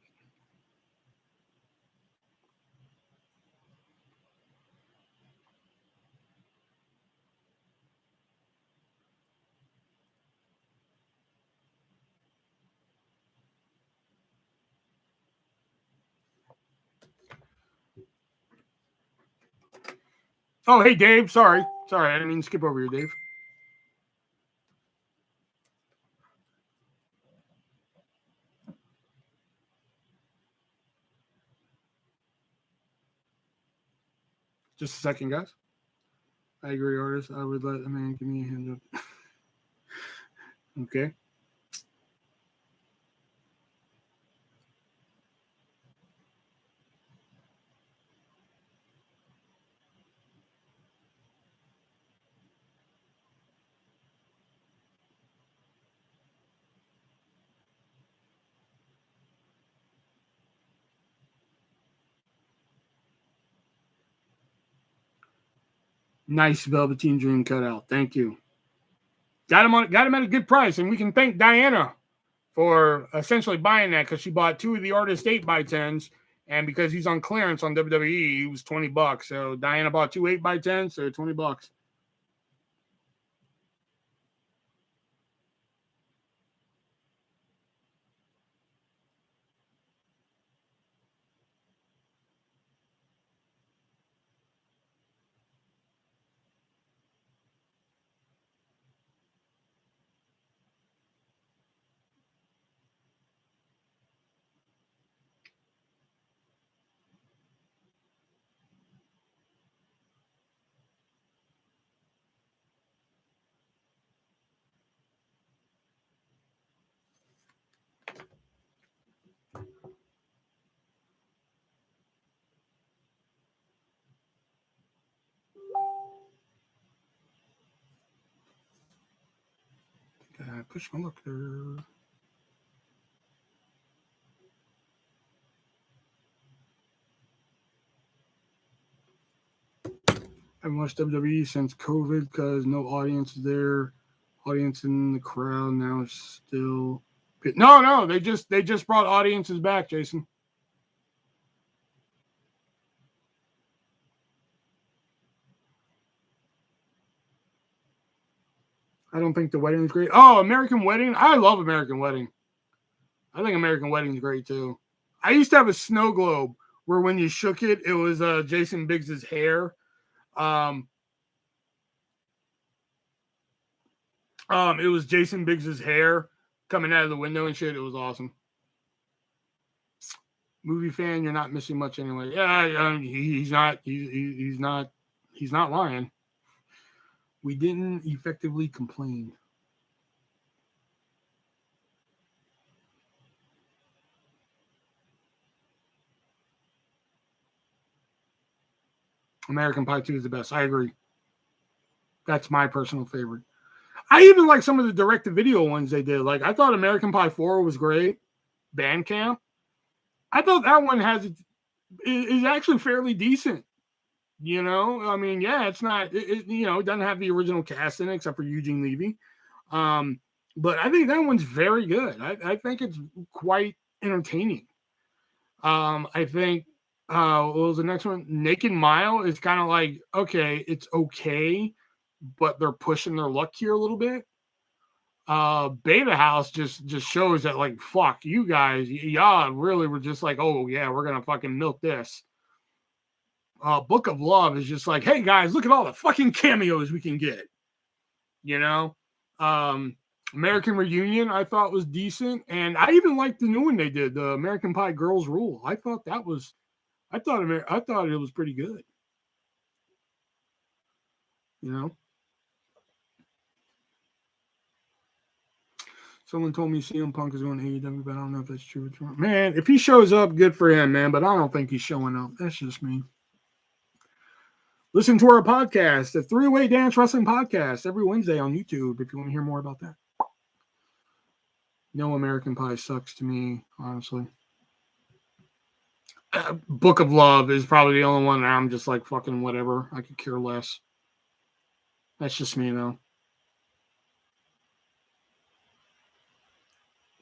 Oh, hey, Dave. Sorry, I didn't mean to skip over you, Dave. Just a second, guys. I agree, artist. I would let a man give me a hand up. Okay. Nice Velveteen Dream cutout. Thank you. Got him at a good price, and we can thank Diana for essentially buying that because she bought 2 of the Artist 8x10's, and because he's on clearance on WWE, he was $20. So Diana bought 2 8x10's, so $20. Push my luck there. I haven't watched WWE since COVID because no audience is there. Audience in the crowd now is still. No, they just brought audiences back, Jason. I don't think the wedding is great. Oh, American Wedding. I love American Wedding. I think American Wedding is great too. I used to have a snow globe where when you shook it, it was Jason Biggs's hair. It was Jason Biggs's hair coming out of the window and shit. It was awesome. Movie fan, you're not missing much anyway. Yeah, he's not. He's not lying. We didn't effectively complain. American Pie 2 is the best. I agree. That's my personal favorite. I even like some of the direct-to-video ones they did. Like, I thought American Pie 4 was great. Bandcamp. I thought that one is actually fairly decent. You know? I mean, yeah, it's not, it doesn't have the original cast in it except for Eugene Levy. But I think that one's very good. I think it's quite entertaining. I think, what was the next one? Naked Mile is kind of like, okay, it's okay, but they're pushing their luck here a little bit. Beta House just shows that, like, fuck you guys, y'all really were just like, oh yeah, we're gonna fucking milk this. Book of Love is just like, hey guys, look at all the fucking cameos we can get. You know, American Reunion I thought was decent, and I even liked the new one they did, the American Pie Girls Rule. I thought it was pretty good. You know. Someone told me CM Punk is going to AEW, but I don't know if that's true. Man, if he shows up, good for him, man. But I don't think he's showing up. That's just me. Listen to our podcast, the 308 Dance Wrestling Podcast, every Wednesday on YouTube if you want to hear more about that. No American Pie sucks to me, honestly. Book of Love is probably the only one that I'm just like, fucking whatever. I could care less. That's just me, though.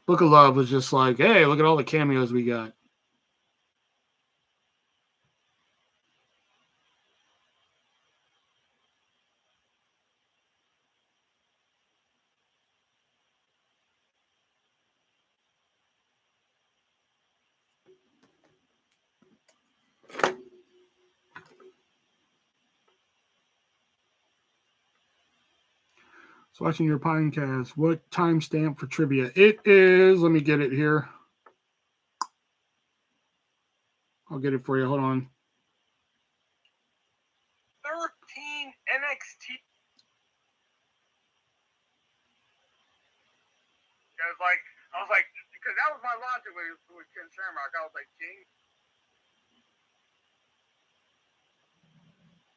Book of Love was just like, hey, look at all the cameos we got. So watching your podcast, what timestamp for trivia? It is, let me get it here. I'll get it for you. Hold on. 13 NXT. I was like, because that was my logic with Ken Shamrock. I was like, King.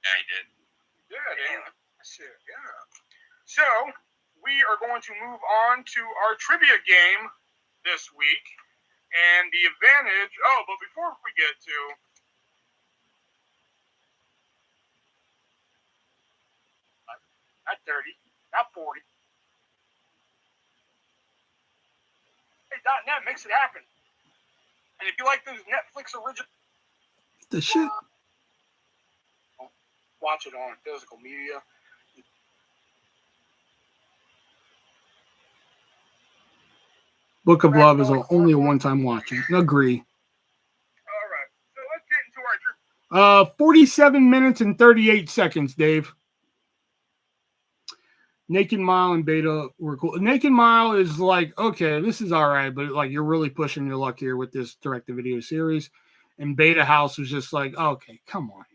Yeah, he did. Yeah. Shit, yeah. So, we are going to move on to our trivia game this week. And the advantage... Oh, but before we get to... Not 30, not 40. Hey, .net makes it happen. And if you like those Netflix original... The shit. Watch it on physical media. Book of Love is only a one-time watching. Agree. All right. So let's get into our trivia. 47 minutes and 38 seconds, Dave. Naked Mile and Beta were cool. Naked Mile is like, okay, this is all right, but like you're really pushing your luck here with this direct-to-video series. And Beta House was just like, okay, come on.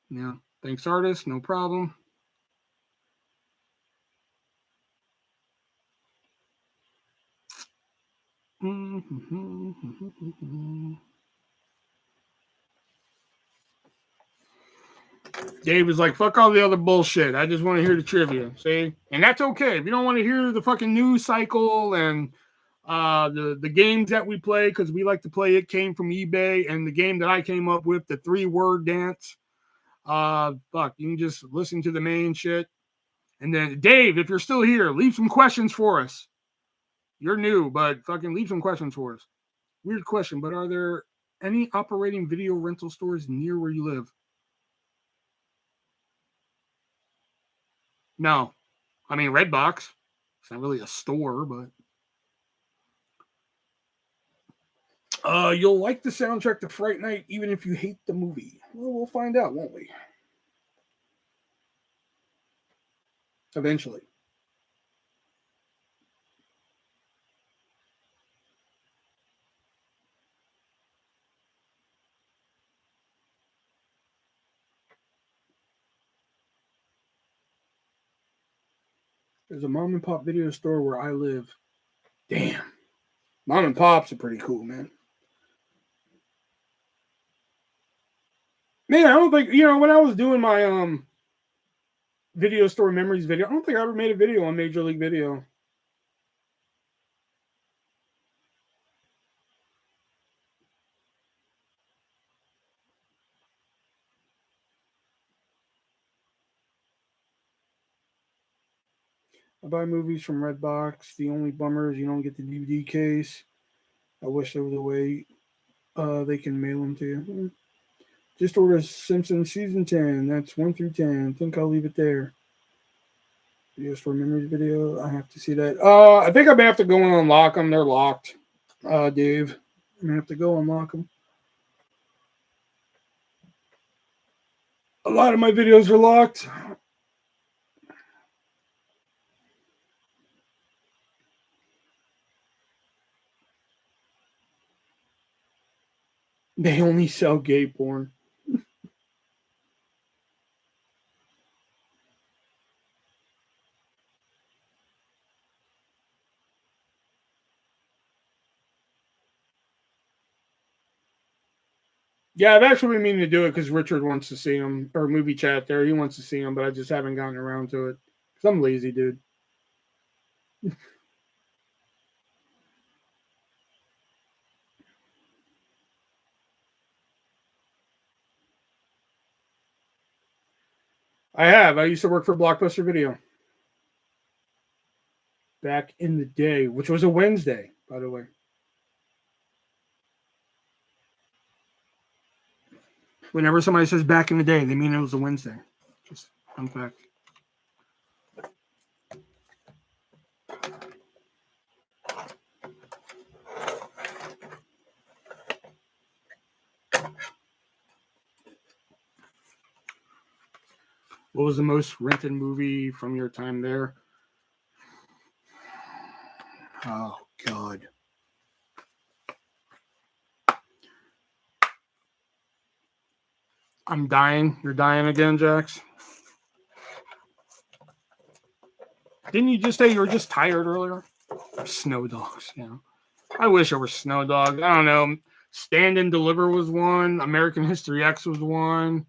Yeah, thanks, artist. No problem. Dave is like, fuck all the other bullshit. I just want to hear the trivia. See? And that's okay. If you don't want to hear the fucking news cycle and the games that we play, because we like to play It Came From eBay, and the game that I came up with, the 3-word dance. Fuck, you can just listen to the main shit. And then, Dave, if you're still here, leave some questions for us. You're new, but fucking leave some questions for us. Weird question, but are there any operating video rental stores near where you live? No. I mean, Redbox. It's not really a store, but... you'll like the soundtrack to Fright Night even if you hate the movie. Well, we'll find out, won't we? Eventually. There's a mom and pop video store where I live. Damn. Mom and pops are pretty cool, man. Man, I don't think, when I was doing my video store memories video, I don't think I ever made a video on Major League Video. I buy movies from Redbox. The only bummer is you don't get the DVD case. I wish there was a way they can mail them to you. Just order Simpsons Season 10. That's 1 through 10. I think I'll leave it there. Video store memories video. I have to see that. I think I may have to go and unlock them. They're locked, Dave. I'm going to have to go unlock them. A lot of my videos are locked. They only sell gay porn. Yeah, I've actually been meaning to do it because Richard wants to see him, or movie chat there. He wants to see him, but I just haven't gotten around to it because I'm lazy, dude. I have. I used to work for Blockbuster Video back in the day, which was a Wednesday, by the way. Whenever somebody says back in the day, they mean it was a Wednesday. Just fun fact. What was the most rented movie from your time there? Oh, God. I'm dying. You're dying again, Jax? Didn't you just say you were just tired earlier? Snow Dogs, yeah. I wish it were Snow Dogs. I don't know. Stand and Deliver was one. American History X was one.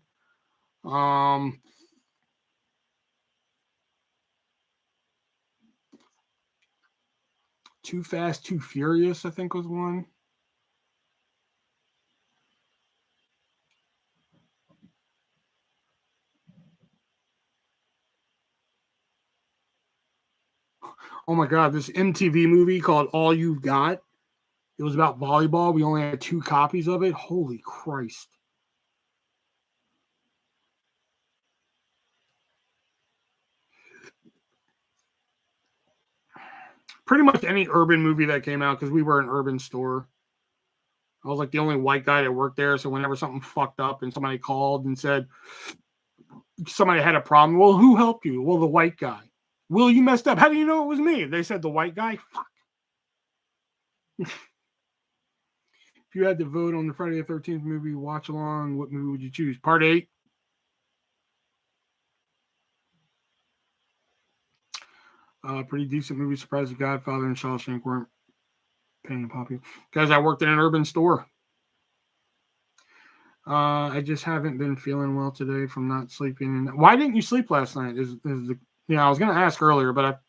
Too Fast, Too Furious, I think was one. Oh my God, this MTV movie called All You've Got. It was about volleyball. We only had 2 copies of it. Holy Christ. Pretty much any urban movie that came out, because we were an urban store. I was like the only white guy that worked there. So whenever something fucked up and somebody called and said somebody had a problem, well, who helped you? Well, the white guy. Will, you messed up. How do you know it was me? They said the white guy. Fuck. If you had to vote on the Friday the 13th movie watch along, what movie would you choose? Part 8. Pretty decent movie. Surprised the Godfather and Shawshank weren't paying popular. Guys, I worked in an urban store. I just haven't been feeling well today from not sleeping. And why didn't you sleep last night? Is the I was going to ask earlier, but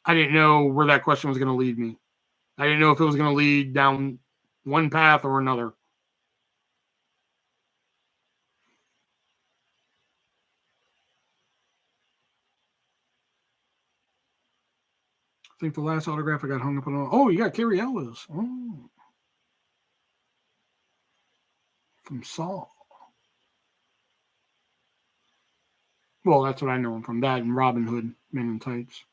I didn't know where that question was going to lead me. I didn't know if it was going to lead down one path or another. I think the last autograph I got hung up on. Oh, you got Carrie Ellis. Oh. From Saul. Well, that's what I know him from. That and Robin Hood, Men in Tights.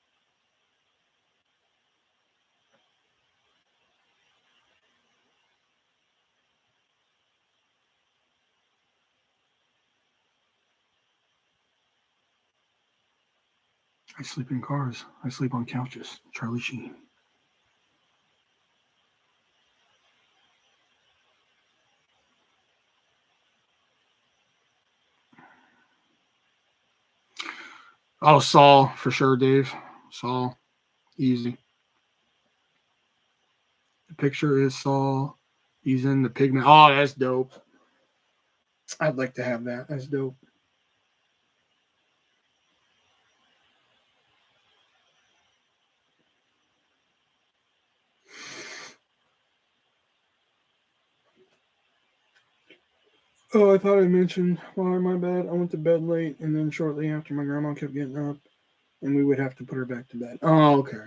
I sleep in cars. I sleep on couches. Charlie Sheen. Oh, Saul, for sure, Dave. Saul. Easy. The picture is Saul. He's in the pigment. Oh, that's dope. I'd like to have that. That's dope. Oh, I thought I mentioned, well, my bad. I went to bed late, and then shortly after, my grandma kept getting up, and we would have to put her back to bed. Oh, okay.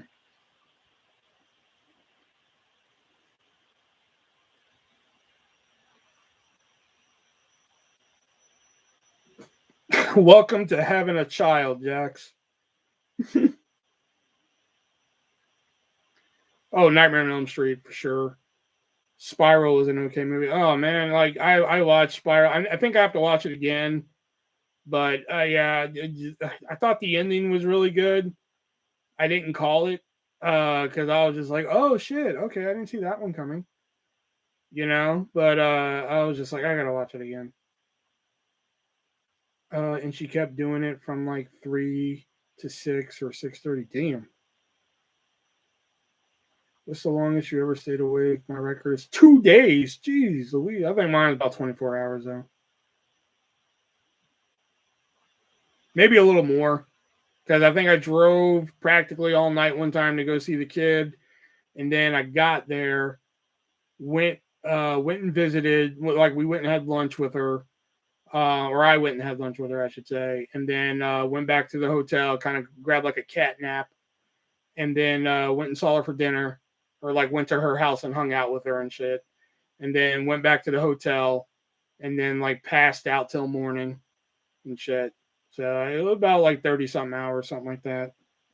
Welcome to having a child, Jax. Oh, Nightmare on Elm Street, for sure. Spiral is an okay movie. Oh, man. Like, I watched Spiral. I think I have to watch it again. But, yeah, I thought the ending was really good. I didn't call it because I was just like, oh, shit. Okay, I didn't see that one coming. But I was just like, I got to watch it again. And she kept doing it from like 3 to 6 or 6:30. Damn. What's the longest you ever stayed awake? My record is 2 days. Jeez Louise. I think mine's about 24 hours, though. Maybe a little more. Because I think I drove practically all night one time to go see the kid. And then I got there, went and visited. Like, we went and had lunch with her. Or I went and had lunch with her, I should say. And then went back to the hotel, kind of grabbed like a cat nap. And then went and saw her for dinner. Or like went to her house and hung out with her and shit. And then went back to the hotel and then like passed out till morning and shit. So it was about like 30 something hours, something like that.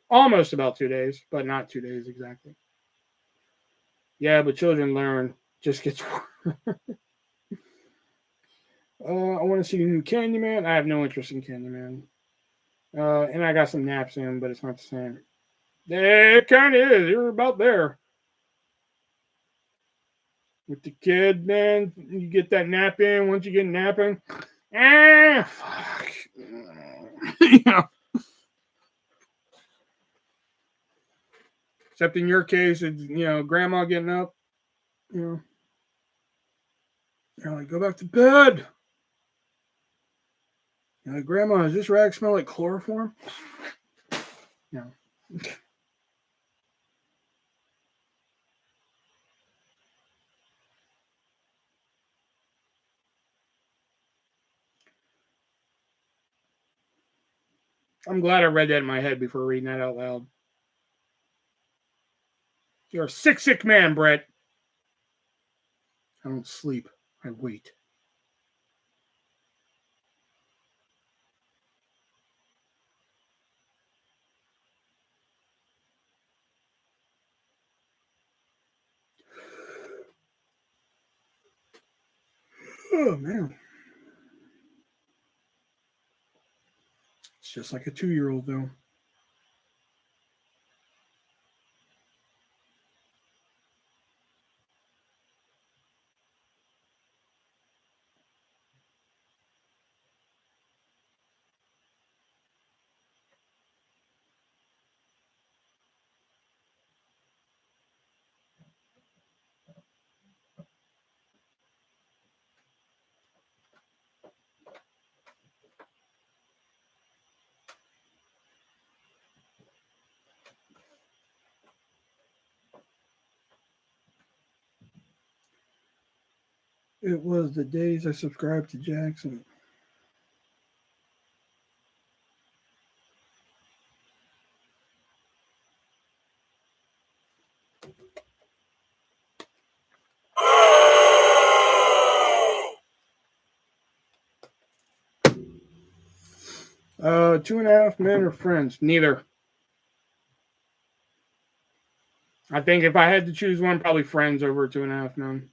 Almost about 2 days, but not 2 days exactly. Yeah, but children learn. Just gets worse. I want to see the new Candyman. I have no interest in Candyman. And I got some naps in, but it's not the same. It kind of is. You're about there. With the kid, man, you get that nap in. Once you get napping, fuck. you know. Except in your case, it's grandma getting up. You're like, go back to bed. You're like, grandma, does this rag smell like chloroform? Yeah. I'm glad I read that in my head before reading that out loud. You're a sick man, Brett. I don't sleep. I wait. Oh, man. It's just like a 2-year-old, though. It was the days I subscribed to Jackson. Two and a Half Men or Friends? Neither. I think if I had to choose one, probably Friends over Two and a Half Men.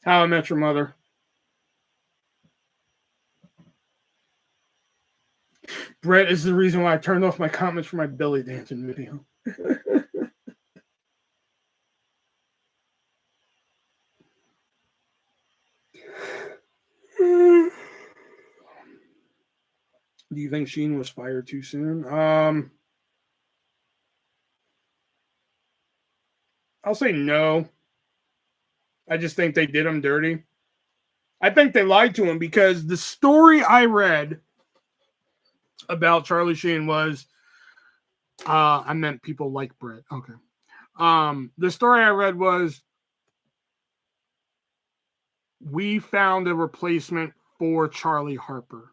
How I Met Your Mother. Brett is the reason why I turned off my comments for my belly dancing video. Do you think Sheen was fired too soon? I'll say no. I just think they did him dirty. I think they lied to him because the story I read about Charlie Sheen was, I meant people like Brett. Okay. The story I read was, we found a replacement for Charlie Harper.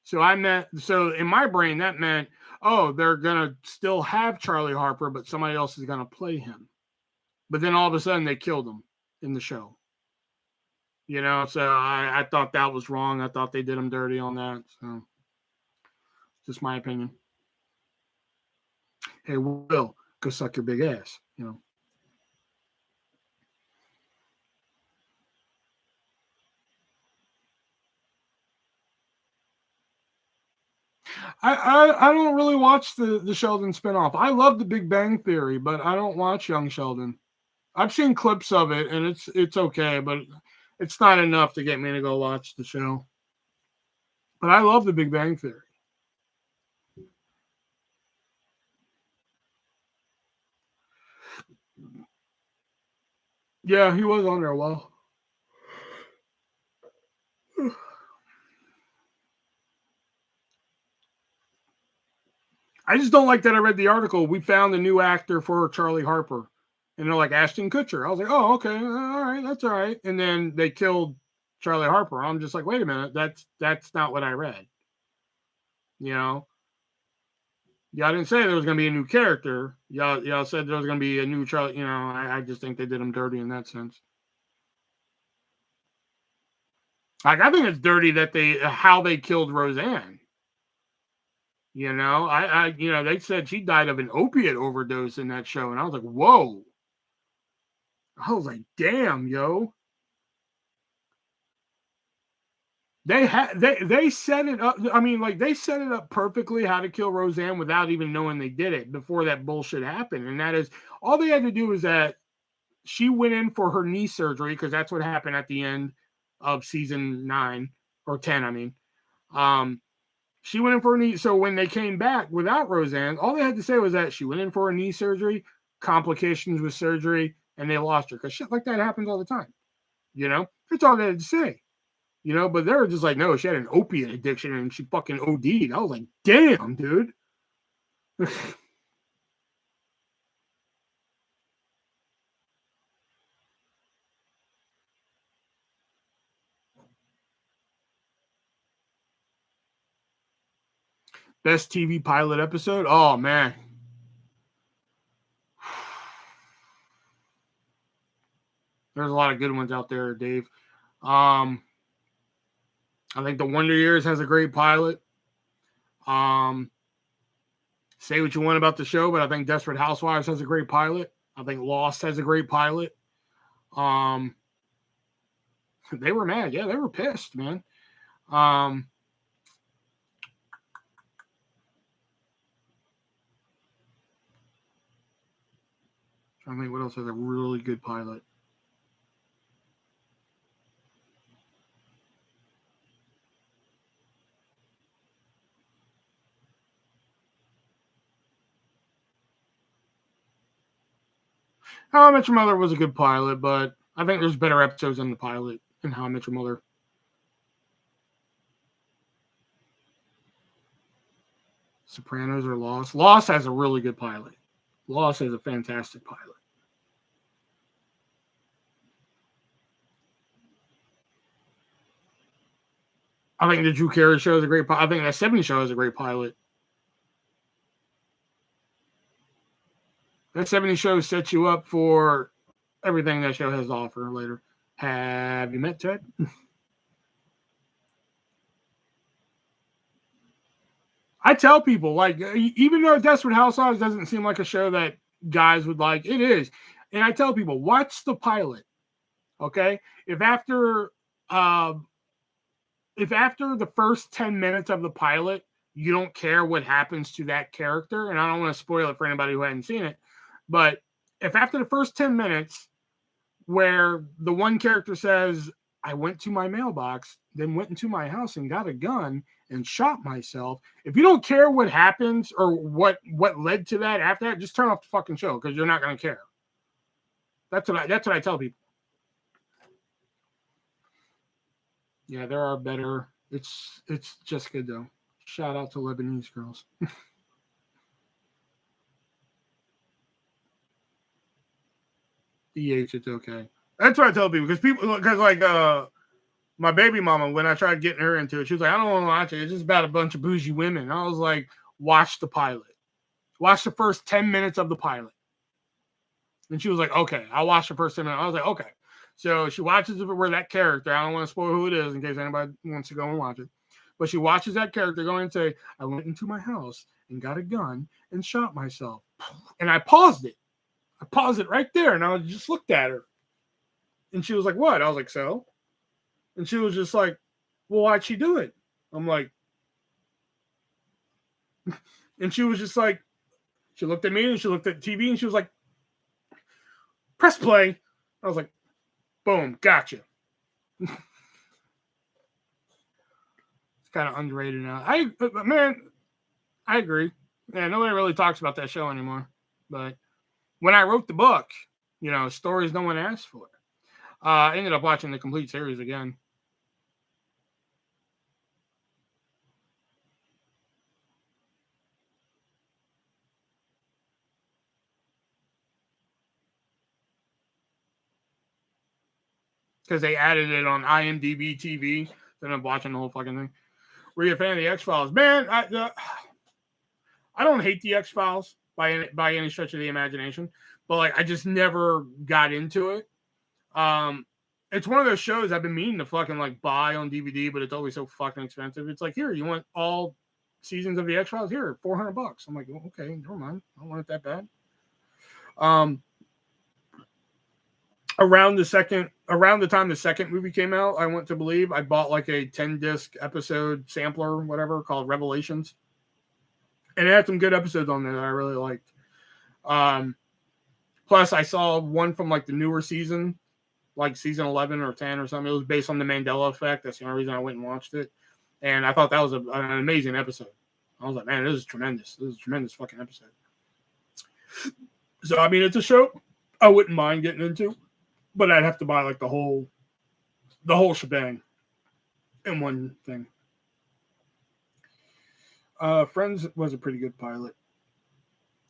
So in my brain, that meant, oh, they're going to still have Charlie Harper, but somebody else is going to play him. But then all of a sudden they killed him in the show. You know, so I thought that was wrong. I thought they did him dirty on that. So just my opinion. Hey, Will, go suck your big ass, you know. I don't really watch the Sheldon spinoff. I love The Big Bang Theory, but I don't watch Young Sheldon. I've seen clips of it, and it's okay, but it's not enough to get me to go watch the show. But I love The Big Bang Theory. Yeah, he was on there a while. I just don't like that I read the article. We found a new actor for Charlie Harper. And they're like, Ashton Kutcher. I was like, oh, okay. All right. That's all right. And then they killed Charlie Harper. I'm just like, wait a minute. That's not what I read. You know? Y'all didn't say there was going to be a new character. Y'all said there was going to be a new Charlie. You know, I just think they did him dirty in that sense. Like, I think it's dirty that how they killed Roseanne. You know, they said she died of an opiate overdose in that show. And I was like, whoa. I was like, damn, yo. They set it up. I mean, like, they set it up perfectly how to kill Roseanne without even knowing they did it before that bullshit happened. And that is, all they had to do is that she went in for her knee surgery, because that's what happened at the end of season 9 or 10. I mean, she went in for a knee. So when they came back without Roseanne, all they had to say was that she went in for a knee surgery, complications with surgery, and they lost her, because shit like that happens all the time. You know, that's all they had to say. You know, but they were just like, no, she had an opiate addiction and she fucking OD'd. I was like, damn, dude. Best TV pilot episode? Oh, man. There's a lot of good ones out there, Dave. I think The Wonder Years has a great pilot. Say what you want about the show, but I think Desperate Housewives has a great pilot. I think Lost has a great pilot. They were mad. Yeah, they were pissed, man. Trying to think what else has a really good pilot. How I Met Your Mother was a good pilot, but I think there's better episodes than the pilot in How I Met Your Mother. Sopranos or Lost? Lost has a really good pilot. Lost has a fantastic pilot. I think the Drew Carey show is a great pilot. I think that 70 show is a great pilot. That 70 show sets you up for everything that show has to offer later. Have you met Ted? I tell people, like, even though Desperate Housewives doesn't seem like a show that guys would like, it is. And I tell people, watch the pilot. Okay? If after the first 10 minutes of the pilot, you don't care what happens to that character, and I don't want to spoil it for anybody who hadn't seen it, but if after the first 10 minutes where the one character says, I went to my mailbox, then went into my house and got a gun and shot myself, if you don't care what happens or what led to that after that, just turn off the fucking show because you're not going to care. That's what I tell people. Yeah, there are better. It's just good though. Shout out to Lebanese girls. EH, it's okay. That's what I tell people because like my baby mama, when I tried getting her into it, she was like, I don't want to watch it. It's just about a bunch of bougie women. And I was like, watch the pilot. Watch the first 10 minutes of the pilot. And she was like, okay, I'll watch the first 10 minutes. I was like, okay. So she watches it where that character, I don't want to spoil who it is in case anybody wants to go and watch it. But she watches that character go and say, I went into my house and got a gun and shot myself. And I paused it. I paused it right there and I just looked at her. And she was like, what? I was like, so? And she was just like, well, why'd she do it? I'm like, and she was just like, she looked at me and she looked at TV and she was like, press play. I was like, boom, gotcha. It's kind of underrated now. I agree. Yeah, nobody really talks about that show anymore. But when I wrote the book, stories no one asked for. I ended up watching the complete series again. Because they added it on IMDb TV. Then I'm watching the whole fucking thing. Were you a fan of the X-Files? Man, I don't hate the X-Files by any stretch of the imagination. But like I just never got into it. It's one of those shows I've been meaning to fucking like buy on DVD, but it's always so fucking expensive. It's like, here, you want all seasons of the X-Files? Here, $400. I'm like, okay, never mind. I don't want it that bad. Around the time the second movie came out, I want to believe I bought like a 10-disc episode sampler, whatever, called Revelations. And it had some good episodes on there that I really liked. Plus, I saw one from like the newer season, like season 11 or 10 or something. It was based on the Mandela Effect. That's the only reason I went and watched it. And I thought that was an amazing episode. I was like, man, this is tremendous. This is a tremendous fucking episode. So, I mean, it's a show I wouldn't mind getting into, but I'd have to buy like the whole shebang in one thing. Friends was a pretty good pilot.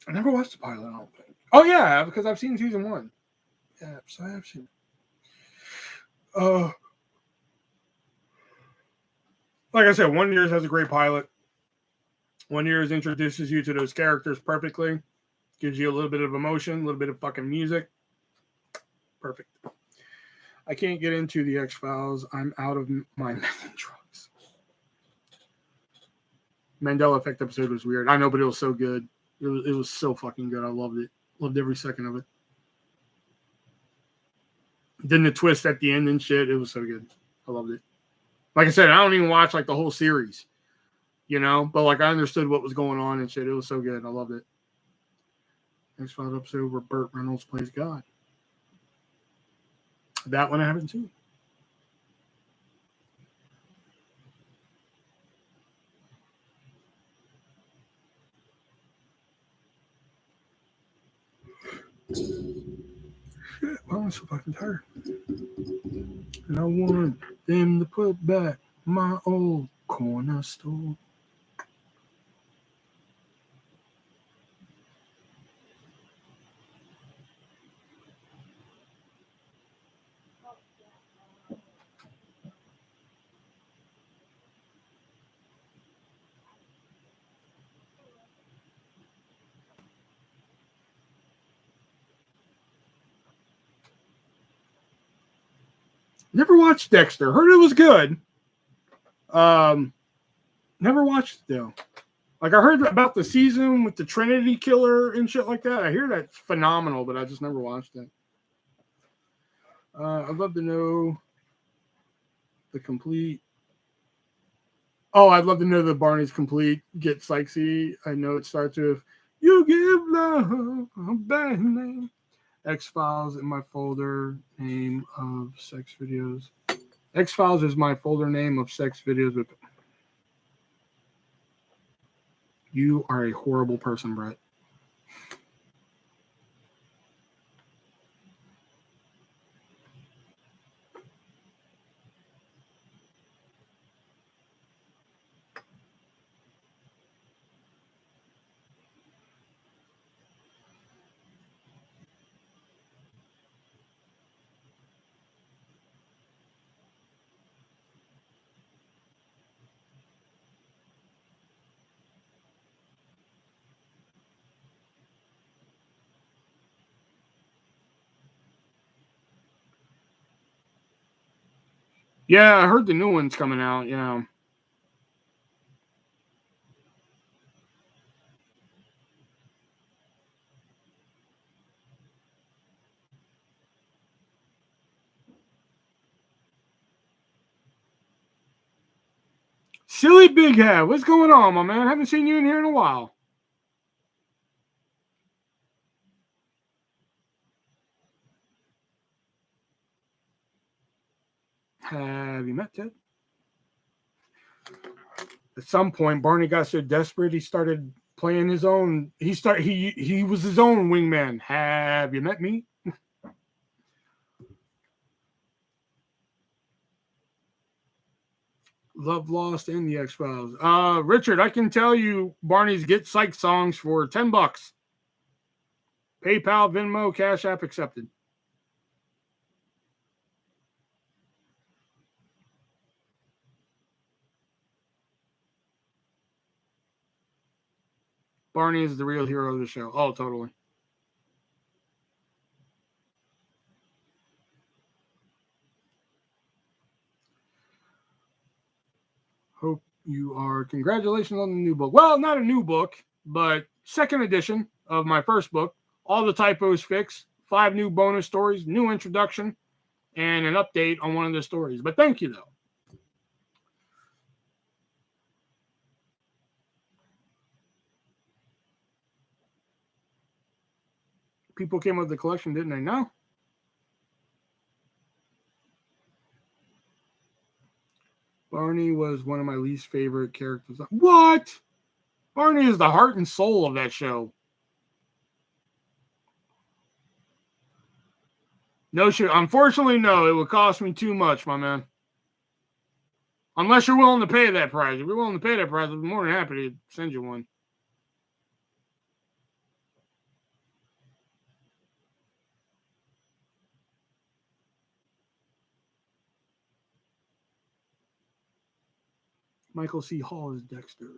I never watched the pilot, I don't think. Oh, yeah, because I've seen season 1. Yeah, so I have seen it. Like I said, 1 Years has a great pilot. 1 Years introduces you to those characters perfectly. Gives you a little bit of emotion, a little bit of fucking music. Perfect. I can't get into the X-Files. I'm out of my drugs. Mandela Effect episode was weird. I know, but it was so good. It was so fucking good. I loved it. Loved every second of it. Then the twist at the end and shit. It was so good. I loved it. Like I said, I don't even watch like the whole series, you know, but like I understood what was going on and shit. It was so good. I loved it. X-Files episode where Burt Reynolds plays God. That one I haven't seen. Shit, well, I'm so fucking tired. And I want them to put back my old corner store. Never watched Dexter. Heard it was good. Never watched it though. Like I heard about the season with the Trinity Killer and shit like that. I hear that's phenomenal, but I just never watched it. I'd love to know the complete. Oh, I'd love to know the Barney's complete Get Sykesy. I know it starts with "You give love a bad name." X-Files in my folder name of sex videos. X-Files is my folder name of sex videos with. You are a horrible person, Brett. Yeah, I heard the new one's coming out. Yeah. Silly Big Head, what's going on, my man? I haven't seen you in here in a while. Have you met Ted? At some point, Barney got so desperate he started playing his own. He was his own wingman. Have you met me? Love Lost and the X-Files. Richard, I can tell you Barney's Get Psych songs for $10. PayPal, Venmo, Cash App accepted. Barney is the real hero of the show. Oh, totally. Hope you are. Congratulations on the new book. Well, not a new book, but second edition of my first book. All the typos fixed. 5 new bonus stories, new introduction, and an update on one of the stories. But thank you, though. People came with the collection, didn't they? No. Barney was one of my least favorite characters. What? Barney is the heart and soul of that show. No shit. Unfortunately, no. It would cost me too much, my man. Unless you're willing to pay that price. If you're willing to pay that price, I'd be more than happy to send you one. Michael C. Hall is Dexter.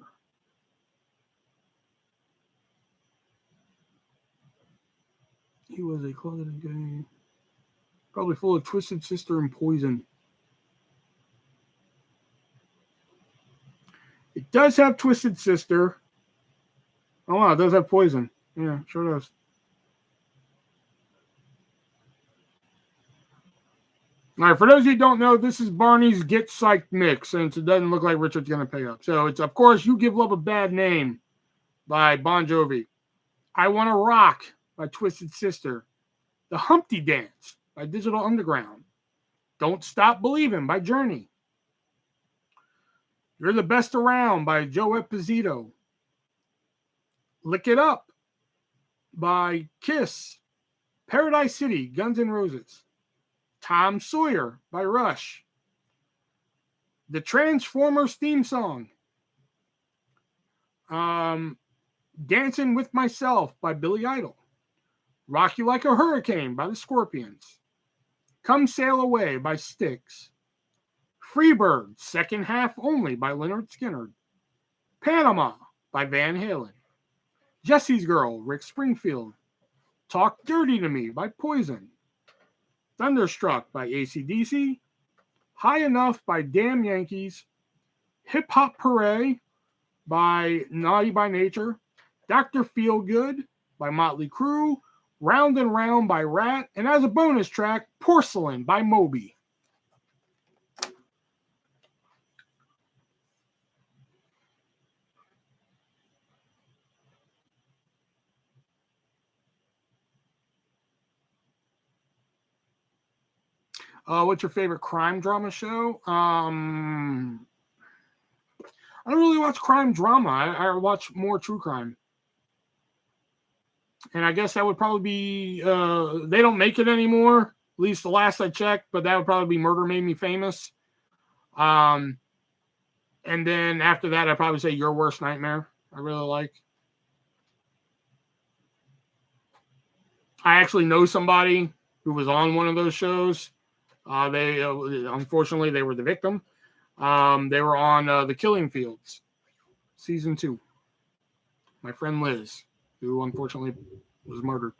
He was a closeted gay. Probably full of Twisted Sister and poison. It does have Twisted Sister. Oh, wow. It does have poison. Yeah, sure does. All right, for those of you who don't know, this is Barney's Get Psyched mix, since it doesn't look like Richard's going to pay up. So it's, of course, You Give Love a Bad Name by Bon Jovi. I Want to Rock by Twisted Sister. The Humpty Dance by Digital Underground. Don't Stop Believing by Journey. You're the Best Around by Joe Esposito. Lick It Up by Kiss. Paradise City, Guns N' Roses. Tom Sawyer by Rush. The Transformers theme song. Dancing with Myself by Billy Idol. Rock You Like a Hurricane by the Scorpions. Come Sail Away by Styx. Freebird, Second Half Only by Lynyrd Skynyrd. Panama by Van Halen. Jesse's Girl, Rick Springfield. Talk Dirty to Me by Poison. Thunderstruck by AC/DC. High Enough by Damn Yankees. Hip Hop Parade by Naughty by Nature. Dr. Feelgood by Motley Crue. Round and Round by Rat. And as a bonus track, Porcelain by Moby. What's your favorite crime drama show? I don't really watch crime drama. I watch more true crime. And I guess that would probably be, they don't make it anymore, at least the last I checked, but that would probably be Murder Made Me Famous. And then after that, I'd probably say Your Worst Nightmare. I really like. I actually know somebody who was on one of those shows. They unfortunately, they were the victim. They were on The Killing Fields, season 2. My friend Liz, who unfortunately was murdered.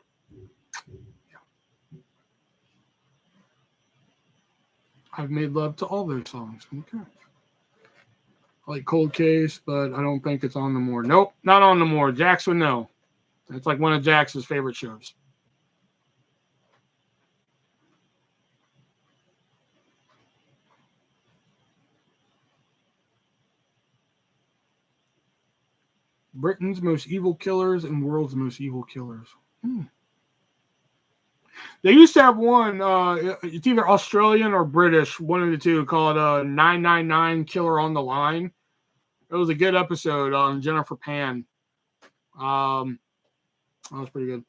Yeah. I've made love to all those songs. Okay. I like Cold Case, but I don't think it's on no more. Nope, not on no more. Jax would know. It's like one of Jax's favorite shows. Britain's Most Evil Killers and World's Most Evil Killers. They used to have one, it's either Australian or British, one of the two, called 999 Killer on the Line. It was a good episode on Jennifer Pan. That was pretty good.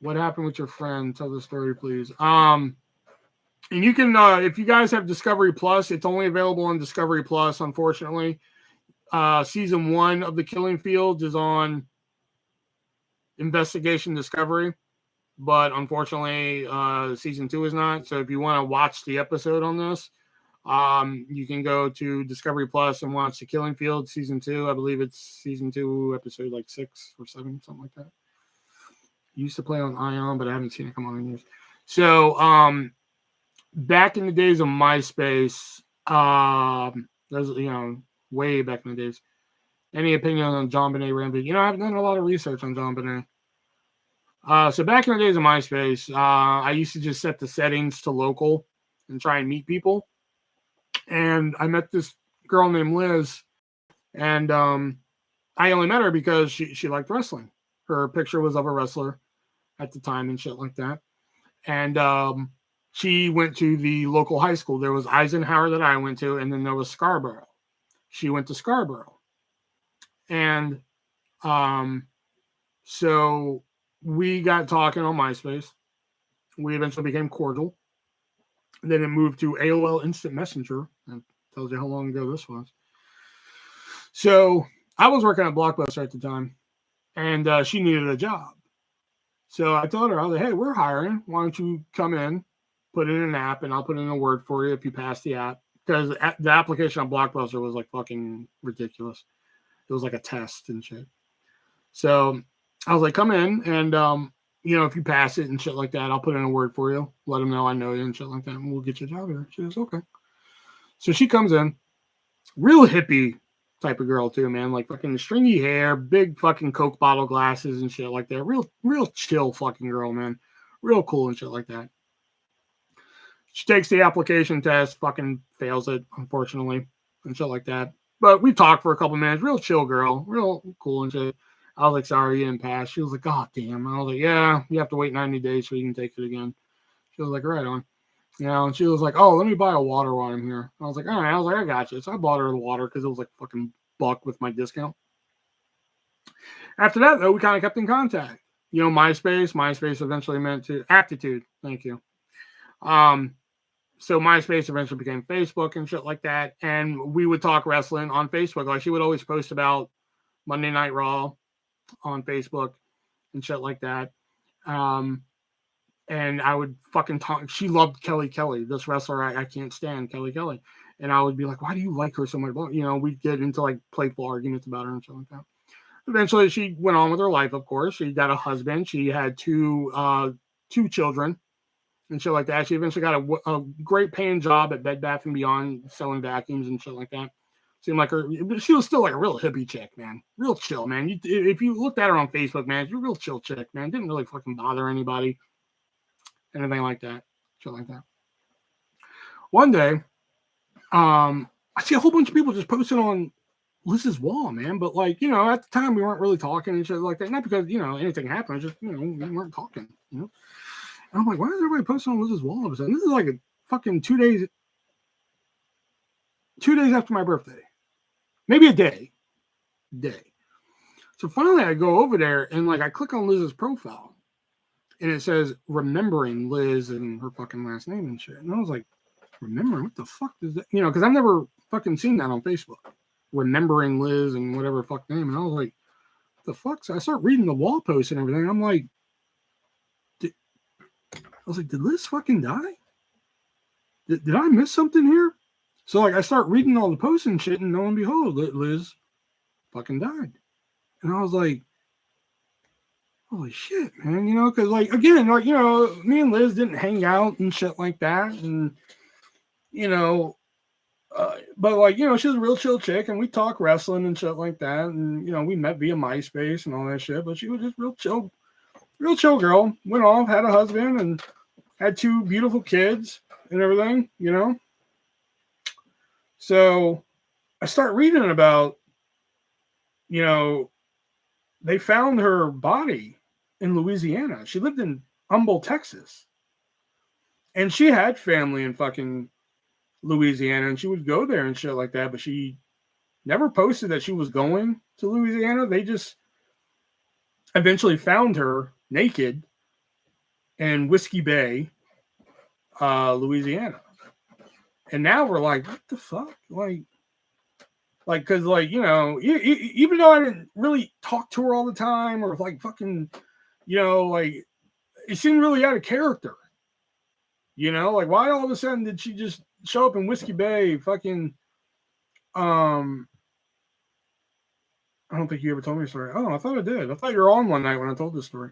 What happened with your friend? Tell the story, please. And you can, if you guys have Discovery Plus, it's only available on Discovery Plus, unfortunately. Season 1 of The Killing Fields is on Investigation Discovery, but unfortunately, season 2 is not. So if you want to watch the episode on this, you can go to Discovery Plus and watch The Killing Fields season 2. I believe it's season 2, episode like 6 or 7, something like that. Used to play on Ion, but I haven't seen it come on in years. So, back in the days of MySpace, there's, way back in the days. Any opinion on John Benet Ramsey? I haven't done a lot of research on John Benet. So back in the days of MySpace, I used to just set the settings to local and try and meet people. And I met this girl named Liz, and I only met her because she liked wrestling. Her picture was of a wrestler at the time and shit like that. And she went to the local high school. There was Eisenhower that I went to, and then there was Scarborough. She went to Scarborough. And so we got talking on MySpace. We eventually became cordial. And then it moved to AOL Instant Messenger. That tells you how long ago this was. So I was working at Blockbuster at the time, and she needed a job. So I told her, I was like, hey, we're hiring. Why don't you come in, put in an app, and I'll put in a word for you if you pass the app. Because the application on Blockbuster was like fucking ridiculous. It was like a test and shit. So I was like, come in, and if you pass it and shit like that, I'll put in a word for you. Let them know I know you and shit like that, and we'll get you a job here. She goes, okay. So she comes in, real hippie type of girl too, man. Like fucking stringy hair, big fucking Coke bottle glasses and shit like that. Real chill fucking girl, man. Real cool and shit like that. She takes the application test, fucking fails it, unfortunately, and shit like that. But we talked for a couple minutes. Real chill girl, real cool and shit. I was like, sorry, you didn't pass. She was like, God damn. I was like, yeah, you have to wait 90 days so you can take it again. She was like, right on. You know, and she was like, oh, let me buy a water while I'm here. I was like, all right. I was like, I got you. So I bought her the water because it was like fucking buck with my discount. After that, though, we kind of kept in contact. You know, MySpace eventually meant to Aptitude. Thank you. So MySpace eventually became Facebook and shit like that. And we would talk wrestling on Facebook. Like she would always post about Monday Night Raw on Facebook and shit like that. And I would fucking talk. She loved Kelly, this wrestler I can't stand, Kelly. And I would be like, why do you like her so much? You know, we'd get into like playful arguments about her and shit like that. Eventually, she went on with her life, of course. She got a husband. She had two children and shit like that. She eventually got a great paying job at Bed Bath & Beyond selling vacuums and shit like that. Seemed like her, she was still like a real hippie chick, man. Real chill, man. If you looked at her on Facebook, man, she's a real chill chick, man. Didn't really fucking bother anybody. Anything like that. Shit like that. One day, I see a whole bunch of people just posting on Liz's wall, man. But like, you know, at the time we weren't really talking and shit like that. Not because, you know, anything happened. Just, you know, we weren't talking, you know. And I'm like, why is everybody posting on Liz's wall? And this is like a fucking 2 days after my birthday. Maybe a day. So finally I go over there and like I click on Liz's profile. And it says remembering Liz and her fucking last name and shit. And I was like, remembering? What the fuck is that? You know, because I've never fucking seen that on Facebook. Remembering Liz and whatever fuck name. And I was like, what the fuck? So I start reading the wall posts and everything. I'm like, did Liz fucking die? Did I miss something here? So like I start reading all the posts and shit, and lo and behold, Liz fucking died. And I was like, holy shit, man, you know, because like again, like, you know, me and Liz didn't hang out and shit like that, and you know, but like, you know, she's a real chill chick, and we talk wrestling and shit like that, and you know, we met via MySpace and all that shit, but she was just real chill girl. Went off, had a husband, and had two beautiful kids and everything, you know. So I start reading about, you know, they found her body in Louisiana. She lived in Humboldt, Texas. And she had family in fucking Louisiana, and she would go there and shit like that, but she never posted that she was going to Louisiana. They just eventually found her naked in Whiskey Bay, Louisiana. And now we're like, what the fuck? Like, because, like, you know, even though I didn't really talk to her all the time or, like, fucking, you know, like, it seemed really out of character. You know, like, why all of a sudden did she just show up in Whiskey Bay fucking, I don't think you ever told me a story. Oh, I thought I did. I thought you were on one night when I told this story.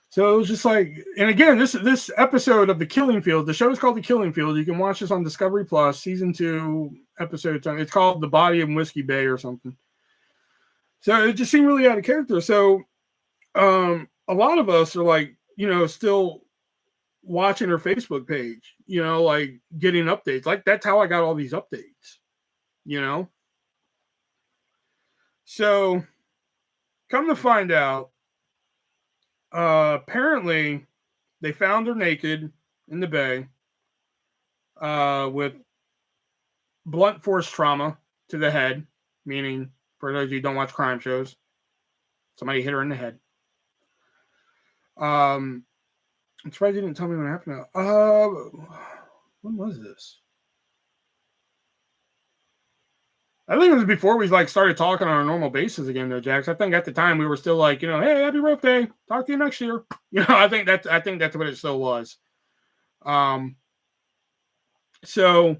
So it was just like, and again, this episode of The Killing Field, the show is called The Killing Field. You can watch this on Discovery Plus, season 2, episode 10. It's called The Body of Whiskey Bay or something. So it just seemed really out of character. So a lot of us are like, you know, still watching her Facebook page, you know, like getting updates. Like that's how I got all these updates, you know. So come to find out, apparently they found her naked in the bay with blunt force trauma to the head, meaning, for those of you who don't watch crime shows, somebody hit her in the head. I'm surprised you didn't tell me what happened. When was this? I think it was before we like started talking on a normal basis again, though, Jax. I think at the time we were still like, you know, hey, happy birthday. Talk to you next year. You know, I think that's what it still was. So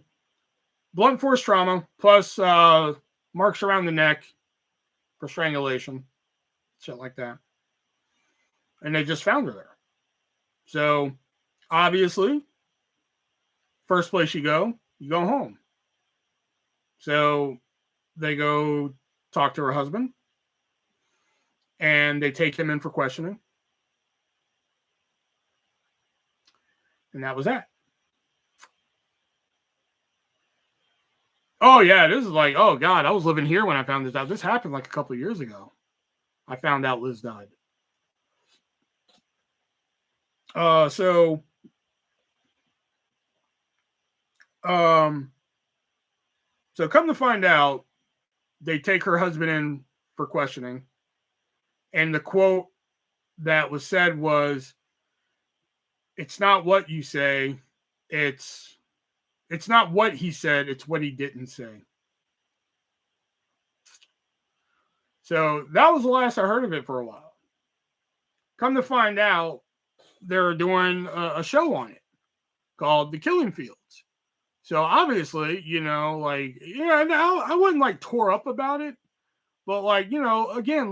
blunt force trauma plus marks around the neck for strangulation, shit like that. And they just found her there. So obviously, first place you go home. So they go talk to her husband, and they take him in for questioning. And that was that. Oh yeah, this is like, oh god, I was living here when I found this out. This happened like a couple of years ago. I found out Liz died. So come to find out, they take her husband in for questioning, and the quote that was said was, "It's not what you say, it's not what he said, it's what he didn't say." So that was the last I heard of it for a while. Come to find out, they're doing a show on it called The Killing Fields. So obviously, like, yeah, I wasn't like tore up about it, but like, again,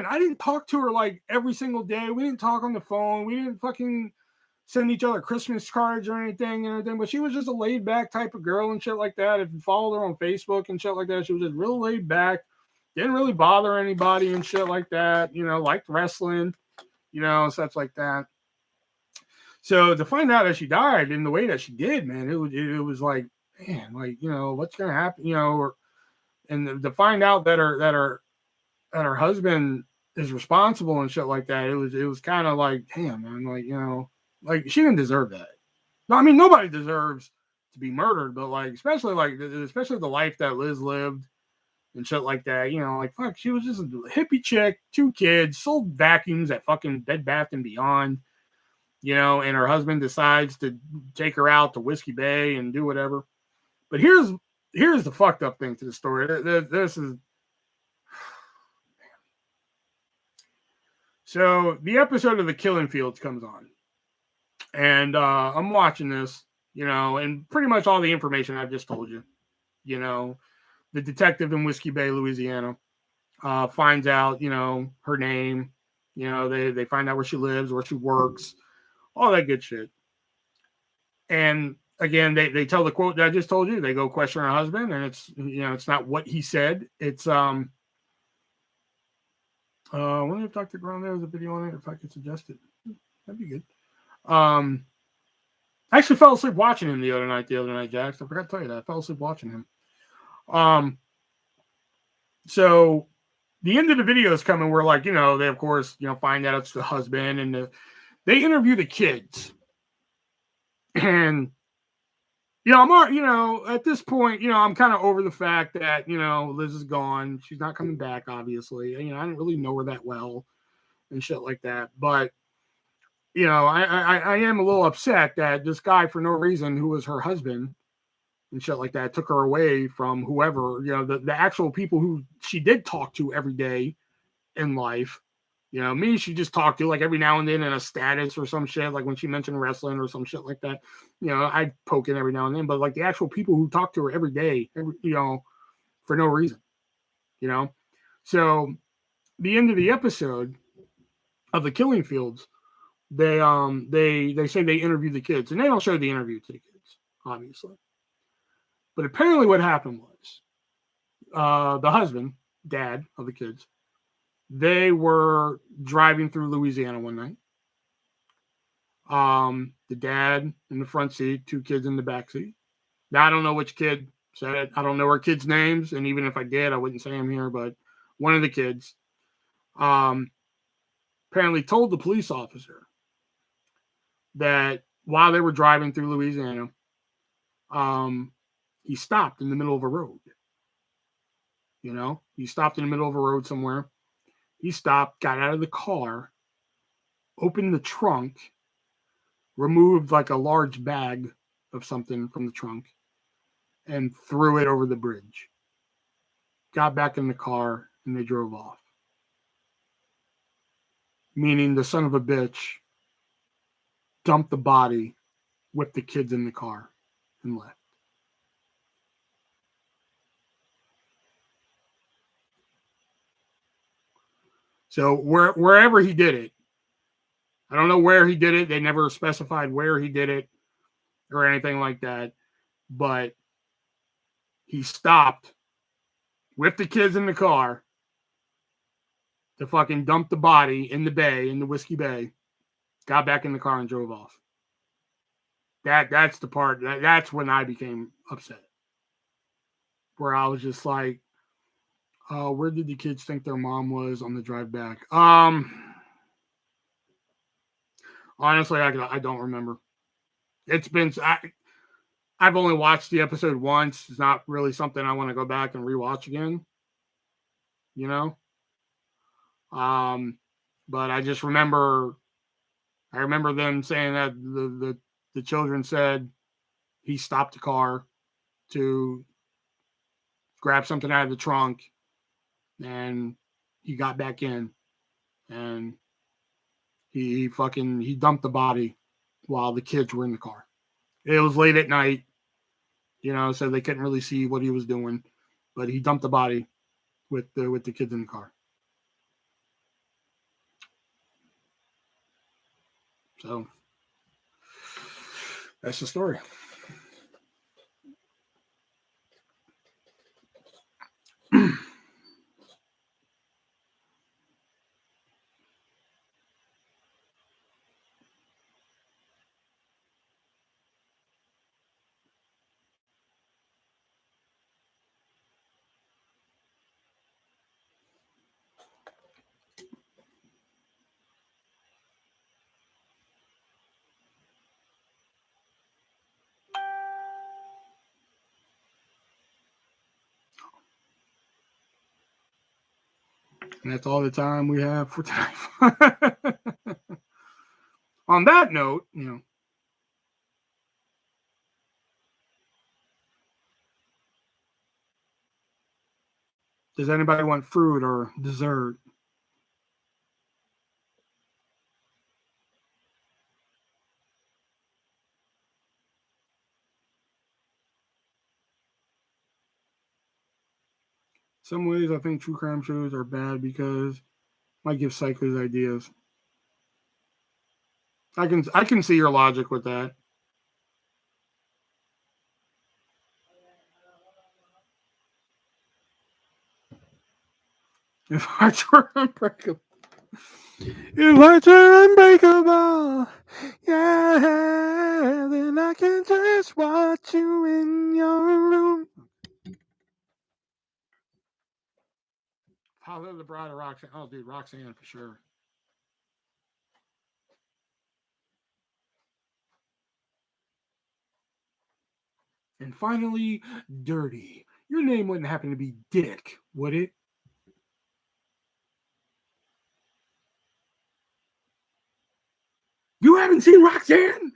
I didn't talk to her like every single day. We didn't talk on the phone. We didn't fucking send each other Christmas cards or anything, but she was just a laid back type of girl and shit like that. If you followed her on Facebook and shit like that, she was just real laid back, didn't really bother anybody and shit like that, liked wrestling, stuff like that. So to find out that she died in the way that she did, man, it was like, man, like, what's gonna happen, and to find out that her husband is responsible and shit like that, it was kind of like, damn, man, like, like she didn't deserve that. No, I mean, nobody deserves to be murdered, but like, especially the life that Liz lived and shit like that, like, fuck, she was just a hippie chick, 2 kids, sold vacuums at fucking Bed Bath and Beyond. And her husband decides to take her out to Whiskey Bay and do whatever. But here's the fucked up thing to the story. This is, so the episode of The Killing Fields comes on, and I'm watching this, and pretty much all the information I've just told you. The detective in Whiskey Bay, Louisiana, finds out, her name. They find out where she lives, where she works, all that good shit. And again, they tell the quote that I just told you. They go question her husband, and it's not what he said. It's when I talked to Ground, there was a video on it. If I could suggest it, that'd be good. I actually fell asleep watching him the other night, Jax. I forgot to tell you that. I fell asleep watching him. So the end of the video is coming where, like, they of course, find out it's the husband, and they interview the kids. And I'm at this point, I'm kind of over the fact that, Liz is gone. She's not coming back, obviously. I didn't really know her that well and shit like that. But, I am a little upset that this guy, for no reason, who was her husband and shit like that, took her away from whoever, the actual people who she did talk to every day in life. Me, she just talked to like every now and then in a status or some shit, like when she mentioned wrestling or some shit like that. I'd poke it every now and then, but like the actual people who talk to her every day, for no reason, So the end of the episode of The Killing Fields, they say they interviewed the kids, and they don't show the interview to the kids, obviously. But apparently what happened was the husband, dad of the kids, they were driving through Louisiana one night. The dad in the front seat, 2 kids in the back seat. Now, I don't know which kid said it. I don't know our kids' names, and even if I did, I wouldn't say them here, but one of the kids apparently told the police officer that while they were driving through Louisiana, he stopped in the middle of a road. He stopped in the middle of a road somewhere. He stopped, got out of the car, opened the trunk, removed like a large bag of something from the trunk, and threw it over the bridge. Got back in the car, and they drove off. Meaning the son of a bitch dumped the body, whipped the kids in the car, and left. So wherever he did it, I don't know where he did it. They never specified where he did it or anything like that. But he stopped, whipped the kids in the car to fucking dump the body in the bay, in the Whiskey Bay, got back in the car and drove off. That's the part, that's when I became upset. where I was just like, where did the kids think their mom was on the drive back? Honestly, I don't remember. It's been I've only watched the episode once. It's not really something I want to go back and rewatch again. You know? But I just remember them saying that the children said he stopped the car to grab something out of the trunk, and he got back in, and he dumped the body while the kids were in the car. It was late at night, so they couldn't really see what he was doing, but he dumped the body with the kids in the car. So that's the story. And that's all the time we have for tonight. On that note, does anybody want fruit or dessert? Some ways I think true crime shows are bad because might give psychos ideas. I can see your logic with that. If hearts were unbreakable. If hearts were unbreakable, yeah, then I can just watch you in your room. Follow the Bride of Roxanne. Oh, dude, Roxanne for sure. And finally, Dirty. Your name wouldn't happen to be Dick, would it? You haven't seen Roxanne?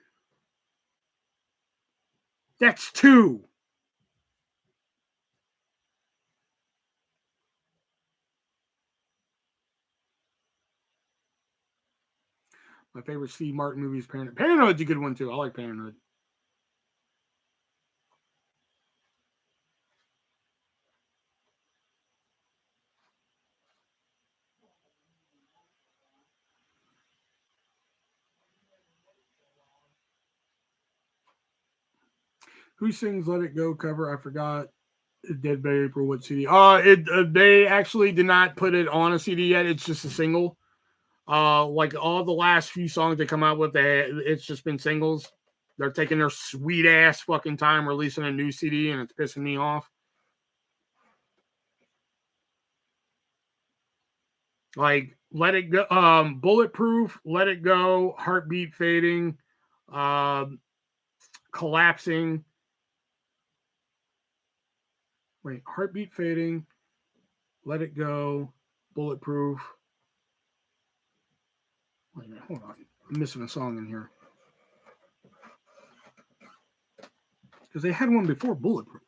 That's 2. My favorite Steve Martin movie is Parenthood. Parenthood's a good one too. I like Parenthood. Who sings "Let It Go" cover? I forgot. Dead by April. What CD? They actually did not put it on a CD yet. It's just a single. Like all the last few songs they come out with, it's just been singles. They're taking their sweet ass fucking time releasing a new CD, and it's pissing me off. Like Let It Go, Bulletproof, Let It Go, Heartbeat Fading, Collapsing. Wait, Heartbeat Fading, Let It Go, Bulletproof. Wait a minute, hold on. I'm missing a song in here. Because they had one before Bulletproof.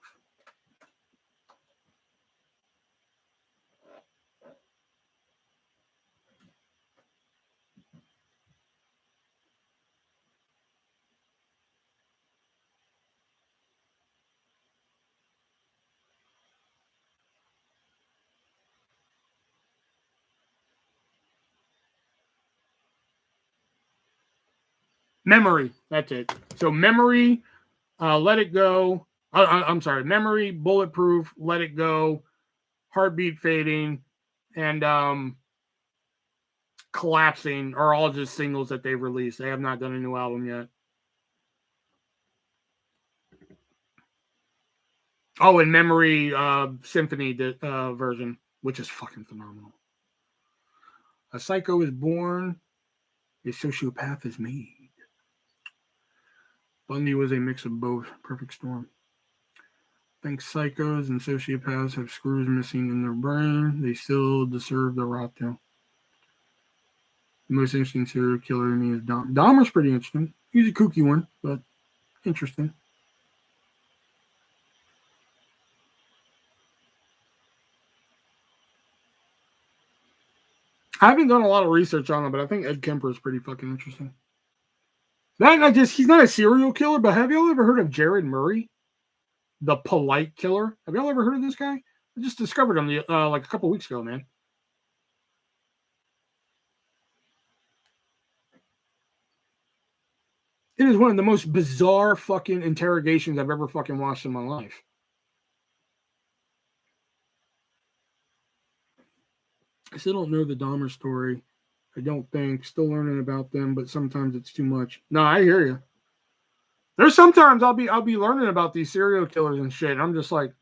Memory. That's it. So Memory, Let It Go. I'm sorry. Memory, Bulletproof, Let It Go, Heartbeat Fading, and Collapsing are all just singles that they've released. They have not done a new album yet. Oh, in memory symphony version, which is fucking phenomenal. A psycho is born, a sociopath is made. Bundy was a mix of both. Perfect storm. I think psychos and sociopaths have screws missing in their brain. They still deserve the rot though. The most interesting serial killer to me is Dom. Dahmer's pretty interesting. He's a kooky one, but interesting. I haven't done a lot of research on him, but I think Ed Kemper is pretty fucking interesting. He's not a serial killer, but have y'all ever heard of Jared Murray? The polite killer? Have y'all ever heard of this guy? I just discovered him like a couple weeks ago, man. It is one of the most bizarre fucking interrogations I've ever fucking watched in my life. I still don't know the Dahmer story. I don't think. Still learning about them, but sometimes it's too much. No, I hear you. There's sometimes I'll be learning about these serial killers and shit, and I'm just like,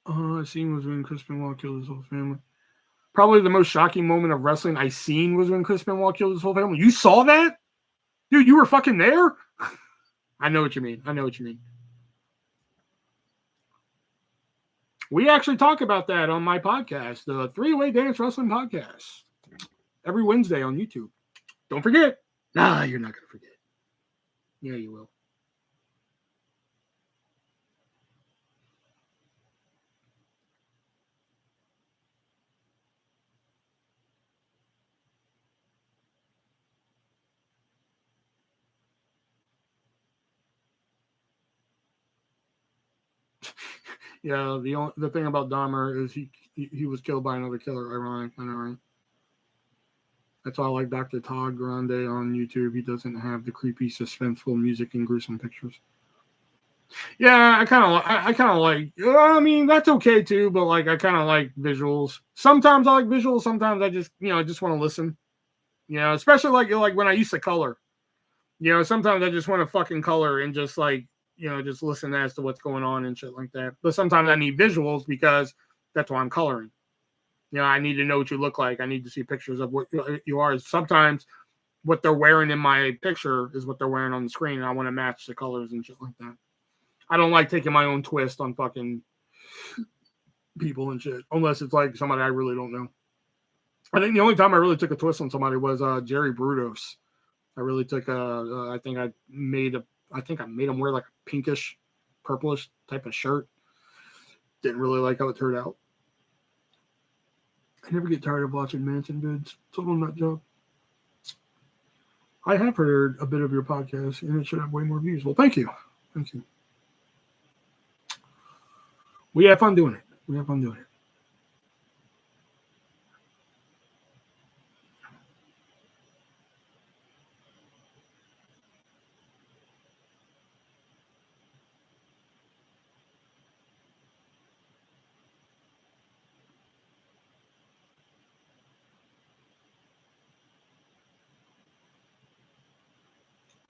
I seen was when Chris Benoit killed his whole family. Probably the most shocking moment of wrestling I seen was when Chris Benoit killed his whole family. You saw that? Dude, you were fucking there? I know what you mean. We actually talk about that on my podcast, the Three-Way Dance Wrestling Podcast, every Wednesday on YouTube. Don't forget. Nah, you're not going to forget. Yeah, you will. Yeah, the thing about Dahmer is he was killed by another killer. Ironic, I know, right? That's why I like Dr. Todd Grande on YouTube. He doesn't have the creepy, suspenseful music and gruesome pictures. Yeah, I kind of like. I mean, that's okay too, but like, I kind of like visuals. Sometimes I like visuals. Sometimes I just want to listen. Especially like when I used to color. Sometimes I just want to fucking color and just like just listen as to what's going on and shit like that. But sometimes I need visuals because that's why I'm coloring. I need to know what you look like. I need to see pictures of what you are. Sometimes what they're wearing in my picture is what they're wearing on the screen, and I want to match the colors and shit like that. I don't like taking my own twist on fucking people and shit, unless it's like somebody I really don't know. I think the only time I really took a twist on somebody was Jerry Brudos. I really took I think I made him wear like a pinkish, purplish type of shirt. Didn't really like how it turned out. I never get tired of watching Manson vids. Total nut job. I have heard a bit of your podcast, and it should have way more views. Well, thank you. Thank you. We have fun doing it.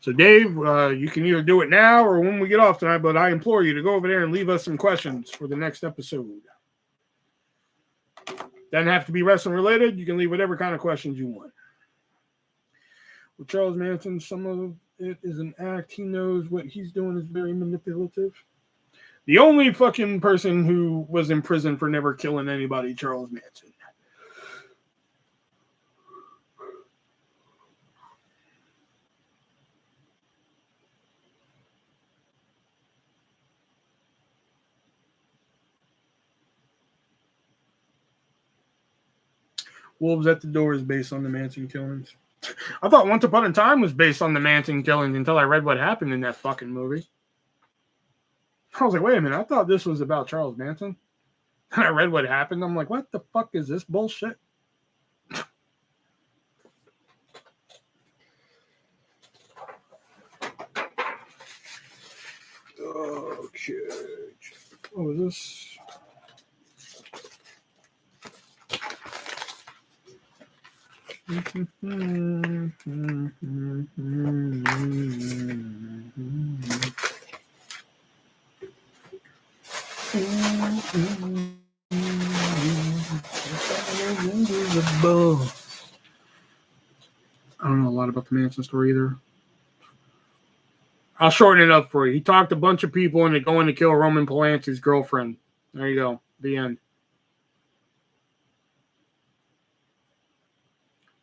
So, Dave, you can either do it now or when we get off tonight, but I implore you to go over there and leave us some questions for the next episode. Doesn't have to be wrestling related. You can leave whatever kind of questions you want. With Charles Manson, some of it is an act. He knows what he's doing is very manipulative. The only fucking person who was in prison for never killing anybody, Charles Manson. Wolves at the Door is based on the Manson killings. I thought Once Upon a Time was based on the Manson killings until I read what happened in that fucking movie. I was like, wait a minute, I thought this was about Charles Manson. And I read what happened. I'm like, what the fuck is this bullshit? Okay. What was this? I don't know a lot about the Manson story either. I'll shorten it up for you. He talked a bunch of people into going to kill Roman Polanski's girlfriend. There you go. The end.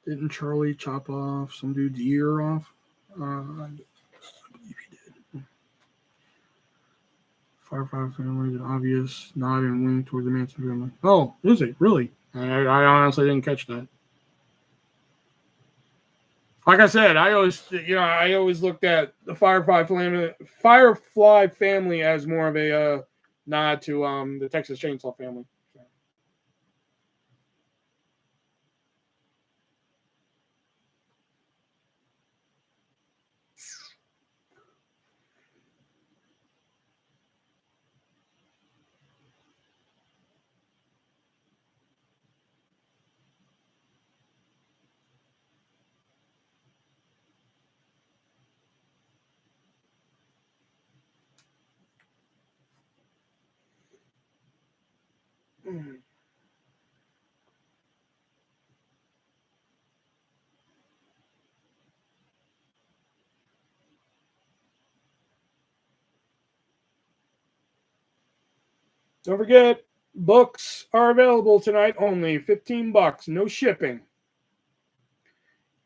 Didn't Charlie chop off some dude's ear off? I believe he did. Firefighter family, the obvious nod and wink towards the Manson family. Oh, is it? Really? I honestly didn't catch that. Like I said, I always looked at the Firefly family as more of a nod to the Texas Chainsaw family. Don't forget, books are available tonight only. $15, no shipping.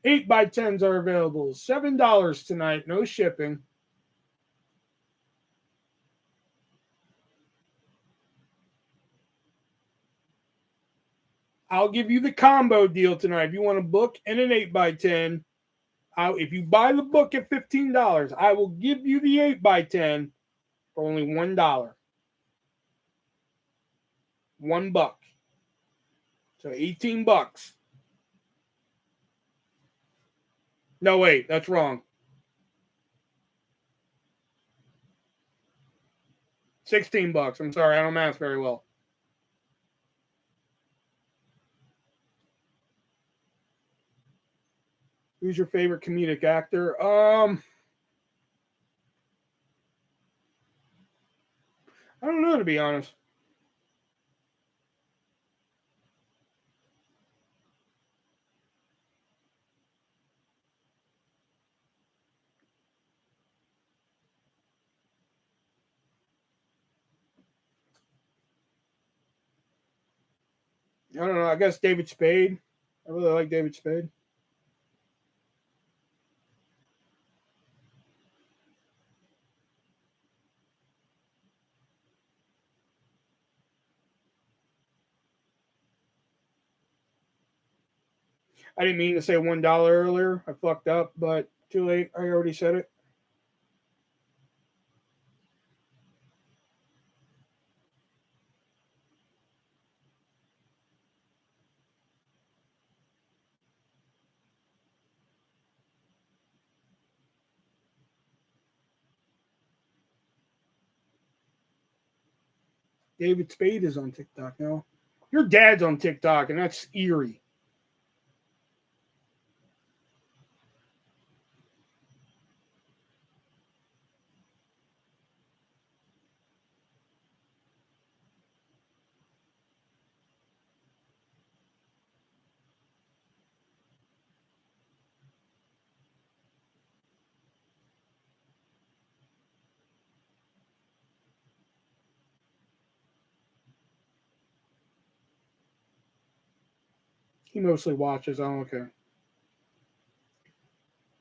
8x10's are available. $7 tonight, no shipping. I'll give you the combo deal tonight. If you want a book and an 8x10, if you buy the book at $15, I will give you the 8x10 for only $1. $1. So $18. No, wait, that's wrong. $16. I'm sorry, I don't math very well. Who's your favorite comedic actor? I don't know, to be honest. I don't know. I guess David Spade. I really like David Spade. I didn't mean to say $1 earlier. I fucked up, but too late. I already said it. David Spade is on TikTok now. Your dad's on TikTok, and that's eerie. He mostly watches. I don't care.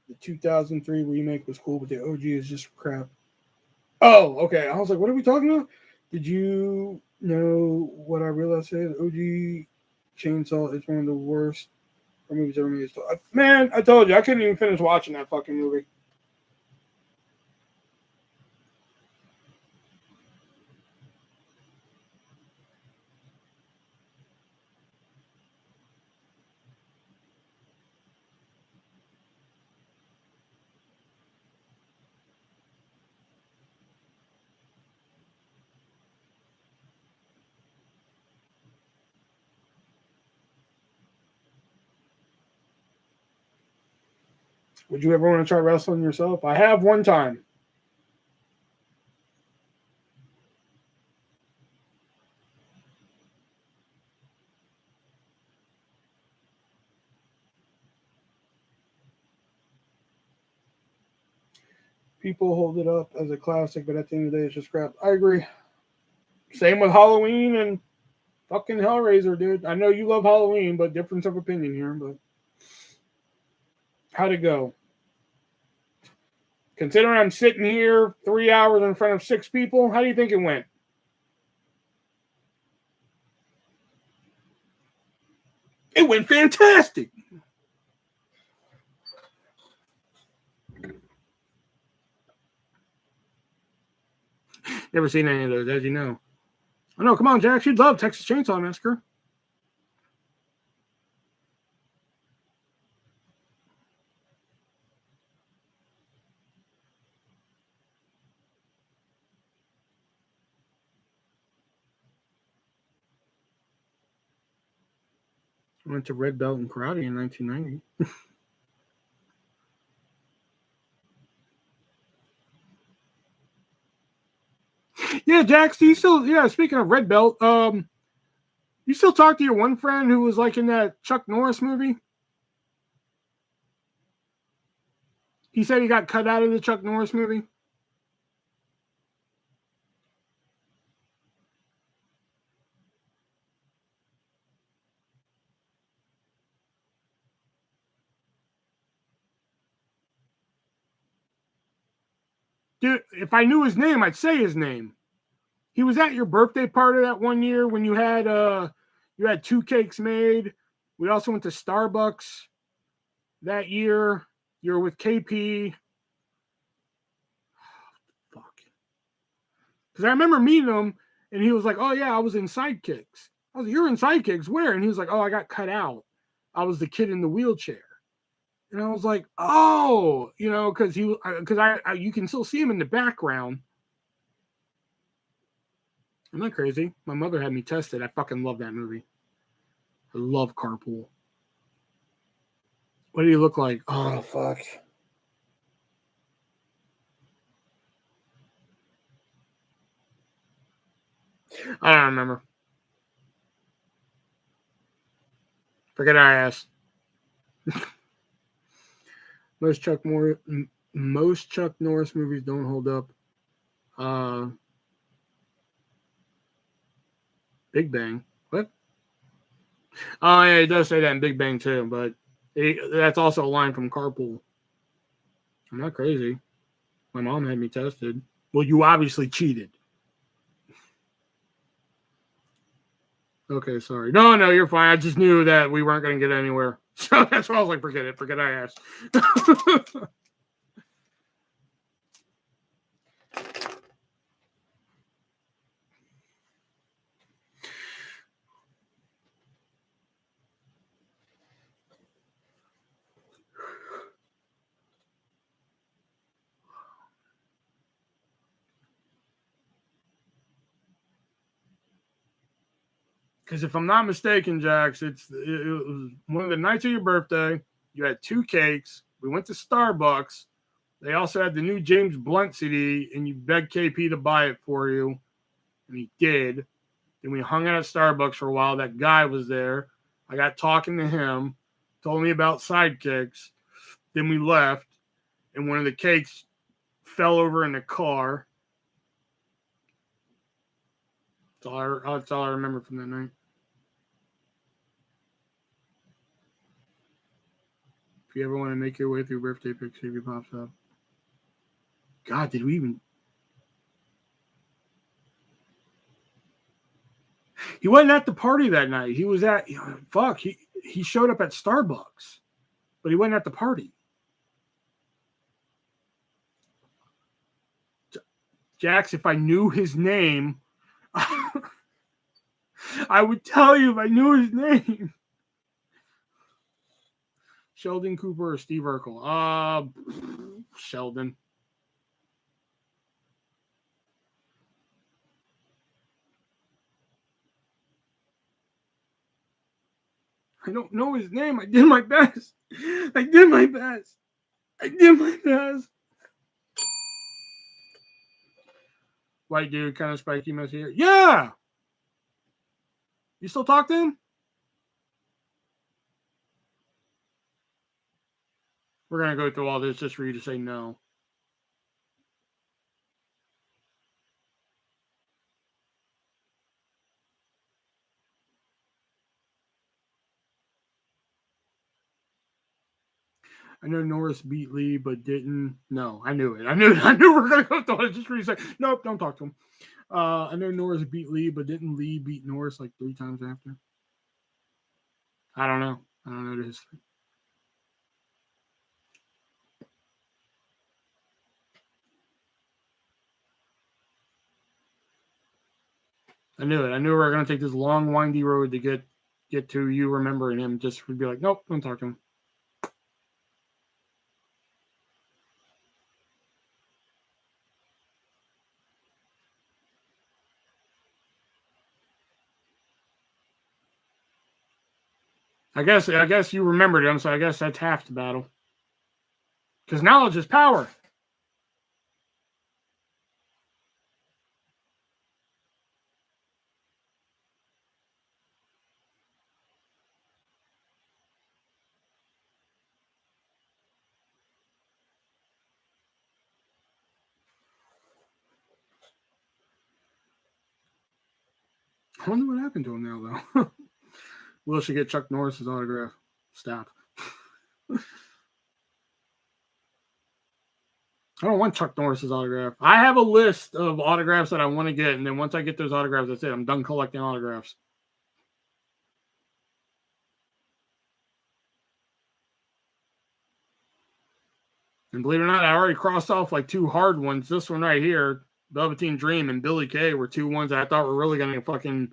The 2003 remake was cool, but the OG is just crap. Oh, okay. I was like, what are we talking about? Did you know what I realized today? The OG Chainsaw is one of the worst movies ever made. Man, I told you, I couldn't even finish watching that fucking movie. Would you ever want to try wrestling yourself? I have one time. People hold it up as a classic, but at the end of the day, it's just crap. I agree. Same with Halloween and fucking Hellraiser, dude. I know you love Halloween, but difference of opinion here. But how'd it go? Considering I'm sitting here 3 hours in front of 6 people, how do you think it went? It went fantastic. Never seen any of those, as you know. I know, come on, Jax. You'd love Texas Chainsaw Massacre. I went to Red Belt in karate in 1990. Yeah, Jax, do you still, speaking of Red Belt, you still talk to your one friend who was like in that Chuck Norris movie? He said he got cut out of the Chuck Norris movie. Dude, if I knew his name, I'd say his name. He was at your birthday party that one year when you had 2 cakes made. We also went to Starbucks that year. You were with KP. Fuck. Because I remember meeting him, and he was like, "Oh yeah, I was in Sidekicks." I was like, "You're in Sidekicks? Where?" And he was like, "Oh, I got cut out. I was the kid in the wheelchair." And I was like, "Oh, because you can still see him in the background." I'm not crazy. My mother had me tested. I fucking love that movie. I love Carpool. What do you look like? Oh, fuck. I don't remember. Forget I asked. Most Chuck Norris movies don't hold up. Big Bang. What? Oh, yeah, he does say that in Big Bang, too, but that's also a line from Carpool. I'm not crazy. My mom had me tested. Well, you obviously cheated. Okay, sorry. No, you're fine. I just knew that we weren't going to get anywhere. So that's why I was like, forget it. Forget I asked. Because if I'm not mistaken, Jax, it was one of the nights of your birthday. You had 2 cakes. We went to Starbucks. They also had the new James Blunt CD, and you begged KP to buy it for you, and he did. Then we hung out at Starbucks for a while. That guy was there. I got talking to him, told me about Sidekicks. Then we left, and one of the cakes fell over in the car. That's all I remember from that night. If you ever want to make your way through birthday picture, if it pops up. God, did we even? He wasn't at the party that night. He was at He showed up at Starbucks, but he wasn't at the party. Jax, if I knew his name, I would tell you if I knew his name. Sheldon Cooper or Steve Urkel? Sheldon. I don't know his name. I did my best. I did my best. White dude, kind of spiky mess here. Yeah. You still talk to him? We're gonna go through all this just for you to say no. I know Norris beat Lee, but didn't. No, I knew it. I knew we were gonna go through it just for you to say nope. Don't talk to him. I know Norris beat Lee, but didn't Lee beat Norris like 3 times after? I don't know. I don't know the history. I knew it. I knew we were going to take this long, windy road to get to you remembering him. Just to be like, nope, don't talk to him. I guess you remembered him, so I guess that's half the battle. Because knowledge is power. I wonder what happened to him now, though. Will should get Chuck Norris's autograph. Stop. I don't want Chuck Norris's autograph. I have a list of autographs that I want to get, and then once I get those autographs, that's it. I'm done collecting autographs. And believe it or not, I already crossed off like 2 hard ones. This one right here, Velveteen Dream and Billy Kay, were 2 ones that I thought were really going to fucking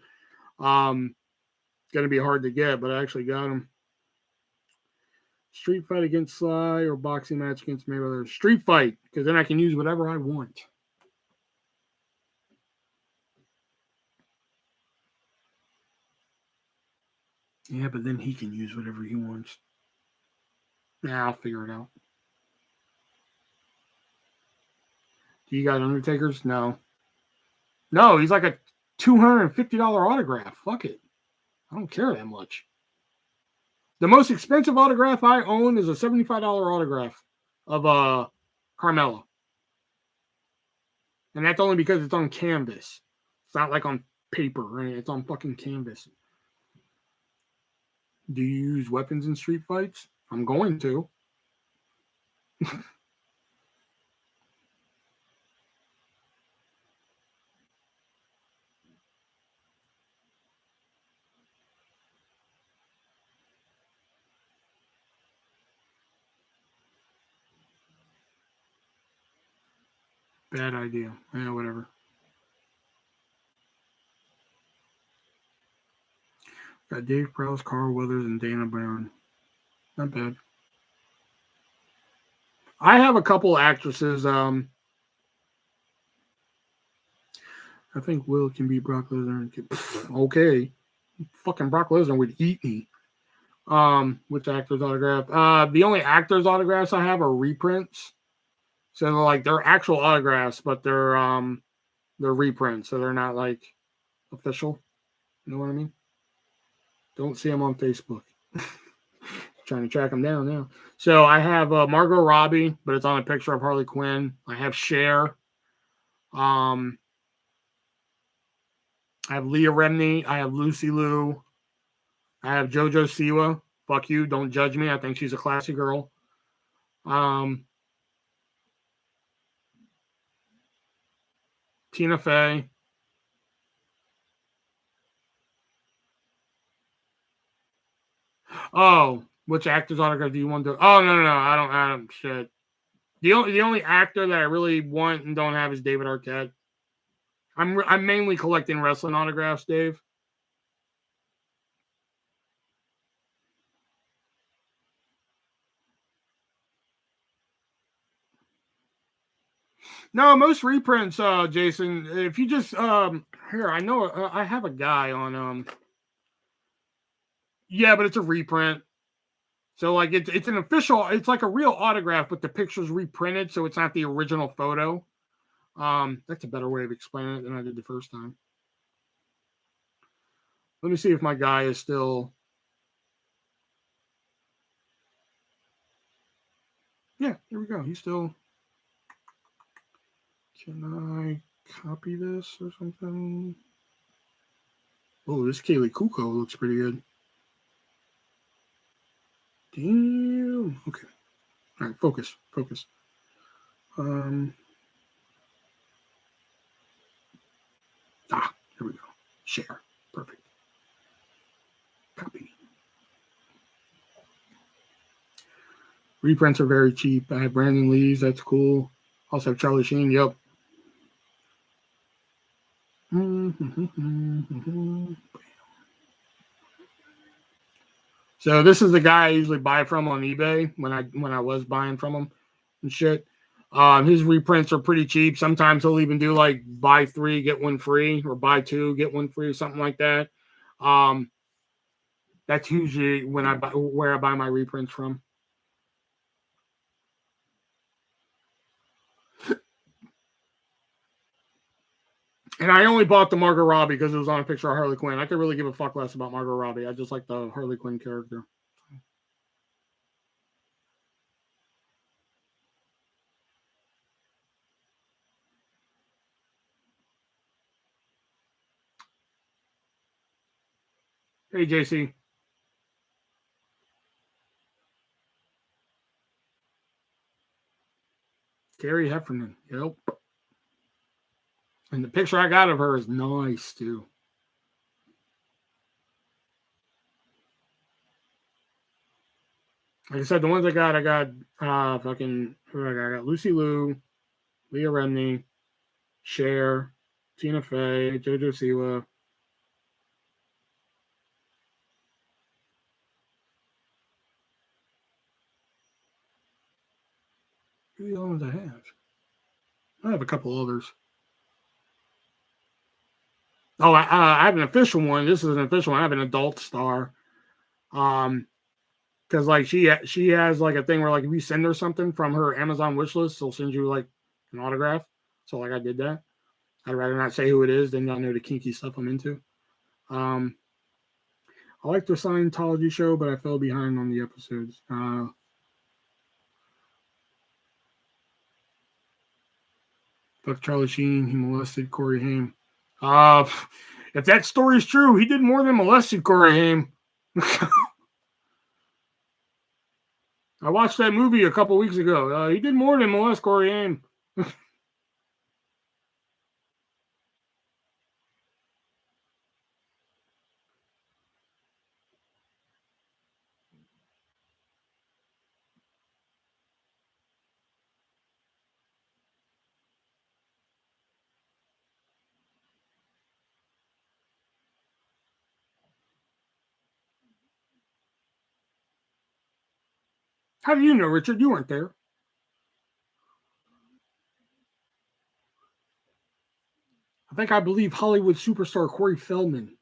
going to be hard to get, but I actually got them. Street fight against Sly or boxing match against Mayweather? Street fight, because then I can use whatever I want. Yeah, but then he can use whatever he wants. Yeah, I'll figure it out. Do you got Undertakers? No. No, he's like a $250 autograph. Fuck it. I don't care that much. The most expensive autograph I own is a $75 autograph of Carmella. And that's only because it's on canvas. It's not like on paper, right? It's on fucking canvas. Do you use weapons in street fights? I'm going to. Bad idea. Yeah, whatever. Got Dave Prowse, Carl Weathers, and Dana Brown. Not bad. I have a couple actresses. I think Will can beat Brock Lesnar. Okay. Fucking Brock Lesnar would eat me. Which actor's autograph? The only actors' autographs I have are reprints. So they're like they're actual autographs, but they're reprints, so they're not like official. You know what I mean? Don't see them on Facebook. Trying to track them down now. So I have Margot Robbie, but it's on a picture of Harley Quinn. I have Cher. I have Leah Remini. I have Lucy Liu. I have JoJo Siwa. Fuck you. Don't judge me. I think she's a classy girl. Tina Fey. Oh, which actor's autograph do you want to? Oh, no. I don't. Shit. The only actor that I really want and don't have is David Arquette. I'm mainly collecting wrestling autographs, Dave. No, most reprints, Jason. If you just here, I know I have a guy on Yeah, but it's a reprint. So like it's an official, it's like a real autograph, but the picture's reprinted, so it's not the original photo. That's a better way of explaining it than I did the first time. Let me see if my guy is still. Yeah, here we go. He's still. Can I copy this or something? Oh, this Kaylee Kuko looks pretty good. Damn. Okay. All right, focus. Here we go. Share. Perfect. Copy. Reprints are very cheap. I have Brandon Lee's. That's cool. Also have Charlie Sheen. Yep. So this is the guy I usually buy from on eBay when I was buying from him and shit. His reprints are pretty cheap. Sometimes he'll even do like buy 3 get 1 free, or buy 2 get 1 free, or something like that. That's usually where I buy my reprints from. And I only bought the Margot Robbie because it was on a picture of Harley Quinn. I could really give a fuck less about Margot Robbie. I just like the Harley Quinn character. Hey, JC. Carrie Heffernan. Yep. And the picture I got of her is nice, too. Like I said, the ones I got I got Lucy Liu, Leah Remini, Cher, Tina Fey, JoJo Siwa. Who are the ones I have? I have a couple others. Oh, I have an official one. This is an official one. I have an adult star. Because like she has like a thing where like if you send her something from her Amazon wish list, she'll send you like an autograph. So like I did that. I'd rather not say who it is, then y'all know the kinky stuff I'm into. I like the Scientology show, but I fell behind on the episodes. Fuck Charlie Sheen, he molested Corey Haim. If that story is true, he did more than molested Corey Haim. I watched that movie a couple weeks ago. He did more than molest Corey Haim. How do you know, Richard? You weren't there. I believe Hollywood superstar Corey Feldman.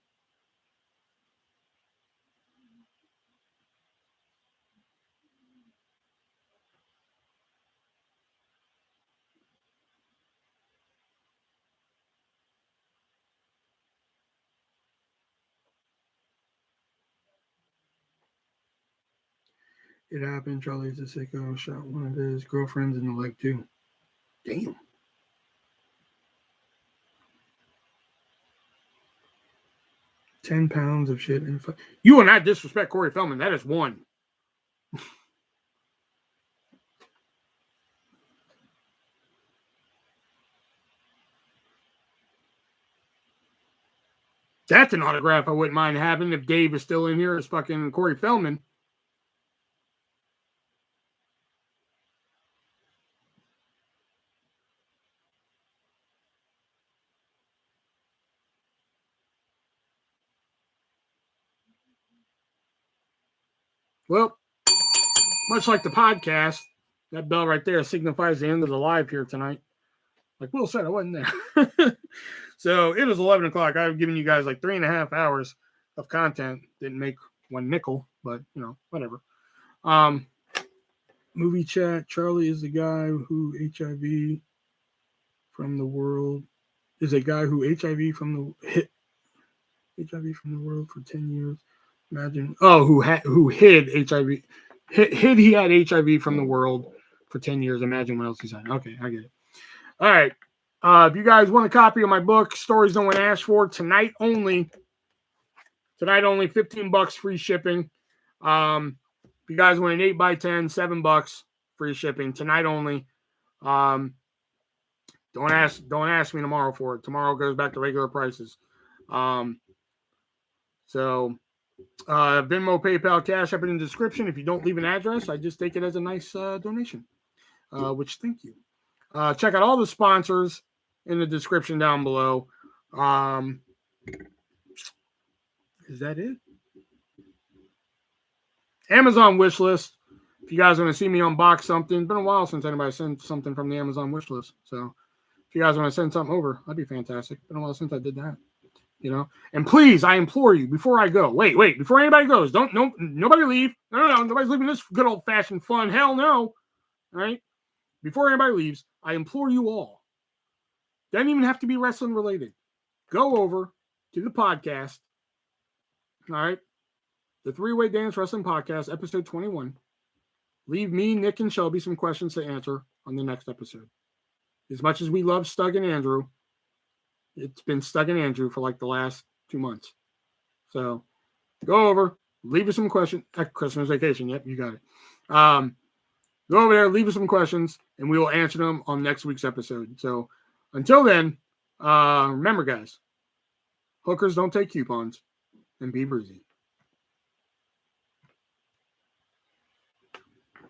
It happened. Charlie's a sicko. Shot one of his girlfriends in the leg, too. Damn. £10 of shit. You will not disrespect Corey Feldman. That is one. That's an autograph I wouldn't mind having if Dave is still in here as fucking Corey Feldman. Well, much like the podcast, that bell right there signifies the end of the live here tonight. Like Will said, I wasn't there. So it is 11 o'clock. I've given you guys like 3.5 hours of content. Didn't make one nickel, but you know, whatever. Movie chat. Charlie is the guy who HIV from the world is a guy who HIV from the world for 10 years. Imagine. Oh, who hid HIV. Hid he had HIV from the world for 10 years. Imagine what else he's had. Okay, I get it. All right. If you guys want a copy of my book, Stories No One Asked For, tonight only, $15 free shipping. If you guys want an 8x10, $7 free shipping tonight only. Don't ask me tomorrow for it. Tomorrow goes back to regular prices. Venmo, PayPal, Cash App in the description. If you don't leave an address, I just take it as a nice donation. Which thank you. Check out all the sponsors in the description down below. Is that it? Amazon wish list. If you guys want to see me unbox something, it's been a while since anybody sent something from the Amazon wish list. So if you guys want to send something over, that'd be fantastic. It's been a while since I did that. You know, and please, I implore you, before I go, wait, before anybody goes, nobody leave. No, nobody's leaving this good old fashioned fun. Hell no. All right. Before anybody leaves, I implore you all. Doesn't even have to be wrestling related. Go over to the podcast. All right. The Three-Way Dance Wrestling Podcast, episode 21. Leave me, Nick, and Shelby some questions to answer on the next episode. As much as we love Stug and Andrew, it's been Stug and Andrew for like the last 2 months. So go over, leave us some questions at Christmas vacation. Yep, you got it. Go over there, leave us some questions, and we will answer them on next week's episode. So until then, remember, guys, hookers don't take coupons, and be breezy.